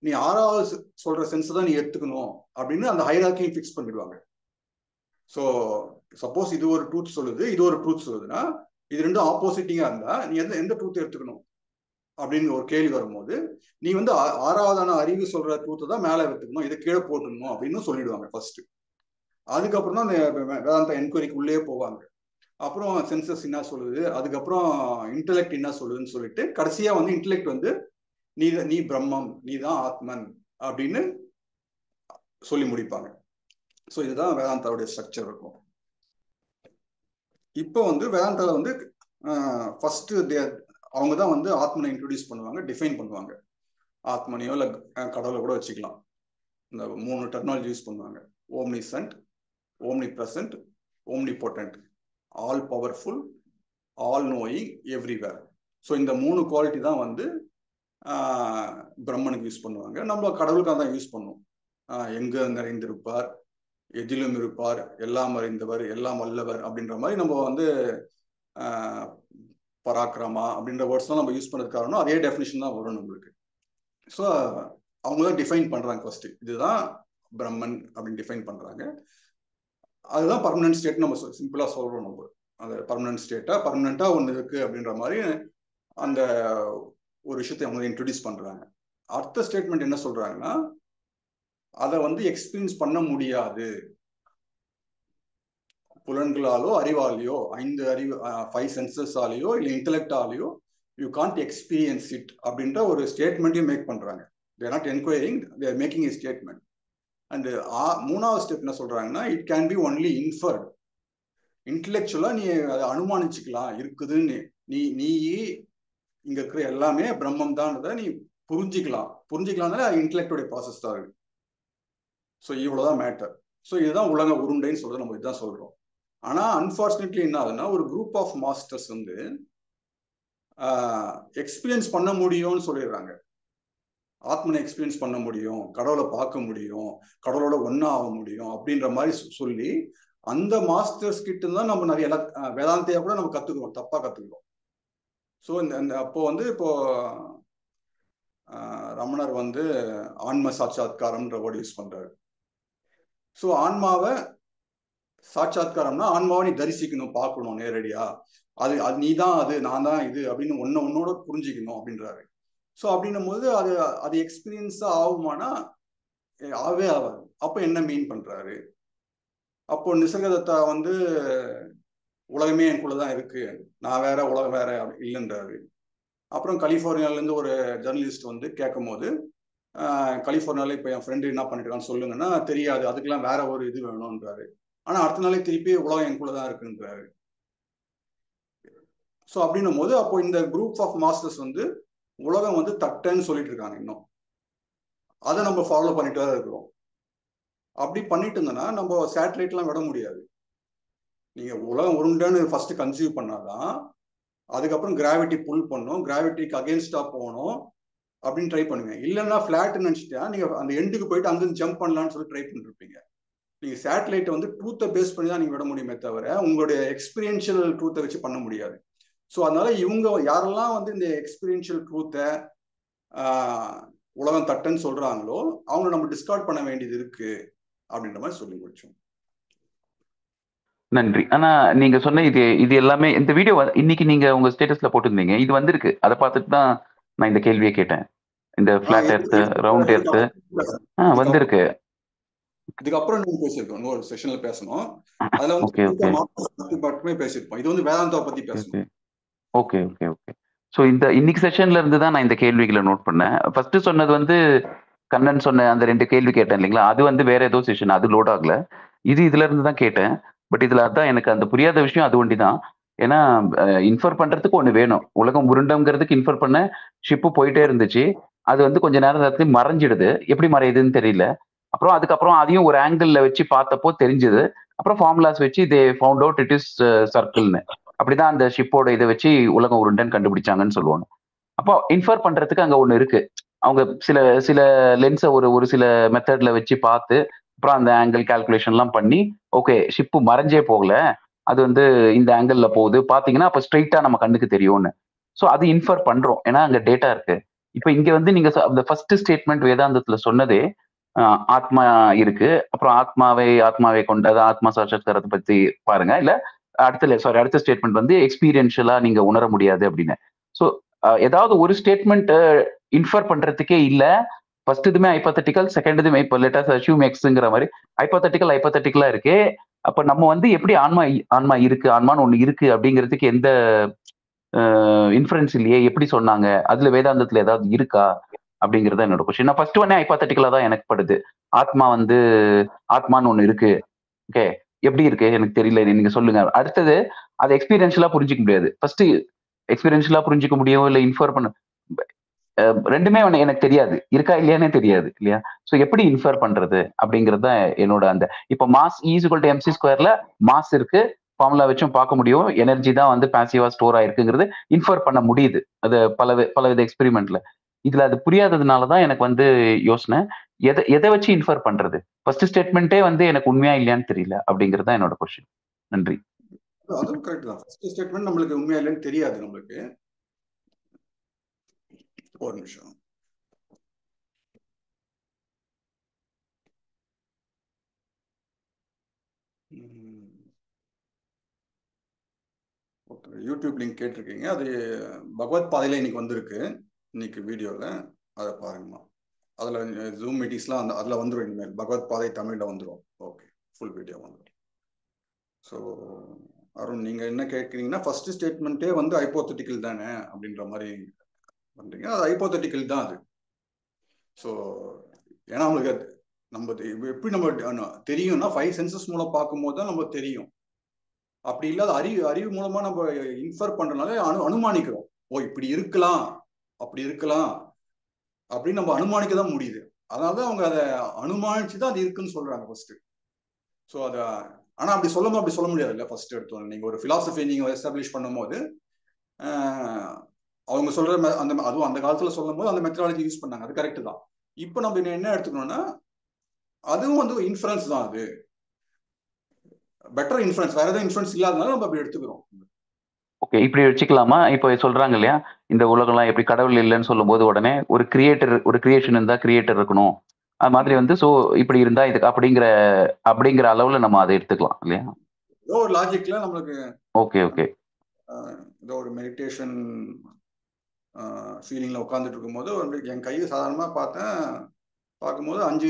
நீ 6வது சொல்ற சென்ஸ் தான் நீ எடுத்துக்கணும் அப்படின்னு அந்த ஹைரார்க்கியும் ஃபிக்ஸ் பண்ணிடுவாங்க. ஸோ சப்போஸ் இது ஒரு ட்ரூத் சொல்லுது, இது ஒரு ட்ரூத் சொல்லுதுன்னா இது ரெண்டும் ஆப்போசிட்டிங்கா இருந்தா நீ எந்த ட்ரூத் எடுத்துக்கணும் அப்படின்னு ஒரு கேள்வி வரும்போது நீ வந்து 6வதான அறிவு சொல்ற ட்ரூத்தை தான் மேலே எடுத்துக்கணும், இதை கீழே போட்டுக்கணும் அப்படின்னு சொல்லிடுவாங்க ஃபர்ஸ்ட். அதுக்கப்புறம் தான் வேதாந்த என்கொயரிக்கு உள்ளே போவாங்க. அப்புறம் சென்சஸ் என்ன சொல்லுது, அதுக்கப்புறம் இன்டெலெக்ட் என்ன சொல்லுதுன்னு சொல்லிட்டு கடைசியா வந்து இன்டெலெக்ட் வந்து நீ பிரம்மம், நீ தான் ஆத்மன் அப்படின்னு சொல்லி முடிப்பாங்க. ஸோ இதுதான் வேதாந்தாவுடைய ஸ்ட்ரக்சர் இருக்கும். இப்போ வந்து வேதாந்தால வந்து ஃபர்ஸ்ட் அவங்க தான் வந்து ஆத்மனை இன்ட்ரோடியூஸ் பண்ணுவாங்க, டிஃபைன் பண்ணுவாங்க. ஆத்மனையோ இல்லை கடவுளை கூட வச்சுக்கலாம், இந்த 3 டெர்மினாலஜி யூஸ் பண்ணுவாங்க. Omniscient, omnipresent, omnipotent, all powerful, all knowing, everywhere. So இந்த 3 குவாலிட்டி தான் வந்து பிரம்மனுக்கு யூஸ் பண்ணுவாங்க. நம்ம கடவுளுக்காக தான் யூஸ் பண்ணுவோம். எங்க நிறைந்திருப்பார், எதிலும் இருப்பார், எல்லாம் அறிந்தவர், எல்லாம் வல்லவர் அப்படின்ற மாதிரி நம்ம வந்து பராக்கிரமா அப்படின்ற வேர்ட்ஸ்லாம் நம்ம யூஸ் பண்ணது காரணம் அதே டெஃபினிஷன் தான் வரும் நம்மளுக்கு. ஸோ அவங்க தான் டிஃபைன் பண்றாங்க ஃபர்ஸ்ட், இதுதான் பிரம்மன் அப்படின்னு டிஃபைன் பண்றாங்க. அதுதான் பர்மனன்ட் ஸ்டேட் நம்ம சிம்பிளா சொல்றோம். நம்ம அந்த பர்மனன்ட் ஸ்டேட்டா பர்மனண்டா ஒன்று இருக்கு அப்படின்ற மாதிரி அந்த ஒரு விஷயத்தை அவங்க இன்ட்ரடியூஸ் பண்றாங்க. அடுத்த ஸ்டேட்மெண்ட் என்ன சொல்றாங்கன்னா, அதை வந்து எக்ஸ்பீரியன்ஸ் பண்ண முடியாது, புலன்களாலோ அறிவாலேயோ 5 அறிவு 5 சென்சஸாலேயோ இல்லை இன்டெலெக்டாலேயோ யூ கான்ட் எக்ஸ்பீரியன்ஸ் இட் அப்படின்ற ஒரு ஸ்டேட்மெண்ட்டையும் மேக் பண்றாங்க. They're not enquiring, they're making a statement. And 3வது ஸ்டெப் என்ன சொல்றாங்கன்னா, it can be only inferred. இன்டெலெக்சுவலா நீ அதை அனுமானிச்சுக்கலாம் இருக்குதுன்னு, நீ இங்க இருக்கிற எல்லாமே பிரம்மம் தான்றதை நீ புரிஞ்சிக்கலாம்னால இன்டெலெக்டோடைய ப்ராசஸ் தான் இருக்கு. ஸோ இவ்வளவுதான் மேட்டர். ஸோ இதுதான் உலக உருண்டைன்னு சொல்றது, நம்ம இதுதான் சொல்றோம். ஆனா அன்பார்ச்சுனேட்லி என்ன ஆகுதுன்னா, ஒரு குரூப் ஆஃப் மாஸ்டர்ஸ் வந்து எக்ஸ்பீரியன்ஸ் பண்ண முடியும்னு சொல்லிடுறாங்க. ஆத்மனை எக்ஸ்பீரியன்ஸ் பண்ண முடியும், கடவுளை பார்க்க முடியும், கடவுளோட ஒன்னா ஆக முடியும் அப்படின்ற மாதிரி சொல்லி அந்த மாஸ்டர்ஸ் கிட்ட தான் நம்ம நிறைய வேதாந்தையா கூட நம்ம கத்துக்கிறோம், தப்பா கத்துக்கிறோம். ஸோ இந்த அப்போ வந்து இப்போ ரமணர் வந்து ஆன்ம சாட்சாத்காரம்ன்ற வேர்டு யூஸ் பண்றாரு. ஸோ ஆன்மாவை சாட்சாத்காரம்னா ஆன்மாவை நீ தரிசிக்கணும், பார்க்கணும் நேரடியா, அது நீ தான், அது நான் தான் இது அப்படின்னு ஒன்னோட புரிஞ்சுக்கணும் அப்படின்றாரு. ஸோ அப்படின்னும் போது அது எக்ஸ்பீரியன்ஸா ஆகுமானா ஆகவே ஆகாது. அப்போ என்ன மீன் பண்றாரு? அப்போ நிசர்கதத்தா வந்து உலகமே எனக்குள்ளதான் இருக்கு, நான் வேற உலகம் வேற இல்லைன்றாரு. அப்புறம் கலிபோர்னியால இருந்து ஒரு ஜெர்னலிஸ்ட் வந்து கேட்கும் போது, கலிபோர்னியால இப்ப என் ஃப்ரெண்டு என்ன பண்ணிட்டு இருக்கான்னு சொல்லுங்கன்னா, தெரியாது, அதுக்கெல்லாம் வேற ஒரு இது வேணும்ன்றாரு. ஆனா அடுத்த நாளே திருப்பி உலகம் எனக்குள்ளதான் இருக்குன்றாரு. ஸோ அப்படின்னும் போது அப்போ இந்த குரூப் ஆஃப் மாஸ்டர்ஸ் வந்து உலகம் வந்து தட்டைன்னு சொல்லிட்டு இருக்காங்க. இன்னும் அதை நம்ம ஃபாலோ பண்ணிட்டு தான் இருக்கிறோம். அப்படி பண்ணிட்டு இருந்தோம்னா நம்ம சேட்டலைட்லாம் விட முடியாது. நீங்க உலகம் உருண்டைன்னு ஃபர்ஸ்ட் கன்சீவ் பண்ணாதான் அதுக்கப்புறம் கிராவிட்டி புல் பண்ணும், கிராவிட்டிக்கு அகேன்ஸ்டா போகணும் அப்படின்னு ட்ரை பண்ணுங்க. இல்லைன்னா ஃபிளாட் நினைச்சிட்டா நீங்க அந்த எண்டுக்கு போயிட்டு அங்கிருந்து ஜம்ப் பண்ணலான்னு சொல்லி ட்ரை பண்ணிருப்பீங்க. நீங்க சேட்டலைட்டை வந்து ட்ரூத்தை பேஸ் பண்ணி தான் நீங்க விட முடியுமே தவிர உங்களுடைய எக்ஸ்பீரியன்ஷியல் ட்ரூத்தை வச்சு பண்ண முடியாது. ஸோ அதனால இவங்க யாரெல்லாம் வந்து இந்த எக்ஸ்பீரியன்ஷியல் ட்ரூத்தை உலகம் தட்டுன்னு சொல்றாங்களோ அவங்க நம்ம டிஸ்கார்ட் பண்ண வேண்டியது இருக்கு அப்படின்ற மாதிரி சொல்லி முடிச்சோம். நன்றி. ஆனா நீங்க சொன்ன இது எல்லாமே இந்த வீடியோ இன்னைக்கு நீங்க உங்க ஸ்டேட்டஸ்ல போட்டிருந்தீங்க, இது வந்திருக்கு. அதை பார்த்துட்டு தான் நான் இந்த கேள்வியை கேட்டேன். இந்த பிளாட் எர்த், ரவுண்ட் எர்த் வந்திருக்கு. இதுக்கப்புறம் நீங்க பேசியிருக்கோம், இன்னொரு செஷன்ல பேசணும். அதுல வந்து மட்டுமே பேசியிருப்போம். இது வந்து வேதாந்தாவை பத்தி பேசணும். Okay okay okay. ஸோ இன்னைக்கு செஷன்ல இருந்து தான் நான் இந்த கேள்விகளை நோட் பண்ணேன். ஃபர்ஸ்ட் சொன்னது வந்து கண்ணன் சொன்ன அந்த 2 கேள்வி கேட்டேன் இல்லைங்களா? அது வந்து வேற ஏதோ செஷன், அது லோட் ஆகல. இதுல இருந்து தான் கேட்டேன். பட் இதுல அதான் எனக்கு அந்த புரியாத விஷயம் அது ஒண்டிதான். ஏன்னா இன்ஃபர் பண்றதுக்கு ஒண்ணு வேணும். உலகம் உருண்டம்ங்கிறதுக்கு இன்ஃபர் பண்ண ஷிப்பு போயிட்டே இருந்துச்சு. அது வந்து கொஞ்ச நேரத்துல மறைஞ்சிடுது. எப்படி மறையுதுன்னு தெரியல. அதுக்கப்புறம் அதையும் ஒரு ஆங்கிள் வச்சு பார்த்தப்போ தெரிஞ்சது. அப்புறம் ஃபார்முலாஸ் வச்சு they found out it is சர்க்கிள்னு. அப்படிதான் அந்த ஷிப்போட இதை வச்சு உலகம் உருண்டைன்னு கண்டுபிடிச்சாங்கன்னு சொல்லுவாங்க. அப்போ இன்ஃபர் பண்றதுக்கு அங்க ஒண்ணு இருக்கு. அவங்க சில சில லென்ஸை ஒரு சில மெத்தட்ல வச்சு பார்த்து அப்புறம் அந்த ஆங்கிள் கால்குலேஷன்லாம் பண்ணி ஓகே ஷிப்பு மறைஞ்சே போகல, அது வந்து இந்த ஆங்கிள் போகுது பாத்தீங்கன்னா அப்ப ஸ்ட்ரெயிட்டா நம்ம கண்ணுக்கு தெரியும்னு. ஸோ அது இன்ஃபர் பண்றோம் ஏன்னா அங்க டேட்டா இருக்கு. இப்ப இங்க வந்து நீங்க அந்த ஃபர்ஸ்ட் ஸ்டேட்மெண்ட் வேதாந்தத்துல சொன்னதே ஆத்மா இருக்கு, அப்புறம் ஆத்மாவை கொண்டு அதாவது ஆத்மா சாட்சாத்காரத்தை பத்தி பாருங்க, இல்ல அடுத்த ஸ்டேட்மெண்ட் வந்து எக்ஸ்பீரியன்ஷியலா நீங்க உணர முடியாது அப்படின்னு. ஸோ ஏதாவது ஒரு ஸ்டேட்மெண்ட் இன்ஃபர் பண்றதுக்கே இல்ல. ஃபர்ஸ்ட் இதுமே ஹைபோதெட்டிக்கல், செகண்ட் இதுமே இப்போ லெட் அஸ் அஸ்யூம் எக்ஸ்ங்கிற மாதிரி ஹைபோதெட்டிக்கலா இருக்கு. அப்ப நம்ம வந்து எப்படி ஆன்மா இருக்கு, ஆன்மான்னு ஒண்ணு இருக்கு அப்படிங்கிறதுக்கு எந்த இன்ஃபரன்ஸ் இல்லையே, எப்படி சொன்னாங்க, அதுல வேதாந்தத்துல ஏதாவது இருக்கா அப்படிங்கறது என்னோட கொஸ்டின். நான் ஃபர்ஸ்ட் ஒன்னே ஹைபோதெட்டிக்கலா தான் எனக்கு படுது. ஆத்மான்னு ஒண்ணு இருக்கு, ஓகே எப்படி இருக்கு எனக்கு தெரியல, நீங்க சொல்லுங்க. அடுத்தது அதை எக்ஸ்பீரியன்ஷியலா புரிஞ்சிக்க முடியாது. ஃபர்ஸ்ட் எக்ஸ்பீரியன்ஷியலா புரிஞ்சிக்க முடியும் இல்ல இன்ஃபர் பண்ண, ரெண்டுமே எனக்கு தெரியாது, இருக்கா இல்லையானே தெரியாது இல்லையா? சோ எப்படி இன்ஃபர் பண்றது அப்படிங்கறது தான் என்னோட அந்த இப்ப மாஸ் E=mc²ல மாஸ் இருக்கு, ஃபார்முலா வச்சும் பார்க்க முடியும், எனர்ஜி தான் வந்து பாசிவா ஸ்டோர் ஆயிருக்குங்கிறது இன்ஃபர் பண்ண முடியுது அது பலவித எக்ஸ்பெரிமெண்ட்ல. இதுல அது புரியாததுனால தான் எனக்கு வந்து யோசனை, எதை வச்சு இன்ஃபர் பண்றது? ஃபர்ஸ்ட் ஸ்டேட்மெண்ட்டே வந்து எனக்கு உண்மையா இல்லையான்னு தெரியல அப்படிங்கிறது தான் என்னோட கொஸ்டின். நன்றி. அதுவும் கரெக்ட் தான். ஃபர்ஸ்ட் ஸ்டேட்மெண்ட் நம்மளுக்கு உண்மையா இல்லைன்னு தெரியாது. நம்மளுக்கு ஒரு நிமிஷம். யூடியூப் லிங்க் கேட்டிருக்கீங்க, அது பகவத் பாதையில இன்னைக்கு வந்திருக்கு, இன்னைக்கு வீடியோல அதை பாருங்கம்மா. அதுல ஜூம் மீட்டிங்ஸ்லாம் அதுல வந்துடும், இனிமேல் பகவத் பாதை தமிழ்ல வந்துடும். ஓகே, ஃபுல் வீடியோ வந்துடும். ஸோ அருண், நீங்க என்ன கேட்குறீங்கன்னா ஃபர்ஸ்ட் ஸ்டேட்மெண்ட்டே வந்து ஹைப்போதெட்டிக்கல் தானே அப்படின்ற மாதிரி பண்றீங்க. அது ஹைப்போதெட்டிக்கல் தான் அது. ஸோ ஏன்னா உங்களுக்கு நம்ம எப்படி நம்ம தெரியும்னா 5 சென்சஸ் மூலம் பார்க்கும்போது தான் நம்ம தெரியும். அப்படி இல்லாத அறிவு மூலமா நம்ம இன்ஃபர் பண்றதுனால அனுமானிக்கிறோம். ஓ இப்படி இருக்கலாம், அப்படி இருக்கலாம் அப்படின்னு நம்ம அனுமானிக்க தான் முடியுது. அதனாலதான் அவங்க அதை அனுமானிச்சுதான் அது இருக்குன்னு சொல்றாங்க ஃபர்ஸ்ட். ஸோ அதை ஆனா அப்படி சொல்ல முடியாது இல்லை. ஃபர்ஸ்ட் எடுத்தோம் நீங்க ஒரு பிலாசபி நீங்க எஸ்டாப்ளிஷ் பண்ணும் போது அவங்க சொல்ற அதுவும் அந்த காலத்துல சொல்லும் போது அந்த மெத்தடாலஜி யூஸ் பண்ணாங்க, அது கரெக்ட் தான். இப்போ நம்ம என்ன எடுத்துக்கணும்னா அதுவும் வந்து இன்ஃபரன்ஸ் தான், அது பெட்டர் இன்ஃபரன்ஸ், வேற ஏதாவது இன்ஃபரன்ஸ் இல்லாதனால நம்ம அப்படி எடுத்துக்கிறோம். ஓகே, இப்படி வச்சுக்கலாமா? இப்போ சொல்றாங்க இல்லையா, இந்த உலகம்லாம் எப்படி கடவுள் இல்லைன்னு சொல்லும் போது உடனே ஒரு கிரியேஷன் இருந்தா கிரியேட்டர் இருக்கணும், அது மாதிரி வந்து சோ இப்படி இருந்தா இது அப்படிங்கிற அளவுல நம்ம அதை எடுத்துக்கலாம் இல்லையா? ஏதோ ஒரு லாஜிக்ல நம்மளுக்கு ஓகே ஓகே ஏதோ ஒரு மெடிடேஷன் ஃபீலிங்ல உட்காந்துட்டு இருக்கும்போது என் கையை சாதாரணமா பார்க்கும்போது 5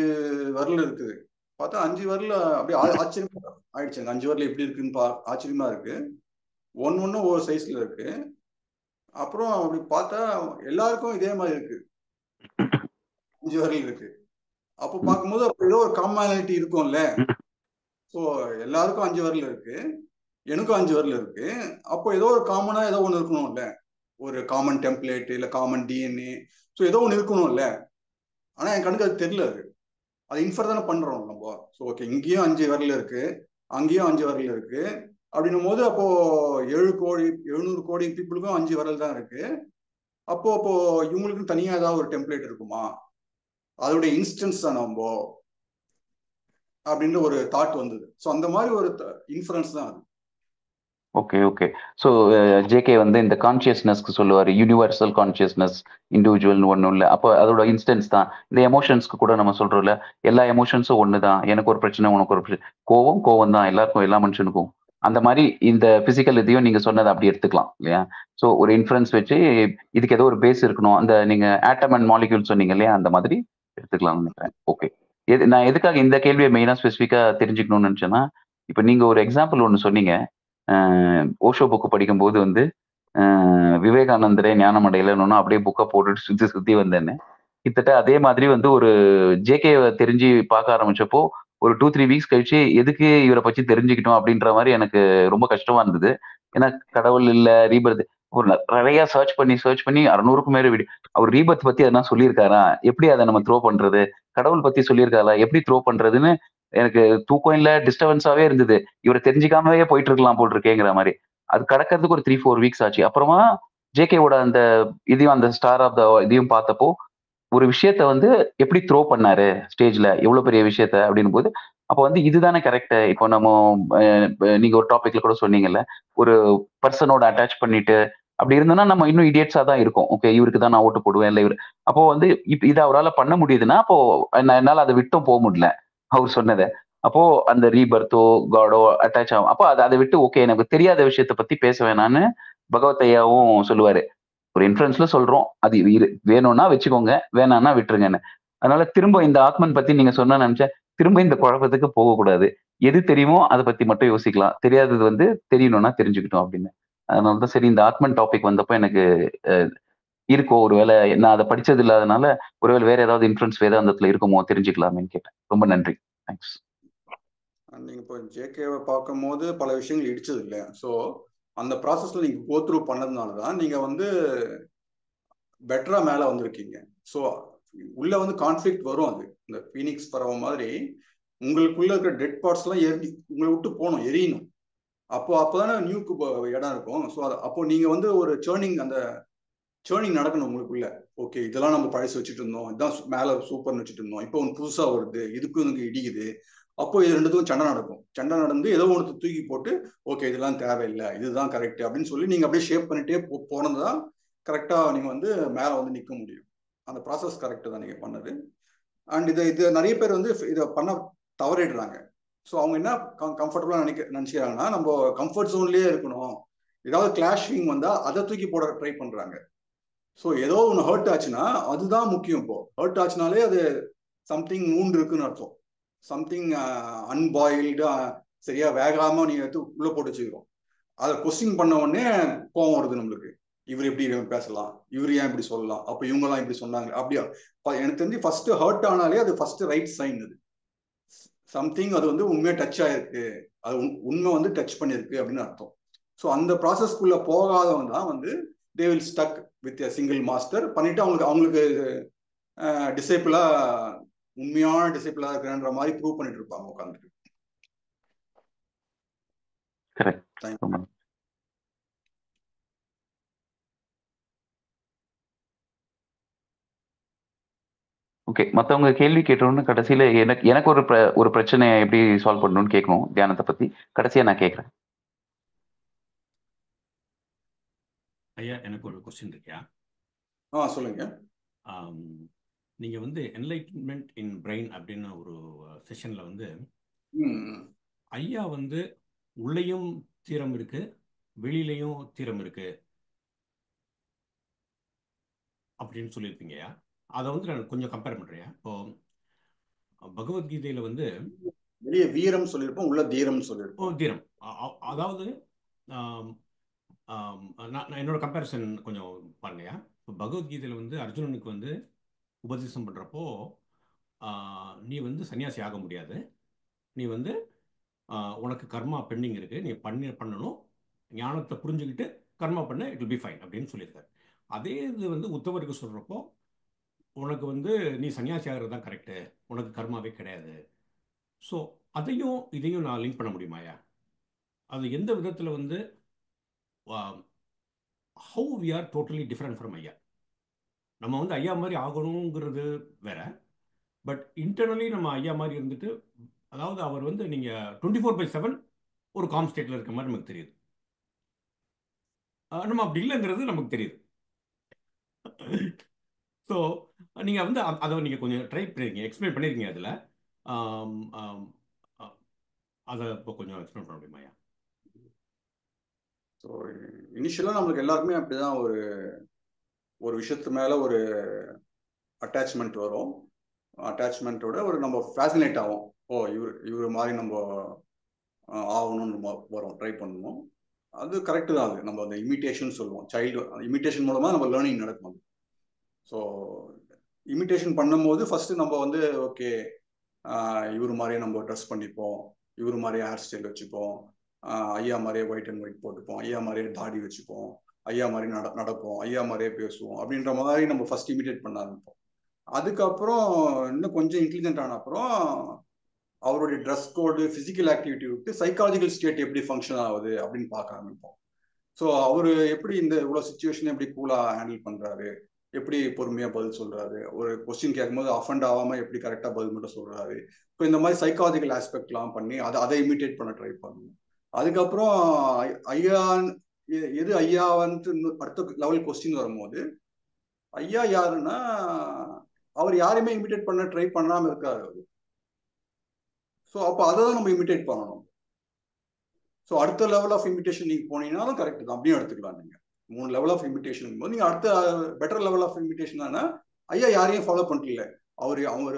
விரல் இருக்குது. பார்த்தா 5 விரல் அப்படியே ஆச்சரியமா ஆயிடுச்சு. 5 விரல் எப்படி இருக்குன்னு ஆச்சரியமா இருக்கு. ஒன்னு ஒவ்வொரு சைஸ்ல இருக்கு. அப்புறம் அப்படி பார்த்தா எல்லாருக்கும் இதே மாதிரி இருக்கு, 5 விரல் இருக்கு. அப்போ பார்க்கும்போது அப்ப ஏதோ ஒரு காமனாலிட்டி இருக்கும்ல. ஸோ எல்லாருக்கும் 5 விரல் இருக்கு, எனக்கும் 5 விரல் இருக்கு. அப்போ ஏதோ ஒரு காமனா ஏதோ ஒன்று இருக்கணும்ல, ஒரு காமன் டெம்ப்ளேட் இல்ல காமன் டிஎன்ஏ. ஸோ ஏதோ ஒன்று இருக்கணும்ல. ஆனா என் கணக்கு அது தெரியல. அது இன்ஃபர் தானே பண்றோம் நம்ம. ஸோ ஓகே, இங்கேயும் 5 விரல் இருக்கு, அங்கேயும் 5 விரல் இருக்கு அப்படின்னும் போது அப்போ 700 கோடி பீப்புளுக்கும் 5 விரல் தான் இருக்கு. அப்போ இவங்களுக்கு தனியா ஏதாவது ஒரு டெம்ப்ளேட் இருக்குமா, அதோட இன்ஸ்டன்ஸ் தான் நம்ம அப்படின்ற ஒரு தாட் வந்தது. ஸோ அந்த மாதிரி ஒரு இன்ஃபரன்ஸ் தான் அது. ஓகே ஓகே ஸோ ஜேகே வந்து இந்த கான்சியஸ்னஸ்க்கு சொல்லுவார், யூனிவர்சல் கான்சியஸ்னஸ், இண்டிவிஜுவல்னு ஒன்றும் இல்லை. அப்போ அதோட இன்ஸ்டன்ஸ் தான். இந்த எமோஷன்ஸ்க்கு கூட நம்ம சொல்றோம்ல, எல்லா எமோஷன்ஸும் ஒன்று தான், எனக்கு ஒரு பிரச்சனை உனக்கு ஒரு பிரச்சனை, கோவம் தான் எல்லாருக்கும், எல்லா மனுஷனுக்கும். அந்த மாதிரி இந்த பிசிக்கல் இதையும் நீங்க சொன்னதை அப்படி எடுத்துக்கலாம் இல்லையா? ஸோ ஒரு இன்ஃபரன்ஸ் வச்சு இதுக்கு ஏதோ ஒரு பேஸ் இருக்கணும். அந்த நீங்க ஆட்டம் அண்ட் மாலிக்யூல் சொன்னீங்க இல்லையா, அந்த மாதிரி எடுத்துக்கலாம்னு நினைக்கிறேன். ஓகே, நான் எதுக்காக இந்த கேள்வியை மெயினா ஸ்பெசிஃபிக்கா தெரிஞ்சுக்கணும்னு நினைச்சேன்னா, இப்போ நீங்க ஒரு எக்ஸாம்பிள் ஒன்று சொன்னீங்க, ஓஷோ புக்கு படிக்கும்போது வந்து விவேகானந்தரே ஞானம் அடையலன்னு அப்படியே புக்கை போட்டுட்டு சுற்றி சுற்றி வந்தேன்னு. கிட்டத்தட்ட அதே மாதிரி வந்து ஒரு ஜேகே தெரிஞ்சு பார்க்க ஆரம்பிச்சப்போ ஒரு 2-3 வீக்ஸ் கழிச்சு எதுக்கு இவரை பற்றி தெரிஞ்சுக்கிட்டோம் அப்படின்ற மாதிரி எனக்கு ரொம்ப கஷ்டமா இருந்தது. ஏன்னா கடவுள் இல்லை, ரீபர்த் ஒரு நிறைய சர்ச் பண்ணி 600க்கும் மேல வீடியோ. அவர் ரீபர்த் பத்தி எதனா சொல்லியிருக்காரா, எப்படி அதை நம்ம த்ரோ பண்றது, கடவுள் பத்தி சொல்லியிருக்காரா, எப்படி த்ரோ பண்றதுன்னு எனக்கு தூக்கம் இல்லை, டிஸ்டர்பன்ஸாவே இருந்தது. இவரை தெரிஞ்சுக்காமவே போயிட்டு இருக்கலாம் போல் இருக்கேங்கிற மாதிரி. அது கடக்கிறதுக்கு ஒரு 3-4 வீக்ஸ் ஆச்சு. அப்புறமா ஜேகேவோட அந்த இதையும் அந்த ஸ்டார் ஆஃப் த இதையும் பார்த்தப்போ ஒரு விஷயத்த வந்து எப்படி த்ரோ பண்ணாரு ஸ்டேஜ்ல, எவ்வளவு பெரிய விஷயத்த அப்படின்னும் போது அப்போ வந்து இதுதானே கரெக்ட். இப்போ நம்ம நீங்க ஒரு டாபிக்ல கூட சொன்னீங்கல்ல, ஒரு பர்சனோட அட்டாச் பண்ணிட்டு அப்படி இருந்தோம்னா நம்ம இன்னும் இடியட்ஸா தான் இருக்கும். ஓகே, இவருக்கு தான் நான் ஓட்டு போடுவேன் இல்லை இவர். அப்போ வந்து இதை அவரால் பண்ண முடியுதுன்னா அப்போ என்னால அதை விட்டும் போக முடியல அவர் சொன்னதை. அப்போ அந்த ரீபர்த்தோ காடோ அட்டாச் ஆகும். அப்போ அதை விட்டு ஓகே எனக்கு தெரியாத விஷயத்த பத்தி பேச வேணான்னு பகவத் ஐயாவும் சொல்லுவாரு. ஒரு இன்ஃபுளுன்ஸ்ல சொல்றோம், அது வேணும்னா வச்சுக்கோங்க, வேணாம்னா விட்டுருங்கன்னு. அதனால திரும்ப இந்த ஆத்மன் பத்தி நீங்க சொன்னா நினைச்சேன், திரும்ப இந்த குழப்பத்துக்கு போகக்கூடாது. எது தெரியுமோ அதை பத்தி மட்டும் யோசிக்கலாம், தெரியாதது வந்து தெரியணும்னா தெரிஞ்சுக்கிட்டோம் அப்படின்னு. அதனாலதான் சரி இந்த ஆத்மன் டாபிக் வந்தப்போ எனக்கு இருக்கோ, ஒருவேளை நான் அதை படிச்சது இல்லாதனால ஒருவேளை வேற ஏதாவது இன்ஃபுளுன்ஸ் வேதாந்தத்துல இருக்குமோ தெரிஞ்சுக்கலாமேன்னு கேட்டேன். ரொம்ப நன்றி, தேங்க்ஸ். நீங்க இப்போ ஜேகேவை பார்க்கும் போது பல விஷயங்கள் இடிச்சது இல்லையா? ஸோ அந்த ப்ராசஸ்ல நீங்க கோ த்ரூ பண்ணதுனால தான் நீங்க வந்து பெட்டரா மேல வந்திருக்கீங்க. ஸோ உள்ள வந்து கான்ஃபிளிக்ட் வரும். அது இந்த ஃபீனிக்ஸ் பறவை மாதிரி உங்களுக்குள்ள இருக்கிற டெட் பார்ட்ஸ் எல்லாம் உங்களை விட்டு போகணும், எரியணும். அப்போதானே நியூக்கு இடம் இருக்கும். ஸோ அப்போ நீங்க வந்து ஒரு அந்த சேர்னிங் நடக்கணும் உங்களுக்குள்ள. ஓகே, இதெல்லாம் நம்ம பழசு வச்சுட்டு இருந்தோம், இதுதான் மேல சூப்பர்னு வச்சுட்டு இருந்தோம், இப்போ ஒன்று புதுசா வருது, இதுக்கும் எனக்கு இடிக்குது. அப்போ இது ரெண்டுத்துக்கும் சண்டை நடக்கும். சண்டை நடந்து ஏதோ ஒன்று தூக்கி போட்டு ஓகே இதெல்லாம் தேவையில்லை, இதுதான் கரெக்ட் அப்படின்னு சொல்லி நீங்க அப்படியே ஷேப் பண்ணிட்டே போனதுதான் கரெக்டா நீங்க வந்து மேல வந்து நிற்க முடியும். அந்த ப்ராசஸ் கரெக்ட் தான் நீங்க பண்ணது. அண்ட் இது நிறைய பேர் வந்து இதை பண்ண தவறிடுறாங்க. ஸோ அவங்க என்ன கம்ஃபர்டபுளா நினைக்கிறாங்கன்னா நம்ம கம்ஃபர்ட் ஜோன்லயே இருக்கணும், ஏதாவது கிளாஷிங் வந்தா அதை தூக்கி போட ட்ரை பண்றாங்க. ஸோ ஏதோ ஒன்று ஹர்ட் ஆச்சுன்னா அதுதான் முக்கியம். இப்போ ஹர்ட் ஆச்சுனாலே அது சம்திங் ஊண்டு இருக்குன்னு அர்த்தம். சம்திங் அன்பாயில்டு, சரியா வேகாம நீங்க எடுத்து உள்ள போட்டு வச்சுக்கிறோம். அதை கொஸ்டின் பண்ண உடனே கோவம் வருது நம்மளுக்கு. இவர் எப்படி பேசலாம், இவர் ஏன் இப்படி சொல்லலாம், அப்ப இவங்கெல்லாம் இப்படி சொன்னாங்க அப்படியா. எனக்கு தெரிஞ்சு ஃபர்ஸ்ட் ஹர்ட் ஆனாலே அது ஃபர்ஸ்ட் ரைட் சைன். அது சம்திங் அது வந்து உண்மையா டச் ஆயிருக்கு, அது உண்மை வந்து டச் பண்ணிருக்கு அப்படின்னு அர்த்தம். ஸோ அந்த ப்ராசஸ்க்குள்ள போகாதவன் தான் வந்து they will stuck with a single master பண்ணிட்டு அவங்களுக்கு டிசைபிளா, உண்மையான டிசைபிளா இருக்கிறன்ற மாதிரி ப்ரூவ் பண்ணிட்டு இருப்பாங்க உட்காந்துட்டு. ஓகே, மற்றவங்க கேள்வி கேட்டோன்னு கடைசியில எனக்கு ஒரு பிரச்சனையை எப்படி சால்வ் பண்ணணும்னு கேட்கணும் தியானத்தை பத்தி. கடைசியா நான் கேட்கறேன். ஐயா, எனக்கு ஒரு கொஸ்டின் இருக்கியா? சொல்லுங்க. நீங்க வந்து என்லைட்மெண்ட் இன் பிரெயின் அப்படின்னு ஒரு செஷன்ல வந்து ஐயா வந்து உள்ளேயும் தீரம் இருக்கு, வெளியிலையும் தீரம் இருக்கு அப்படின்னு சொல்லியிருப்பீங்கய்யா. அதை வந்து நான் கொஞ்சம் கம்பேர் பண்றேன். இப்போ பகவத்கீதையில வந்து வெளியே வீரம் சொல்லியிருப்போம், உள்ள தீரம் சொல்லியிருப்போம். தீரம், அதாவது நான் என்னோட கம்பேரிசன் கொஞ்சம் பாருங்கய்யா. இப்போ பகவத்கீதையில் வந்து அர்ஜுனனுக்கு வந்து உபதேசம் பண்ணுறப்போ நீ வந்து சன்னியாசி ஆக முடியாது, நீ வந்து உனக்கு கர்மா பெண்டிங் இருக்குது, நீ பண்ணணும், ஞானத்தை புரிஞ்சுக்கிட்டு கர்மா பண்ண இட் வில் பி ஃபைன் அப்படின்னு சொல்லியிருக்காரு. அதே இது வந்து உத்தவருக்கு சொல்கிறப்போ உனக்கு வந்து நீ சன்னியாசி ஆகிறது தான் கரெக்டு, உனக்கு கர்மாவே கிடையாது. ஸோ அதையும் இதையும் நான் லிங்க் பண்ண முடியுமாயா? அது எந்த விதத்தில் வந்து how we are totally different from ஐயா? நம்ம வந்து ஐயா மாதிரி ஆகணுங்கிறது வேற, பட் இன்டர்னலி நம்ம ஐயா மாதிரி இருந்துட்டு, அதாவது அவர் வந்து நீங்கள் 24/7 ஒரு காம் ஸ்டேட்டில் இருக்க மாதிரி நமக்கு தெரியுது. நம்ம அப்படி இல்லைங்கிறது நமக்கு தெரியுது. ஸோ நீங்கள் வந்து அதை நீங்கள் கொஞ்சம் ட்ரை பண்ணிருக்கீங்க, எக்ஸ்பிளைன் பண்ணியிருக்கீங்க அதில். அதை இப்போ கொஞ்சம் எக்ஸ்பிளைன் பண்ண முடியுமாயா? ஸோ இனிஷியலாக நம்மளுக்கு எல்லாருக்குமே அப்படிதான் ஒரு விஷயத்து மேலே ஒரு அட்டாச்மெண்ட் வரும். அட்டாச்மெண்ட்டோட ஒரு நம்ம ஃபேசினேட் ஆகும். இவர் மாதிரி நம்ம ஆகணும்னு வரும், ட்ரை பண்ணணும். அது கரெக்டு தான். அது நம்ம அந்த இமிட்டேஷன் சொல்லுவோம். சைல்டு இமிட்டேஷன் மூலமா நம்ம லேர்னிங் நடக்கும். ஸோ இமிட்டேஷன் பண்ணும்போது ஃபர்ஸ்ட் நம்ம வந்து ஓகே இவர் மாதிரியே நம்ம ட்ரெஸ் பண்ணிப்போம், இவர் மாதிரியே ஹேர் ஸ்டைல் வச்சுப்போம், ஐயா மாதிரியே ஒயிட் அண்ட் ஒயிட் போட்டுப்போம், ஐயா மாதிரியே தாடி வச்சுப்போம், ஐயா மாதிரி நடப்போம், ஐயா மாதிரியே பேசுவோம் அப்படின்ற மாதிரி நம்ம ஃபர்ஸ்ட் இமிட்டேட் பண்ண ஆரம்பிப்போம். அதுக்கப்புறம் இன்னும் கொஞ்சம் இன்டெலிஜென்ட் ஆன அப்புறம் அவருடைய ட்ரெஸ் கோடு, பிசிக்கல் ஆக்டிவிட்டி விட்டு சைக்காலஜிக்கல் ஸ்டேட் எப்படி ஃபங்க்ஷன் ஆகுது அப்படின்னு பார்க்க ஆரம்பிப்போம். ஸோ அவரு எப்படி இந்த இவ்வளோ சுச்சுவேஷன் எப்படி கூலா ஹேண்டில் பண்றாரு, எப்படி பொறுமையா பதில் சொல்றாரு, ஒரு கொஸ்டின் கேட்கும்போது அஃபண்ட் ஆகாம எப்படி கரெக்டா பதில் மட்டும் சொல்றாரு. இப்போ இந்த மாதிரி சைக்காலஜிக்கல் ஆஸ்பெக்ட்லாம் பண்ணி அதை இமிட்டேட் பண்ண ட்ரை பண்ணுவோம். அதுக்கப்புறம் ஐயா எது ஐயாவன்ட்டு அடுத்த லெவல் கொஸ்டின் வரும்போது ஐயா யாருன்னா அவர் யாரையுமே இமிட்டேட் பண்ண ட்ரை பண்ணாம இருக்காரு அவரு. ஸோ அப்போ அதை தான் நம்ம இமிட்டேட் பண்ணணும். ஸோ அடுத்த லெவல் ஆஃப் இமிட்டேஷன் நீங்க போனீங்கன்னாலும் கரெக்ட் தான், அப்படியும் எடுத்துக்கலாம். நீங்க 3 லெவல் ஆஃப் இமிட்டேஷன் போது நீங்க அடுத்த பெட்டர் லெவல் ஆஃப் இமிட்டேஷன் ஐயா யாரையும் ஃபாலோ பண்ணல,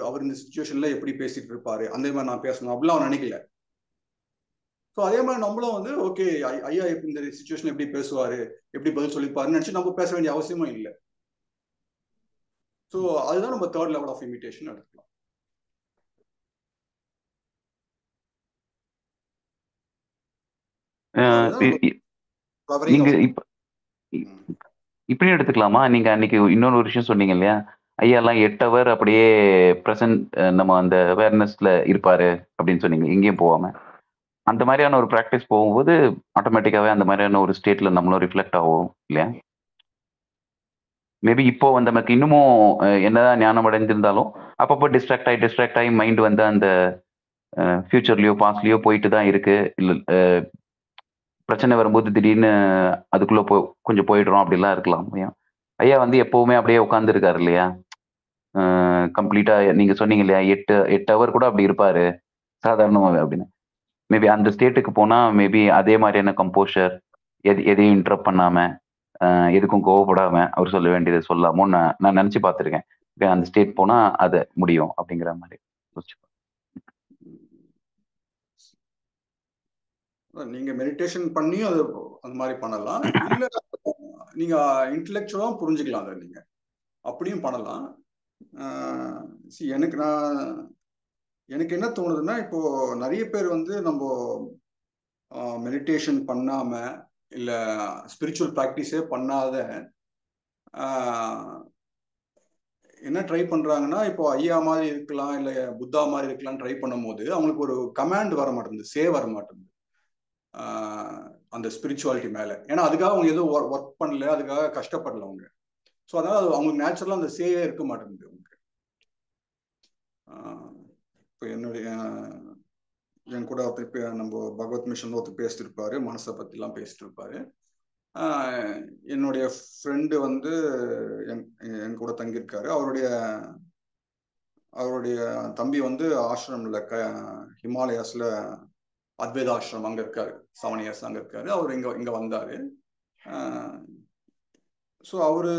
அவர் இந்த சுச்சுவேஷன்ல எப்படி பேசிட்டு இருப்பாரு, அந்த மாதிரி நான் பேசணும் அப்படிலாம் அவர் நினைக்கல. ஸோ அதே மாதிரி நம்மளும் வந்து ஓகே ஐயா இந்த சுச்சுவேஷன் எப்படி பேசுவாரு, எப்படி பதில் சொல்லிப்பாருன்னு நினைச்சு நம்ம பேச வேண்டிய அவசியமும் இல்லை. ஸோ அதுதான் நம்ம தேர்ட் லெவல் ஆஃப் இமிட்டேஷன் எடுத்துக்கலாம். நீங்க இப்படி எடுத்துக்கலாமா? நீங்க அன்னைக்கு இன்னொரு விஷயம் சொன்னீங்க இல்லையா, ஐயா எல்லாம் 8 ஹவர் அப்படியே பிரசன்ட் நம்ம அந்த அவேர்னஸ்ல இருப்பாரு அப்படின்னு சொன்னீங்க, எங்கேயும் போகாம. அந்த மாதிரியான ஒரு ப்ராக்டிஸ் போகும்போது ஆட்டோமேட்டிக்காவே அந்த மாதிரியான ஒரு ஸ்டேட்ல நம்மளும் ரிஃப்ளெக்ட் ஆகும் இல்லையா? மேபி இப்போ நமக்கு இன்னமும் என்னதான் ஞானம் அடைஞ்சிருந்தாலும் அப்பப்போ டிஸ்ட்ராக்ட் ஆகி மைண்ட் வந்து அந்த ஃபியூச்சர்லயோ பாஸ்ட்லயோ போயிட்டு தான் இருக்கு. இல்ல பிரச்சனை வரும்போது திடீர்னு அதுக்குள்ள கொஞ்சம் போயிடுறோம், அப்படிலாம் இருக்கலாம். ஐயா வந்து எப்பவுமே அப்படியே உட்கார்ந்து இருக்காரு இல்லையா, கம்ப்ளீட்டா. நீங்க சொன்னீங்க இல்லையா 8 ஹவர் கூட அப்படி இருப்பாரு சாதாரணமாவே அப்படின்னு. மேபி அந்த ஸ்டேட்டுக்கு போனா மேபி அதே மாதிரியான கம்போஷர், எதையும் இன்டரப்ட் பண்ணாம, எதுக்கும் கோவப்படாம அவர் சொல்ல வேண்டியதை சொல்லாமோ நான் நினைச்சு பார்த்துருக்கேன். அந்த ஸ்டேட் போனா அது முடியும் அப்படிங்கிற மாதிரி நீங்க மெடிடேஷன் பண்ணி அது அந்த மாதிரி பண்ணலாம். இல்ல நீங்க இன்டெலெக்சுவலா புரிஞ்சுக்கலாம், அதை நீங்க அப்படியும் பண்ணலாம். எனக்கு என்ன தோணுதுன்னா, இப்போ நிறைய பேர் வந்து நம்ம மெடிடேஷன் பண்ணாம இல்ல ஸ்பிரிச்சுவல் ப்ராக்டிஸே பண்ணாத என்ன ட்ரை பண்றாங்கன்னா, இப்போ ஐயா மாதிரி இருக்கலாம் இல்ல புத்தா மாதிரி இருக்கலாம் ட்ரை பண்ணும்போது அவங்களுக்கு ஒரு கமாண்ட் வர மாட்டேங்குது, வர மாட்டேங்குது அந்த ஸ்பிரிச்சுவாலிட்டி மேல. ஏன்னா அதுக்காக அவங்க எதுவும் ஒர்க் பண்ணல, அதுக்காக கஷ்டப்படல அவங்க. ஸோ அதனால அவங்களுக்கு நேச்சுரலா அந்த சேவே இருக்க மாட்டேங்குது அவங்களுக்கு. இப்போ என் கூட நம்ம பகவத் மிஷன் ஒருத்தர் பேசிட்டு இருப்பாரு, மனசை பத்திலாம் பேசிட்டு இருப்பாரு. என்னுடைய ஃப்ரெண்டு வந்து என் கூட தங்கியிருக்காரு. அவருடைய தம்பி வந்து ஆசிரமில் ஹிமாலயாஸ்ல அத்வைத ஆசிரமம் அங்க இருக்காரு, 7 years அங்க இருக்காரு. அவர் இங்க வந்தாரு. ஸோ அவரு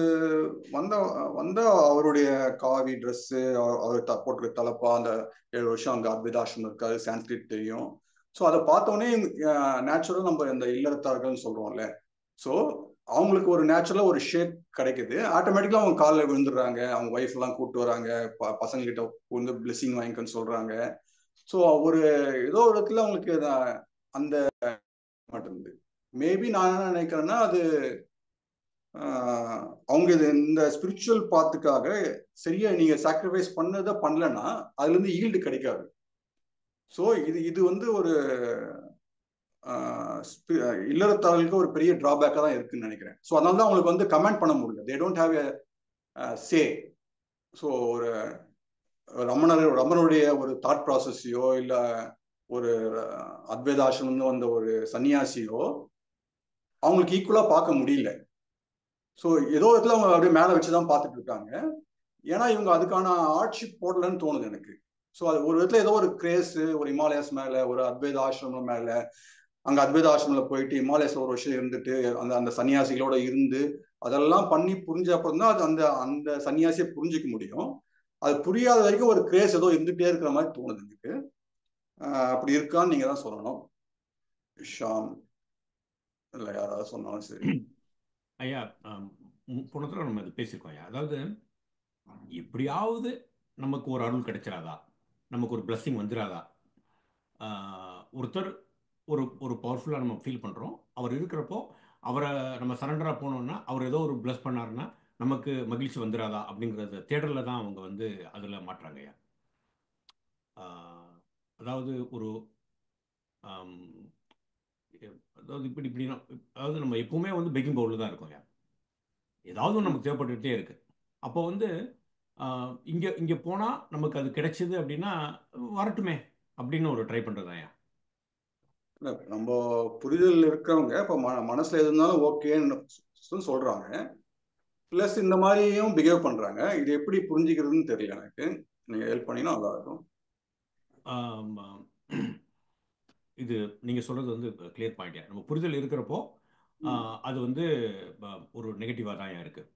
வந்த அவருடைய காவி ட்ரெஸ்ஸு, அவர் போட்டிருக்க தலப்பா, அந்த 7 வருஷம் அங்க அத்வைத ஆசிரமம் இருக்காரு, சான்ஸ்கிரிட் தெரியும். ஸோ அதை பார்த்தோன்னே நேச்சுரலா நம்ம இந்த இல்லறத்தார்கள்னு சொல்றோம்ல, ஸோ அவங்களுக்கு ஒரு நேச்சுரலா ஒரு ஷேப் கிடைக்குது. ஆட்டோமேட்டிக்கா அவங்க காலில் விழுந்துடுறாங்க, அவங்க ஒய்ஃப் எல்லாம் கூப்பிட்டு வராங்க, பசங்க கிட்ட வந்து பிளெஸிங் வாங்கிக்கன்னு சொல்றாங்க. ஸோ ஒரு ஏதோ ஒரு இடத்துல அவங்களுக்கு அந்த மாட்டேங்குது. மேபி நான் என்ன நினைக்கிறேன்னா, அது அவங்க இந்த ஸ்பிரிச்சுவல் பாத்துக்காக சரியா நீங்க சாக்ரிஃபைஸ் பண்ணதை பண்ணலன்னா அதுல இருந்து ஈல்டு கிடைக்காது. ஸோ இது வந்து ஒரு இல்லறத்தாளுக்கு ஒரு பெரிய டிராபேக்கா தான் இருக்குன்னு நினைக்கிறேன். ஸோ அதனால தான் அவங்களுக்கு வந்து கமெண்ட் பண்ண முடியல, they don't have a say. So ஒரு ரமனுடைய ஒரு தாட் ப்ராசஸையோ இல்ல ஒரு அத்வைத ஆசிரமம் வந்த ஒரு சன்னியாசியோ அவங்களுக்கு ஈக்குவலா பார்க்க முடியல. ஸோ ஏதோ இடத்துல அவங்க அப்படியே மேலே வச்சுதான் பார்த்துட்டு இருக்காங்க. ஏன்னா இவங்க அதுக்கான ஆட்சி போடலன்னு தோணுது எனக்கு. ஸோ அது ஒரு விதத்துல ஏதோ ஒரு கிரேஸ் ஒரு ஹிமாலயாஸ் மேல, ஒரு அத்வைத ஆசிரமம் மேல, அங்க அத்வைத ஆசிரமத்துல போயிட்டு ஹிமாலயாஸ்ல ஒரு வருஷம் இருந்துட்டு அந்த சன்னியாசிகளோட இருந்து அதெல்லாம் பண்ணி புரிஞ்ச அப்புறம் தான் அது அந்த சன்னியாசியை புரிஞ்சிக்க முடியும். அது புரியாத வரைக்கும் ஒரு கிரேஸ் ஏதோ இருந்துகிட்டே இருக்கிற மாதிரி தோணுது எனக்கு. அப்படி இருக்கான்னு நீங்க தான் சொல்லணும் ஷாம். இல்லை யாராவது சொன்னாலும் சரி. ஐயா, போன தடவை நம்ம இது பேசியிருக்கோம் ஐயா. அதாவது எப்படியாவது நமக்கு ஒரு அருள் கிடைச்சிடாதா, நமக்கு ஒரு பிளஸ்ஸிங் வந்துடாதா? ஒருத்தர் ஒரு ஒரு பவர்ஃபுல்லாக நம்ம ஃபீல் பண்ணுறோம், அவர் இருக்கிறப்போ அவரை நம்ம சரண்டராக போனோம்னா அவர் ஏதோ ஒரு ப்ளஸ் பண்ணாருன்னா நமக்கு மகிழ்ச்சி வந்துடாதா அப்படிங்கிறத தேடலில் தான் அவங்க வந்து அதில் மாட்டுறாங்க ஐயா. அதாவது ஒரு ஆம், அதாவது இப்படி இப்படின்னா, அதாவது நம்ம எப்பவுமே வந்து பெக்கிங் பவுலில் தான் இருக்கோம் ஐயா. ஏதாவது ஒன்று நமக்கு தேவைப்பட்டுகிட்டே இருக்கு. அப்போ வந்து இங்கே இங்கே போனால் நமக்கு அது கிடைச்சிது அப்படின்னா வரட்டுமே அப்படின்னு ஒரு ட்ரை பண்ணுறது ஐயா. இல்லை நம்ம புரிதல் இருக்கிறவங்க இப்போ மனசுல எது இருந்தாலும் ஓகேன்னு சொல்றாங்க. ப்ளஸ் இந்த மாதிரியும் பிஹேவ் பண்றாங்க. இது எப்படி புரிஞ்சுக்கிறதுன்னு தெரியல எனக்கு. நீங்க ஹெல்ப் பண்ணீங்கன்னா நல்லா இருக்கும். ஆம், இது நீங்கள் சொல்கிறது வந்து கிளியர் பாயிண்ட். நம்ம புரிதல் இருக்கிறப்போ அது வந்து ஒரு நெகட்டிவாக தான் இருக்குது.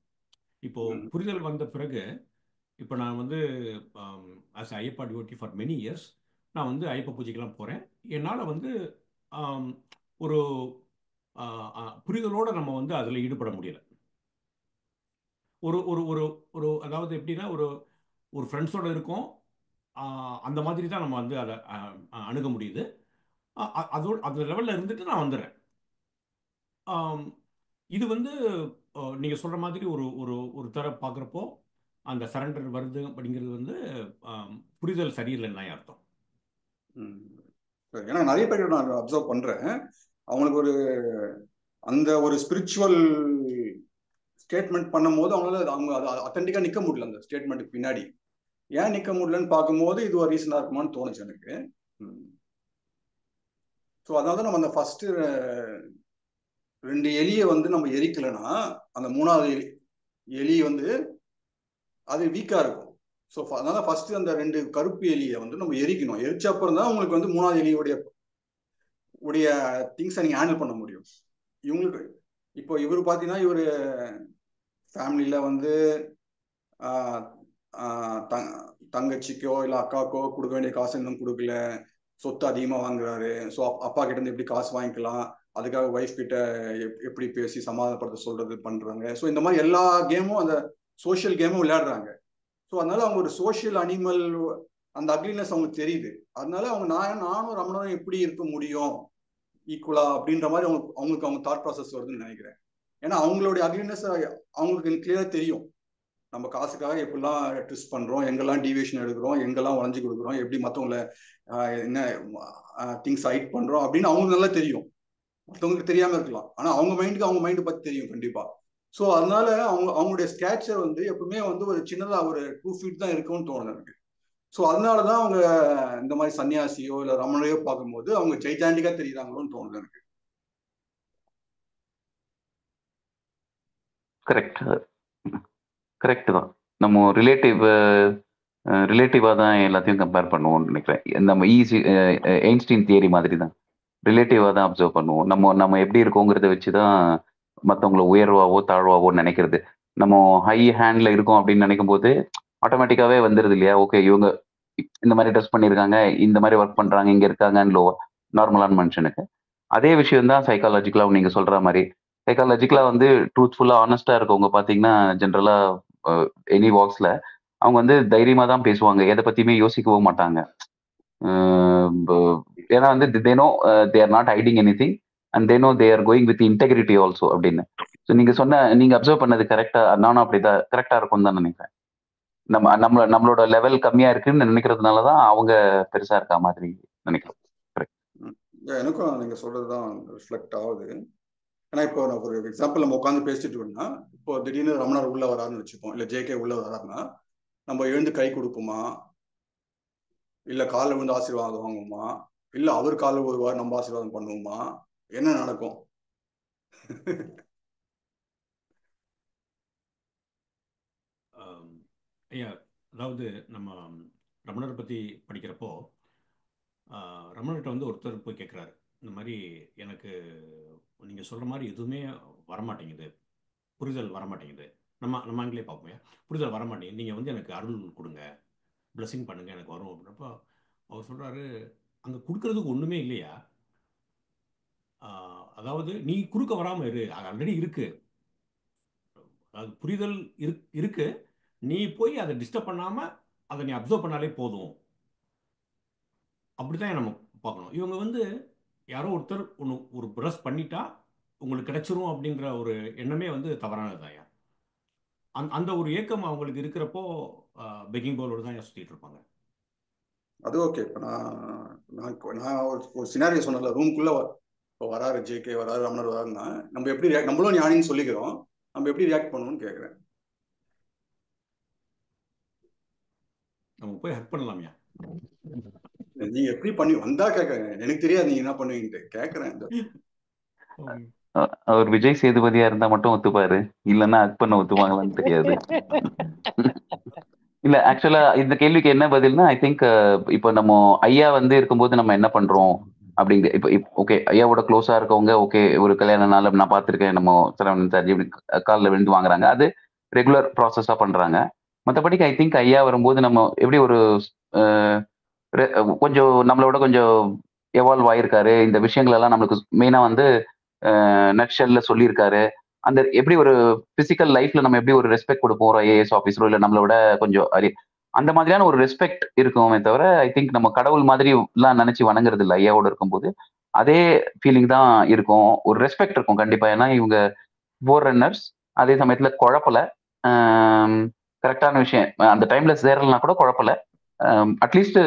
இப்போது புரிதல் வந்த பிறகு இப்போ நான் வந்து as Ayyappa devotee for many years நான் வந்து ஐயப்ப பூஜைக்கெல்லாம் போகிறேன். என்னால் வந்து ஆம், ஒரு புரிதலோடு நம்ம வந்து அதில் ஈடுபட முடியல. ஒரு ஒரு ஒரு ஒரு அதாவது எப்படின்னா ஒரு ஒரு ஃப்ரெண்ட்ஸோட இருக்கோம், அந்த மாதிரி தான் நம்ம வந்து அதை அணுக முடியுது. அதோட அந்த லெவலில் இருந்துட்டு நான் வந்துடுறேன். ஆம், இது வந்து நீங்கள் சொல்கிற மாதிரி ஒரு ஒரு ஒரு தர பார்க்குறப்போ அந்த சரண்டர் வருது அப்படிங்கிறது வந்து புரிதல் சரியில்லைன்னு தான் அர்த்தம். ஏன்னா நிறைய பேர் நான் அப்சர்வ் பண்றேன், அவங்களுக்கு ஒரு அந்த ஒரு ஸ்பிரிச்சுவல் ஸ்டேட்மெண்ட் பண்ணும் போது அவங்களால அவங்க அத்தன்டிக்கா நிக்க முடியல. அந்த ஸ்டேட்மெண்ட்டுக்கு பின்னாடி ஏன் நிக்க முடியலன்னு பார்க்கும்போது இது ஒரு ரீசனா இருக்குமான்னு தோணுச்சு எனக்கு. ஸோ அதாவது நம்ம அந்த ஃபர்ஸ்ட் 2 எலியை வந்து நம்ம எரிக்கலைன்னா அந்த 3வது எலி வந்து அது வீக்கா இருக்கும். ஸோ அதனால ஃபர்ஸ்ட் அந்த 2 கருப்பு எலியை வந்து நம்ம எரிக்கணும். எரிச்ச அப்புறம் தான் உங்களுக்கு வந்து 3வது எலியுடைய திங்ஸை நீங்க ஹேண்டில் பண்ண முடியும். இவங்களுக்கு இப்போ இவர் பார்த்தீங்கன்னா இவர் ஃபேமிலியில வந்து தங்கச்சிக்கோ இல்லை அக்காக்கோ கொடுக்க வேண்டிய காசு இன்னும் கொடுக்கல, சொத்து அதிகமாக வாங்குறாரு. ஸோ அப்பா கிட்ட இருந்து எப்படி காசு வாங்கிக்கலாம், அதுக்காக ஒய்ஃப் கிட்ட எப்படி பேசி சமாதானப்படுத்த சொல்றது பண்றாங்க. ஸோ இந்த மாதிரி எல்லா கேமும் அந்த சோஷியல் கேமும் விளையாடுறாங்க. ஸோ அதனால அவங்க ஒரு சோஷியல் அனிமல், அந்த அக்லினஸ் அவங்களுக்கு தெரியுது. அதனால அவங்க நானும் ரமணனும் எப்படி இருக்க முடியும் ஈக்குவலா அப்படின்ற மாதிரி அவங்களுக்கு அவங்க தாட் ப்ராசஸ் வருதுன்னு நினைக்கிறேன். ஏன்னா அவங்களுடைய அக்லினஸ் அவங்களுக்கு கிளியரா தெரியும். நம்ம காசுக்காக எப்படிலாம் ட்விஸ்ட் பண்றோம், எங்கெல்லாம் டீவியேஷன் எடுக்கிறோம், எங்கெல்லாம் உழைஞ்சு கொடுக்குறோம், எப்படி மற்றவங்கள என்ன திங்ஸ் ஹைட் பண்றோம் அப்படின்னு அவங்களுக்கு நல்லா தெரியும். மற்றவங்களுக்கு தெரியாம இருக்கலாம், ஆனா அவங்க மைண்டு பத்தி தெரியும் கண்டிப்பா. ஸோ அதனால அவங்களுடைய ஸ்கேச்சர் வந்து எப்பவுமே வந்து ஒரு சின்னதா ஒரு 2 feet தான் இருக்கும்னு தோணுது எனக்கு. ஸோ அதனாலதான் அவங்க இந்த மாதிரி சன்னியாசியோ இல்ல ரமணையோ பார்க்கும்போது அவங்க ஜெய்ஜாண்டிக்கா தெரியுறாங்களோன்னு தோணுது எனக்கு. கரெக்ட் தான். நம்ம ரிலேட்டிவாக தான் எல்லாத்தையும் கம்பேர் பண்ணுவோம்னு நினைக்கிறேன். நம்ம ஐன்ஸ்டீன் தியரி மாதிரி தான் ரிலேட்டிவாக தான் அப்சர்வ் பண்ணுவோம். நம்ம எப்படி இருக்கோங்கிறத வச்சு தான் மற்றவங்கள உயர்வாவோ தாழ்வாவோ நினைக்கிறது. நம்ம ஹை ஹேண்டில் இருக்கோம் அப்படின்னு நினைக்கும் போது ஆட்டோமேட்டிக்காகவே வந்துடுது இல்லையா? ஓகே, இவங்க இந்த மாதிரி ட்ரெஸ் பண்ணியிருக்காங்க, இந்த மாதிரி ஒர்க் பண்ணுறாங்க, இங்கே இருக்காங்கன்னு நார்மலான மனுஷனுக்கு. அதே விஷயம் தான் சைக்காலஜிக்கலாக நீங்கள் சொல்கிற மாதிரி. சைக்காலஜிக்கலாக வந்து ட்ரூத்ஃபுல்லாக ஆனஸ்டாக இருக்கவங்க பார்த்தீங்கன்னா ஜென்ரலாக எனி வாக்ஸில் அவங்க வந்து தைரியமாக தான் பேசுவாங்க, எதை பற்றியுமே யோசிக்கவும் மாட்டாங்க. ஏன்னா வந்து they know they are not hiding any thing and they know they are going with integrity also அப்படின்னு. ஸோ நீங்கள் அப்சர்வ் பண்ணது கரெக்டாக, நானும் அப்படிதான் கரெக்டாக இருக்கும்னு தான் நினைக்கிறேன். நம்மளோட லெவல் கம்மியாக இருக்குன்னு நினைக்கிறதுனால தான் அவங்க பெருசாக இருக்கா மாதிரி நினைக்கிறேன். எனக்கும் நீங்க சொல்றதுதான் ரிஃப்ளெக்ட் ஆகுது. ஏன்னா இப்போ நான் ஒரு எக்ஸாம்பிள் நம்ம உட்காந்து பேசிட்டு இருக்கோம்னா, இப்போ திடீர்னு ரமணர் உள்ள வராருன்னு வச்சுப்போம், இல்லை ஜேகே உள்ள வராருன்னா நம்ம எழுந்து கை கொடுப்போமா, இல்லை காலில் விழுந்து ஆசீர்வாதம் வாங்குவோமா, இல்லை அவர் காலில் வருவார் நம்ம ஆசீர்வாதம் பண்ணுவோமா, என்ன நடக்கும்? ஐயா, அதாவது நம்ம ரமணரை பற்றி படிக்கிறப்போ ரமணர்கிட்ட வந்து ஒருத்தர் போய் கேட்குறாரு, இந்த மாதிரி எனக்கு நீங்கள் சொல்கிற மாதிரி எதுவுமே வரமாட்டேங்குது, புரிதல் வரமாட்டேங்குது. நம்ம அங்கேயே பார்ப்போம், புரிதல் வரமாட்டேங்குது, நீங்கள் வந்து எனக்கு அருள் கொடுங்க, பிளஸிங் பண்ணுங்க, எனக்கு வரும் அப்படின்றப்போ அவர் சொல்கிறாரு, அங்கே கொடுக்கறதுக்கு ஒன்றுமே இல்லையா, அதாவது நீ குறுக்க வராம இரு, அது ஆல்ரெடி இருக்கு. அது புரிதல் இருக்கு, நீ போய் அதை டிஸ்டர்ப் பண்ணாம அதை நீ அப்சர்வ் பண்ணாலே போதும். அப்படிதான் நம்ம பார்க்கணும். இவங்க வந்து யாரோ ஒருத்தர் ஒன்று ஒரு ப்ரஷ் பண்ணிட்டா உங்களுக்கு கிடைச்சிரும் அப்படின்ற ஒரு எண்ணமே வந்து தவறானதாயா. அந்த ஒரு ஏக்கம் அவங்களுக்கு இருக்கிறப்போ பெக்கிங் பவுலோடு தான் சுற்றிட்டு இருப்பாங்க. அது ஓகே. இப்போ நான் ஒரு சினாரியோ சொன்னல, ரூம்குள்ள இப்போ வராரு ஜேகே வராரு ரமணர் வராருன்னா நம்ம எப்படி நம்மளும் ஞானின்னு சொல்லிக்கிறோம், நம்ம எப்படி ரியாக்ட் பண்ணுவோம்னு கேட்குறேன். நம்ம போய் ஹக் பண்ணலாம்யா. நீங்க எப்படி பண்ணி வந்தா கேட்கறேன், எனக்கு தெரியாது நீங்க என்ன பண்ணுவீங்கன்னு கேட்கறேன். அவர் விஜய் சேதுபதியா இருந்தா மட்டும் ஒத்துப்பாரு, இல்லைன்னா ஹக் பண்ண ஒத்துப்பாங்களான்னு தெரியாது. இல்ல ஆக்சுவலா இந்த கேள்விக்கு என்ன பதில்னா, ஐ திங்க் இப்போ நம்ம ஐயா வந்து இருக்கும்போது நம்ம என்ன பண்றோம் அப்படிங்க. இப்போ ஓகே, ஐயாவோட க்ளோஸா இருக்கவங்க ஓகே, ஒரு கல்யாண நாள் நான் பார்த்துருக்கேன், நம்ம சரவணன் சார் இப்படி காலில் விழுந்து வாங்குறாங்க, அது ரெகுலர் ப்ராசஸா பண்றாங்க. மற்றபடிக்கு ஐ திங்க் ஐயா வரும்போது நம்ம எப்படி ஒரு கொஞ்சம் நம்மளோட கொஞ்சம் எவால்வ் ஆயிருக்காரு, இந்த விஷயங்கள் எல்லாம் நம்மளுக்கு மெயினா வந்து நட்ஷல்ல சொல்லியிருக்காரு. அந்த எப்படி ஒரு பிசிக்கல் லைஃப்ல நம்ம எப்படி ஒரு ரெஸ்பெக்ட் கொடுப்போம் ஒரு ஐஏஎஸ் ஆஃபீஸரோ, இல்லை நம்மளோட கொஞ்சம் அந்த மாதிரியான ஒரு ரெஸ்பெக்ட் இருக்குமே தவிர, ஐ திங்க் நம்ம கடவுள் மாதிரி எல்லாம் நினைச்சு வணங்குறது இல்லை. ஐயாவோட இருக்கும்போது அதே ஃபீலிங் தான் இருக்கும், ஒரு ரெஸ்பெக்ட் இருக்கும் கண்டிப்பா. ஏன்னா இவங்க போர் ரன்னர்ஸ், அதே சமயத்துல குழப்பல, கரெக்டான விஷயம் அந்த டைம்ல சேரலனா கூட குழப்பல. அட்லீஸ்ட்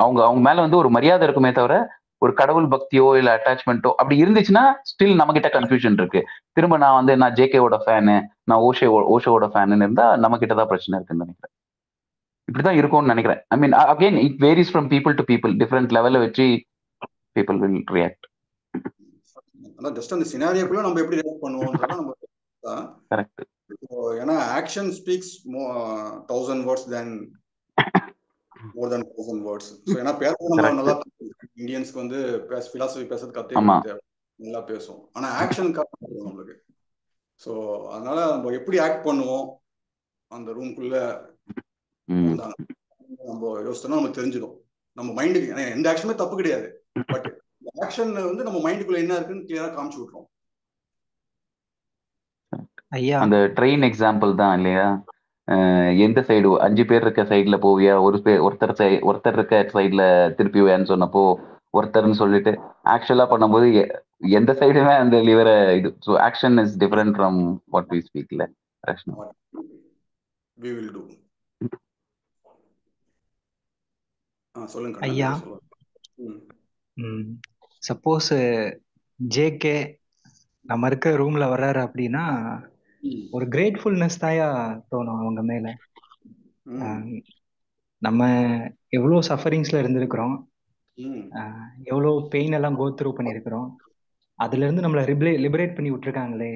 அவங்க அவங்க மேல வந்து ஒரு மரியாதை இருக்குமே தவிர, ஒரு கடவுள் பக்தியோ இல்ல அட்டாச்மெண்ட்டோ அப்படி இருந்துச்சுன்னா ஸ்டில் நம்ம கிட்ட கன்ஃபியூஷன் இருக்கு. திரும்ப நான் ஜேகேவோட ஃபேனு, நான் ஓஷோவோட ஃபேனுன்னு இருந்தா நம்ம கிட்ட தான் பிரச்சனை இருக்குன்னு நினைக்கிறேன். இப்படிதான் இருக்கும்னு நினைக்கிறேன். I mean again it varies from people to people, different லெவல்ல வச்சு பீப்புள் வில் ரியாக்ட். அதான் ஜஸ்ட் அந்த சினாரியோக்குள்ள நம்ம எப்படி ரியாக்ட் பண்ணுவோம்ன்றத நம்ம கரெக்ட். ஏன்னா action speaks 1000 words than more than 1000 words. ஸோ ஏன்னா பேசுறது நம்ம நல்லா இந்தியன்ஸ்க்கு வந்து பிலாசபி பேசுறது கற்றுக்க நல்லா பேசும், ஆனா ஆக்ஷன் காரணம் நம்மளுக்கு. ஸோ அதனால நம்ம எப்படி ஆக்ட் பண்ணுவோம் அந்த ரூம்குள்ள நம்ம யோசிச்சோம்னா நமக்கு தெரிஞ்சிடும். நம்ம மைண்டுக்கு எந்த ஆக்ஷனுமே தப்பு கிடையாது, பட் ஆக்ஷன் வந்து நம்ம மைண்டுக்குள்ள என்ன இருக்குன்னு கிளியரா காமிச்சு விட்டுரும். அந்த ட்ரெயின் எக்ஸாம்பிள் தான் இல்லையா, எந்த சைடு 5 பேர் இருக்க சைட்ல போவியா, ஒருத்தர் இருக்க சைட்ல திருப்பிவியான்னு சொன்னப்போ ஒருத்தர்னு சொல்லிட்டு ஆக்சுவலா பண்ணும்போது எந்த சைடுமே அந்த லிவரை இது. So action is different from what we ஸ்பீக்ல. we will do. சொல்லுங்க ஐயா. சப்போஸ் ஜேகே நம்ம இருக்க ரூம்ல வர்றாரு அப்படின்னா ஒரு கிரேட்ஃபுல்னஸ் தாயா தோணும் அவங்க மேல. நம்ம எவ்வளோ சஃபரிங்ஸ்ல இருந்திருக்கிறோம், எவ்வளோ பெயின் எல்லாம் கோ த்ரூ பண்ணியிருக்கிறோம், அதுல இருந்து நம்மளை லிபரேட் பண்ணி விட்டுருக்காங்களே,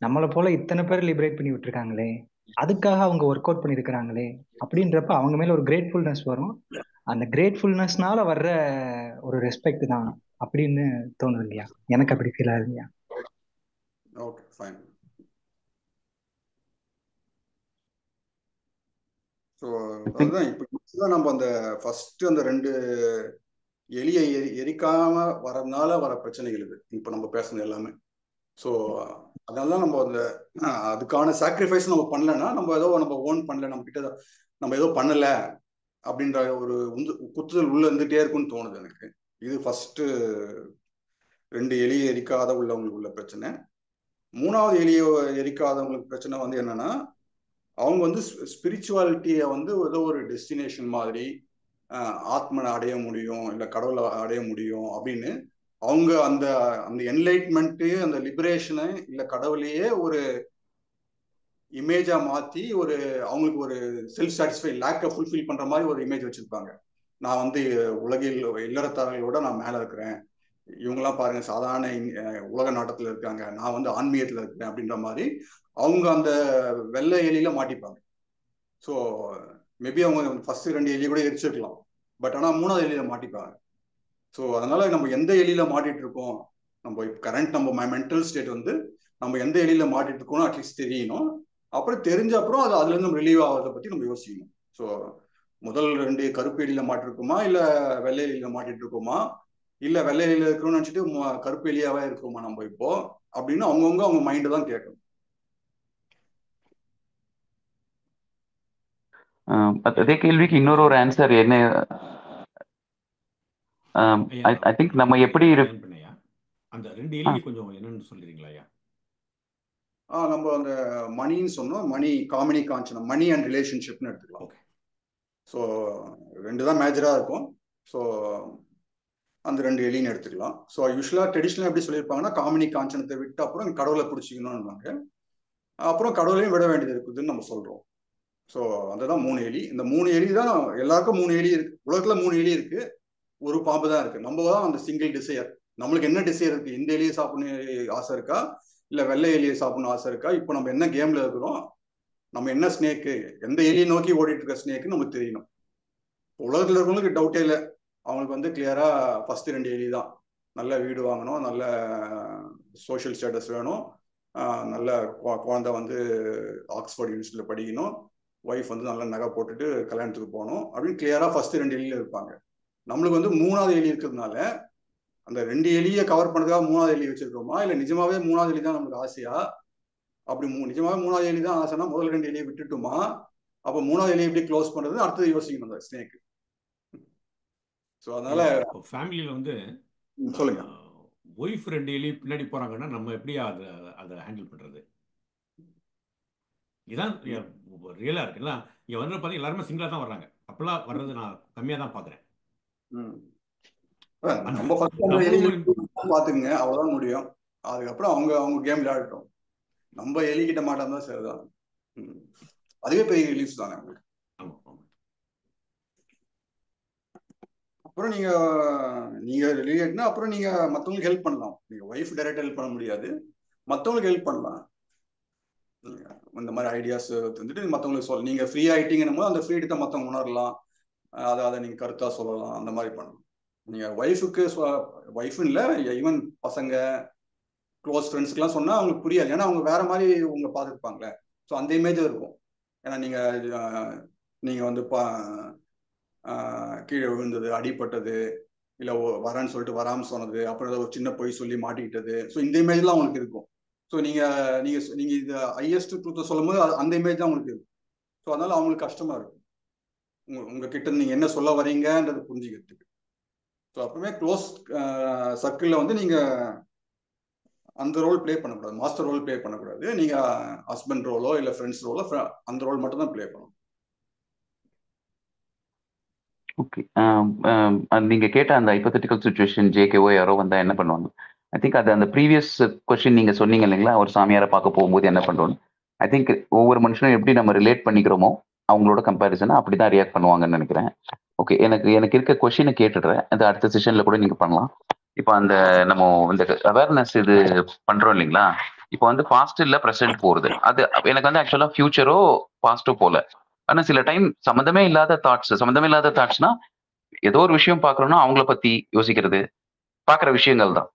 நம்மளை போல இத்தனை பேர் லிபரேட் பண்ணி விட்டுருக்காங்களே, அதுக்காக அவங்க ஒர்க் அவுட் பண்ணியிருக்கிறாங்களே அப்படின்றப்ப அவங்க மேல ஒரு கிரேட்ஃபுல்னஸ் வரும். அந்த கிரேட்ஃபுல்னஸ்னால வர்ற ஒரு ரெஸ்பெக்ட் தான் அப்படின்னு தோணுது இல்லையா, எனக்கு அப்படி ஃபீல் ஆகுது இல்லையா. Okay fine. ஸோ அதுதான் இப்போ நம்ம அந்த ஃபர்ஸ்ட் அந்த 2 எலியை எரிக்காம வரதுனால வர பிரச்சனைகள் இது இப்போ நம்ம பேசுனது எல்லாமே. ஸோ அதனால நம்ம அந்த அதுக்கான சாக்ரிஃபைஸ் நம்ம பண்ணலன்னா, நம்ம ஓன் பண்ணல, நம்ம கிட்ட நம்ம ஏதோ பண்ணல அப்படின்ற ஒரு குத்துதல் உள்ள இருந்துட்டே இருக்குன்னு தோணுது எனக்கு. இது ஃபர்ஸ்ட் 2 எலியை எரிக்காத உள்ளவங்களுக்கு உள்ள பிரச்சனை. 3வது எலியை எரிக்காதவங்களுக்கு பிரச்சனை வந்து என்னன்னா, அவங்க வந்து ஸ்பிரிச்சுவாலிட்டியை வந்து ஏதோ ஒரு டெஸ்டினேஷன் மாதிரி ஆத்மனை அடைய முடியும், இல்லை கடவுளை அடைய முடியும் அப்படின்னு அவங்க அந்த அந்த என்லைட்மெண்ட்டு, அந்த லிபரேஷனை இல்லை கடவுளையே ஒரு இமேஜா மாத்தி ஒரு அவங்களுக்கு ஒரு செல்ஃப் சாட்டிஸ்ஃபை லேக்கை ஃபுல்ஃபில் பண்ற மாதிரி ஒரு இமேஜ் வச்சிருப்பாங்க. நான் வந்து உலகில் இல்லறத்தார்களோட நான் மேல இருக்கிறேன், இவங்கெல்லாம் பாருங்க சாதாரண உலக நாட்டத்துல இருக்காங்க, நான் வந்து ஆன்மீகத்துல இருக்கிறேன் அப்படின்ற மாதிரி அவங்க அந்த வெள்ளை எலியில மாட்டிப்பாங்க. ஸோ மேபி அவங்க ஃபர்ஸ்ட் 2 எலியை கூட எரிச்சிருக்கலாம், பட் ஆனால் 3வது எலியில மாட்டிப்பாங்க. ஸோ அதனால நம்ம எந்த எலியில மாட்டிட்டு இருக்கோம், நம்ம கரண்ட் நம்ம மென்டல் ஸ்டேட் வந்து நம்ம எந்த எலியில மாட்டிட்டு இருக்கோம் அட்லீஸ்ட் தெரியணும். அப்புறம் தெரிஞ்ச அப்புறம் அதுல இருந்து நம்ம ரிலீவ் ஆகிறத பத்தி நம்ம யோசிக்கணும். ஸோ முதல் 2 கருப்பு எலியில மாட்டிருக்கோமா இல்ல வெள்ளை எலியில மாட்டிட்டு இருக்கோமா, இல்ல வெள்ளை எலியில இருக்கிறோம்னு நினைச்சிட்டு கருப்பு எலியாவே இருக்கிறோமா நம்ம இப்போ அப்படின்னு அவங்க மைண்டு தான் கேட்கணும். அதே கேள்விக்கு இன்னொரு ஒரு ஆன்சர் என்ன, ஐ திங்க் நம்ம எப்படி அந்த 2 எலியை கொஞ்சம் என்னன்னு சொல்றீங்களா ஐயா? நம்ம அந்த மணின்னு சொன்னோம், மணி காமினி காஞ்சனம், மணி அண்ட் ரிலேஷன்ஷிப்னு எடுத்துக்கலாம். ஸோ 2 தான் மேஜரா இருக்கும். ஸோ அந்த 2 எலின்னு எடுத்துக்கலாம். ஸோ யூஸ்வலாக ட்ரெடிஷ்னலாக எப்படி சொல்லியிருப்பாங்கன்னா காமினி காஞ்சனத்தை விட்டு அப்புறம் கடவுளை பிடிச்சிக்கணும்னுவாங்க. அப்புறம் கடவுளையும் விட வேண்டியது இருக்குதுன்னு நம்ம சொல்றோம். ஸோ அதுதான் 3 எலி. இந்த 3 எலி தான் எல்லாருக்கும் 3 எலி இருக்கு. உலகத்துல 3 எலி இருக்கு, ஒரு பாம்பு தான் இருக்கு. நம்ம தான் அந்த சிங்கிள் டிசையர். நம்மளுக்கு என்ன டிசையர் இருக்கு? இந்த எலியை சாப்பிடணும் ஆசை இருக்கா, இல்ல வெள்ளை எலியை சாப்பிடணும் ஆசை இருக்கா? இப்போ நம்ம என்ன கேம்ல இருக்கிறோம், நம்ம என்ன ஸ்னேக்கு, எந்த எலியை நோக்கி ஓடிட்டு இருக்க ஸ்னேக்கு நமக்கு தெரியணும். உலகத்துல இருக்கவங்களுக்கு டவுட்டே இல்லை, அவங்களுக்கு வந்து கிளியரா ஃபர்ஸ்ட் 2 எலி தான். நல்ல வீடு வாங்கணும், நல்ல சோஷியல் ஸ்டேட்டஸ் வேணும், நல்ல குழந்தை வந்து ஆக்ஸ்போர்ட் யூனிவர்சிட்டியில படிக்கணும், ஒய்ஃப் வந்து நல்ல நகை போட்டுட்டு கல்யாணத்துக்கு போகணும் அப்படின்னு கிளியரா ஃபர்ஸ்ட் 2 எலியில இருப்பாங்க. நம்மளுக்கு வந்து 3வது எலி இருக்கிறதுனால அந்த 2 எலியை கவர் பண்ணதுக்காக 3வது எலி வச்சிருக்கோமா, இல்ல நிஜமாவே 3வது எலி தான் நமக்கு ஆசையா? அப்படி நிஜமாவே 3வது எலி தான் ஆசைன்னா முதல் 2 எலியை விட்டுட்டுமா? அப்ப 3வது எலியை எப்படி க்ளோஸ் பண்றது அடுத்தது யோசிக்கணும் அந்த ஸ்னேக். ஸோ அதனால ஃபேமிலியில வந்து சொல்லுங்க, ஒய்ஃப் 2 எலி பின்னாடி போறாங்கன்னா நம்ம எப்படி அதை ஹேண்டில் பண்றது? இதான் ரியலா இருக்குல்ல. இங்க வந்து பார்த்தீங்கன்னா எல்லாருமே சிங்கிளா தான் வர்றாங்க. அப்பெல்லாம் வர்றது நான் கம்மியா தான் பாக்குறேன். நம்ம பாத்துக்குங்க, அவ்வளவுதான் முடியும். அதுக்கப்புறம் அவங்க கேம் விளையாடட்டும், நம்ம எலிக்கிட்ட மாட்டான் தான் சரிதான். அதுவே பெரிய ரிலீஃப் தானே உங்களுக்கு. அப்புறம் நீங்க ரிலேட்னா அப்புறம் நீங்க மத்தவங்களுக்கு ஹெல்ப் பண்ணலாம். நீங்க ஒய்ஃப் டைரக்ட் ஹெல்ப் பண்ண முடியாது, மத்தவங்களுக்கு ஹெல்ப் பண்ணலாம். இந்த மாதிரி ஐடியாஸ் வந்துட்டு மத்தவங்களுக்கு சொல்ல, நீங்க ஃப்ரீ ஆயிட்டீங்கன்னு போது அந்த ஃப்ரீடத்தை மத்தவங்க உணரலாம், அதை நீங்க கருத்தா சொல்லலாம், அந்த மாதிரி பண்ணலாம். நீங்க ஒய்ஃப்னு இல்லை, ஈவன் பசங்க க்ளோஸ் ஃப்ரெண்ட்ஸ்க்குலாம் சொன்னா அவங்களுக்கு புரியாது, ஏன்னா அவங்க வேற மாதிரி உங்களை பார்த்துருப்பாங்களே. ஸோ அந்த இமேஜும் இருக்கும். ஏன்னா நீங்க வந்து கீழே விழுந்தது, அடிப்பட்டது, இல்லை வரேன்னு சொல்லிட்டு வராமல் சொன்னது, அப்புறம் ஏதோ ஒரு சின்ன பொய் சொல்லி மாட்டிக்கிட்டது, ஸோ இந்த இமேஜ்லாம் அவங்களுக்கு இருக்கும். ஸோ நீங்க இது ஹையஸ்ட் ட்ரூத்தை சொல்லும் போது அந்த இமேஜ் தான் உங்களுக்கு இருக்கும். ஸோ அதனால அவங்களுக்கு கஷ்டமா இருக்கும் உங்ககிட்ட நீங்க என்ன சொல்ல வரீங்கன்றது புரிஞ்சுக்கிறதுக்கு. ஸோ அப்பவுமே க்ளோஸ் சர்க்கிளில் வந்து நீங்க அந்த ரோல் பிளே பண்ணக்கூடாது, மாஸ்டர் ரோல் பிளே பண்ணக்கூடாது. நீங்க ஹஸ்பண்ட் ரோலோ இல்லை ஃப்ரெண்ட்ஸ் ரோலோ அந்த ரோல் மட்டும் தான் பிளே பண்ணணும். ஓகே, நீங்க கேட்ட அந்த ஹைப்போதெட்டிக்கல் சுச்சுவேஷன் ஜேகேஓ யாரோ வந்தா என்ன பண்ணுவாங்க? ஐ திங்க் அது அந்த ப்ரீவியஸ் கொஸ்டின் நீங்க சொன்னீங்க இல்லைங்களா, ஒரு சாமியாரை பார்க்க போகும்போது என்ன பண்றோம். ஐ திங்க் ஒவ்வொரு மனுஷனும் எப்படி நம்ம ரிலேட் பண்ணிக்கிறோமோ அவங்களோட கம்பேரிசனை அப்படிதான் ரியாக்ட் பண்ணுவாங்கன்னு நினைக்கிறேன். ஓகே, எனக்கு இருக்க கொஸ்டினை கேட்டுடுறேன், அது அடுத்த செஷன்ல கூட நீங்க பண்ணலாம். இப்போ அந்த நம்ம இந்த அவேர்னஸ் இது பண்றோம் இல்லைங்களா, இப்போ வந்து பாஸ்ட் இல்ல ப்ரெசென்ட் போறது, அது எனக்கு வந்து ஆக்சுவலா ஃபியூச்சரோ பாஸ்டோ போல. ஆனா சில டைம் சம்மந்தமே இல்லாத தாட்ஸ்னா ஏதோ ஒரு விஷயம் பாக்குறோம்னா அவங்கள பத்தி யோசிக்கிறது, பாக்குற விஷயங்கள் தான்.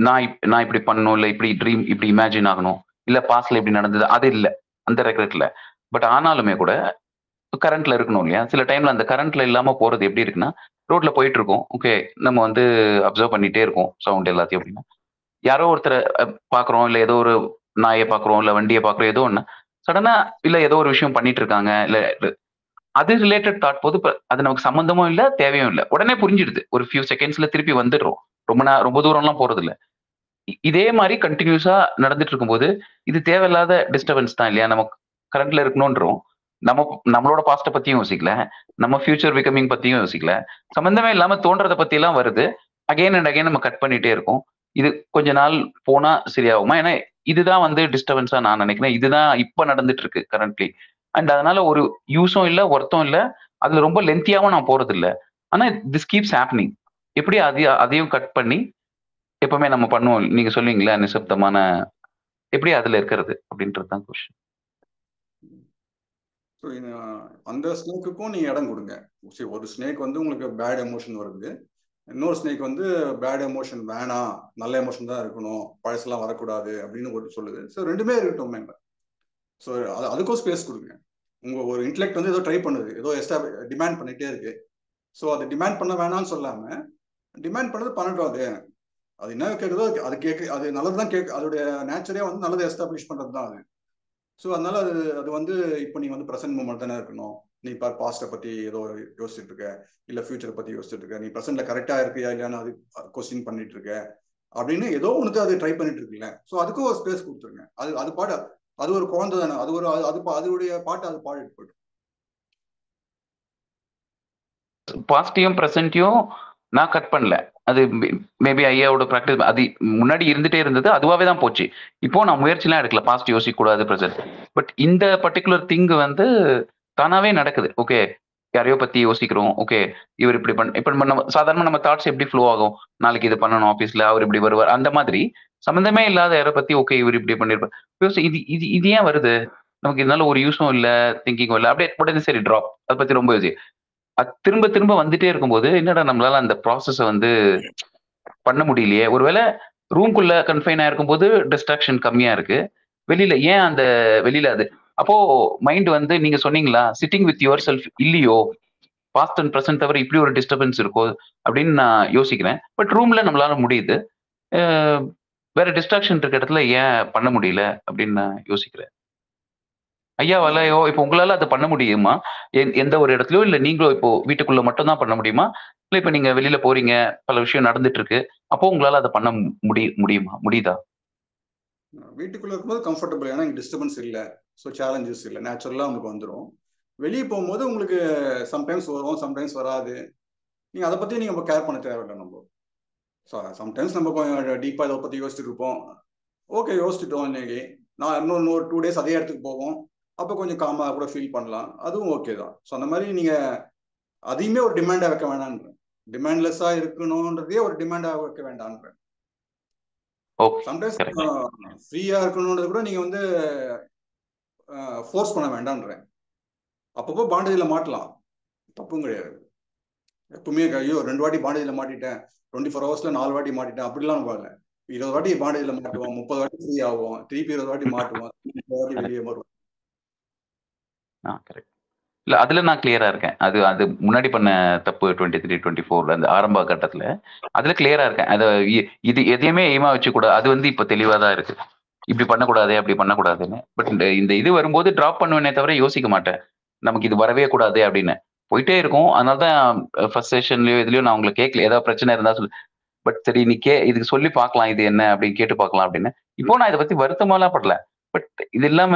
நான் இப்படி பண்ணணும், இல்ல இப்படி ட்ரீம், இப்படி இமேஜின் ஆகணும், இல்ல பாஸ்ட்ல இப்படி நடந்தது, அது இல்ல அந்த ரெக்ரெட்ல. பட் ஆனாலுமே கூட கரண்ட்ல இருக்கணும் இல்லையா. சில டைம்ல அந்த கரண்ட்ல இல்லாம போறது எப்படி இருக்குன்னா, ரோட்ல போயிட்டு இருக்கோம், ஓகே, நம்ம வந்து அப்சர்வ் பண்ணிட்டே இருக்கோம் சவுண்ட் எல்லாத்தையும். அப்படின்னா யாரோ ஒருத்தரை பாக்குறோம், இல்ல ஏதோ ஒரு நாயை பாக்குறோம், இல்ல வண்டியை பாக்குறோம், ஏதோ ஒண்ணு சடனா இல்ல ஏதோ ஒரு விஷயம் பண்ணிட்டு இருக்காங்க, இல்ல அது ரிலேட்டட் தாட் போது அது நமக்கு சம்பந்தமும் இல்ல, தேவையும் இல்ல, உடனே புரிஞ்சிடுது, ஒரு ஃபியூ செகண்ட்ஸ்ல திருப்பி வந்துடுறோம், ரொம்ப தூரம்லாம் போறது இல்ல. இதே மாதிரி கண்டினியூஸா நடந்துட்டு இருக்கும்போது இது தேவையில்லாத டிஸ்டர்பன்ஸ் தான் இல்லையா. நம்ம கரண்ட்ல இருக்கணும்ன்றோம், நம்மளோட பாஸ்ட பத்தியும் யோசிக்கல, நம்ம ஃபியூச்சர் பிகமிங் பத்தியும் யோசிக்கல, சம்பந்தமே இல்லாம தோன்றத பத்தி எல்லாம் வருது, அகைன் அண்ட் அகைன் நம்ம கட் பண்ணிட்டே இருக்கோம். இது கொஞ்ச நாள் போனா சரியாகுமா? ஏன்னா இதுதான் வந்து டிஸ்டர்பன்ஸா நான் நினைக்கிறேன், இதுதான் இப்ப நடந்துட்டு இருக்கு கரண்ட்லி. அண்ட் அதனால ஒரு யூஸும் இல்ல, ஒர்த்தும் இல்ல, அதுல ரொம்ப லென்த்தியாவும் நான் போறது இல்ல. ஆனா திஸ் கீப்ஸ் ஹேப்பனிங். எப்படி அதையும் கட் பண்ணி எப்பவுமே நம்ம பண்ணுவோம், நீங்க சொல்லுவீங்களா நிசப்தமான, எப்படி அதுல இருக்கிறது அப்படின்றது தான் கொஸ்டின். அந்த ஸ்னேக்குக்கும் நீங்க இடம் கொடுங்க. ஒரு ஸ்னேக் வந்து உங்களுக்கு பேட் எமோஷன் வருது, இன்னொரு ஸ்னேக் வந்து பேட் எமோஷன் வேணாம், நல்ல எமோஷன் தான் இருக்கணும், பழசெல்லாம் வரக்கூடாது அப்படின்னு ஒரு சொல்லுது. ஸோ ரெண்டுமே இருக்கட்டும். ஸோ அதுக்கும் ஸ்பேஸ் கொடுங்க. உங்க ஒரு இன்டெலெக்ட் வந்து ஏதோ ட்ரை பண்ணுது, ஏதோ டிமாண்ட் பண்ணிட்டே இருக்கு. ஸோ அதை டிமாண்ட் பண்ண வேணாம்னு சொல்லாம டிமாண்ட் பண்ணது பண்ணட்டும். அது என்ன கேட்குதோ அது அது நல்லது தான் அதோடைய நேச்சரே வந்து நல்லதை எஸ்டாப்ளிஷ் பண்ணுறது தான் அது. ஸோ அதனால அது வந்து இப்போ நீ வந்து ப்ரெசென்ட் மூமெண்ட் தானே இருக்கணும். நீ இப்போ பாஸ்ட்டை பற்றி ஏதோ யோசிச்சுட்டு இருக்க, இல்லை ஃபியூச்சரை பற்றி யோசிச்சுட்டு இருக்க, நீ ப்ரெசென்ட்ல கரெக்டாக இருக்கியா இல்லையான்னு அது கொஸ்டின் பண்ணிட்டு இருக்க அப்படின்னு ஏதோ ஒன்று அது ட்ரை பண்ணிட்டு இருக்குல்ல. ஸோ அதுக்கும் ஒரு ஸ்பேஸ் கொடுத்துருங்க. அது பாட அது ஒரு குழந்தை தானே, அது ஒரு அதோடைய பாட்டு அது பாடிட்டு போயிடும். பாசிட்டிவும் ப்ரெசென்ட்டையும் நான் கட் பண்ணல. அது மேபி ஐயாவோட ப்ராக்டிஸ் அது முன்னாடி இருந்துட்டே இருந்தது, அதுவாகவே தான் போச்சு. இப்போ நான் முயற்சிலாம் எடுக்கல பாசிட்டிவ் யோசிக்கக்கூடாது ப்ரெசென்ட். பட் இந்த பர்டிகுலர் திங் வந்து தானாவே நடக்குது. ஓகே, யாரையோ பத்தி யோசிக்கிறோம். ஓகே, இவர் இப்படி இப்ப நம்ம சாதாரண நம்ம தாட்ஸ் எப்படி ஃப்ளோ ஆகும், நாளைக்கு இது பண்ணணும் ஆஃபீஸ்ல, அவர் இப்படி வருவார், அந்த மாதிரி சம்மந்தமே இல்லாத யாரை பத்தி ஓகே இவர் இப்படி பண்ணிருப்பார், இது இது இது ஏன் வருது, நமக்கு இதனால ஒரு யூஸும் இல்லை, திங்கிங்கும் இல்லை, அப்படியே உடனே சரி ட்ராப். அதை பத்தி ரொம்ப யோசி. அது திரும்ப திரும்ப வந்துட்டே இருக்கும்போது என்னடா நம்மளால அந்த ப்ராசஸை வந்து பண்ண முடியலையே. ஒருவேளை ரூம்குள்ள கன்ஃபைன் ஆயிருக்கும் போது டிஸ்ட்ராக்ஷன் கம்மியா இருக்கு, வெளியில ஏன் அந்த வெளியில அது அப்போ மைண்ட் வந்து நீங்க சொன்னீங்களா சிட்டிங் வித் யுவர் செல்ஃப் இல்லையோ, பாஸ்ட் அண்ட் ப்ரெசென்ட் தவிர இப்படி ஒரு டிஸ்டர்பன்ஸ் இருக்கோ அப்படின்னு நான் யோசிக்கிறேன். பட் ரூம்ல நம்மளால முடியுது, வேற டிஸ்ட்ராக்ஷன் இருக்க இடத்துல ஏன் பண்ண முடியல அப்படின்னு நான் யோசிக்கிறேன். ஐயா வலையோ இப்போ உங்களால அதை பண்ண முடியுமா எந்த ஒரு இடத்துலயோ, இல்ல நீங்களும் இப்போ வீட்டுக்குள்ள மட்டும் தான் பண்ண முடியுமா, இல்ல இப்ப நீங்க வெளியில போறீங்க, பல விஷயம் நடந்துட்டு இருக்கு, அப்போ உங்களால அதை பண்ண முடியுதா? வீட்டுக்குள்ள இருக்கும்போது கம்ஃபர்டபுள், ஏன்னா இங்க டிஸ்டர்பன்ஸ் இல்லை, ஸோ சேலஞ்சஸ் இல்லை, நேச்சுரலா உங்களுக்கு வந்துடும். வெளியே போகும்போது உங்களுக்கு சம்டைம்ஸ் வரும், சம்டைம்ஸ் வராது. நீங்க அதை பத்தி நீங்க கேர் பண்ண தேவையில்லை. நம்ம சம்டைம்ஸ் நம்ம கொஞ்சம் டீப்பா இதை பத்தி யோசிச்சுட்டு இருப்போம். ஓகே, யோசிச்சுட்டோம் இன்னைக்கு, நான் இன்னொரு 2 days அதே இடத்துக்கு போவோம், அப்போ கொஞ்சம் காமாக கூட ஃபீல் பண்ணலாம், அதுவும் ஓகே தான். ஸோ அந்த மாதிரி நீங்க அதையுமே ஒரு டிமாண்டா வைக்க வேண்டான்ற, டிமாண்ட்லெஸ்ஸா இருக்கணும்ன்றதே ஒரு டிமாண்டா வைக்க வேண்டான்ற. சம்டைம்ஸ் ஃப்ரீயா இருக்கணும்ன்றது கூட நீங்க வந்து ஃபோர்ஸ் பண்ண வேண்டான்றேன். அப்பப்போ பாண்டேஜில் மாட்டலாம், தப்பும் கிடையாது. எப்பவுமே ஐயோ 2 வாட்டி பாண்டேஜில் மாட்டிட்டேன், 24 hours 4 வாட்டி மாட்டிட்டேன் அப்படிலாம் பாருங்க. 20 வாட்டி பாண்டேஜில் மாட்டுவோம், 30 வாட்டி ஃப்ரீ ஆகும், திருப்பி 20 வாட்டி மாட்டுவோம், 30 வாட்டி வெளியே வருவோம். கரெக்ட். இல்ல அதுல நான் கிளியரா இருக்கேன். அது முன்னாடி பண்ண தப்பு 23, 24 அந்த ஆரம்ப கட்டத்துல அதுல கிளியரா இருக்கேன். அதை இது எதையுமே எய்மா வச்சு கூட அது வந்து இப்ப தெளிவா தான் இருக்கு. இப்படி பண்ணக்கூடாது அப்படி பண்ணக்கூடாதுன்னு. பட் இந்த இது வரும்போது டிராப் பண்ணுவேனே தவிர யோசிக்க மாட்டேன், நமக்கு இது வரவே கூடாது அப்படின்னு போயிட்டே இருக்கும். அதனால தான் ஃபர்ஸ்ட் செஷன்லயோ இதுலயோ நான் உங்களுக்கு கேட்கல, ஏதாவது பிரச்சனை இருந்தா சொல்லு. பட் சரி நீ இதுக்கு சொல்லி பார்க்கலாம், இது என்ன அப்படின்னு கேட்டு பார்க்கலாம் அப்படின்னு. இப்போ நான் இதை பத்தி வருத்தமாலாம் படல. பட் இது இல்லாம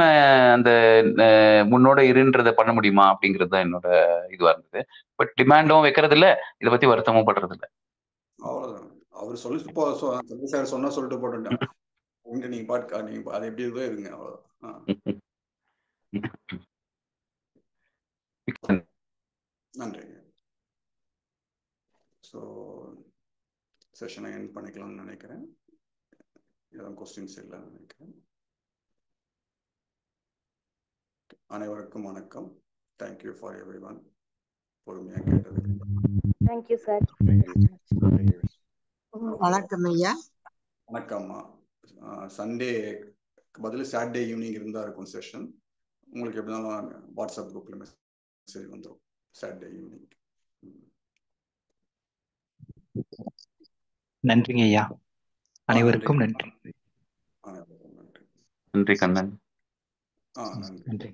அந்த முன்னோட இருன்றதை பண்ண முடியுமா அப்படிங்கிறது தான் என்னோட இதுவா இருந்தது. பட் டிமாண்டும் வைக்கிறது இல்ல, இதை பத்தி வருத்தமும் படுறது இல்ல. அவ்வளவுதான். அவர் சொல்லிட்டு சொன்னா சொல்லிட்டு போட்டுட்டேன், நீங்க பாட்டு நீங்க அது எப்படி இருக்கோ இருங்க, அவ்வளவுதான். நன்றி. ஸோ செஷனை எண்ட் பண்ணிக்கலாம்னு நினைக்கிறேன். ஏதாவது கொஸ்டின்ஸ் இல்லைன்னு நினைக்கிறேன். அனைவருக்கும் வணக்கம். Thank you for everyone. பொறுமையாக கேட்டதுக்கு தேங்க்யூ சார். வணக்கம் ஐயா. வணக்கம்மா. சண்டே பதில் சாட்டர்டே ஈவினிங் இருந்தால் இருக்கும் செஷன். உங்களுக்கு எப்படினாலும் வாட்ஸ்அப் குரூப்பில் மெசேஜ் வந்துடும் சாட்டர்டே ஈவினிங். நன்றிங்க ஐயா. அனைவருக்கும் நன்றி. அனைவருக்கும் நன்றி. நன்றி கண்ணன். நன்றி.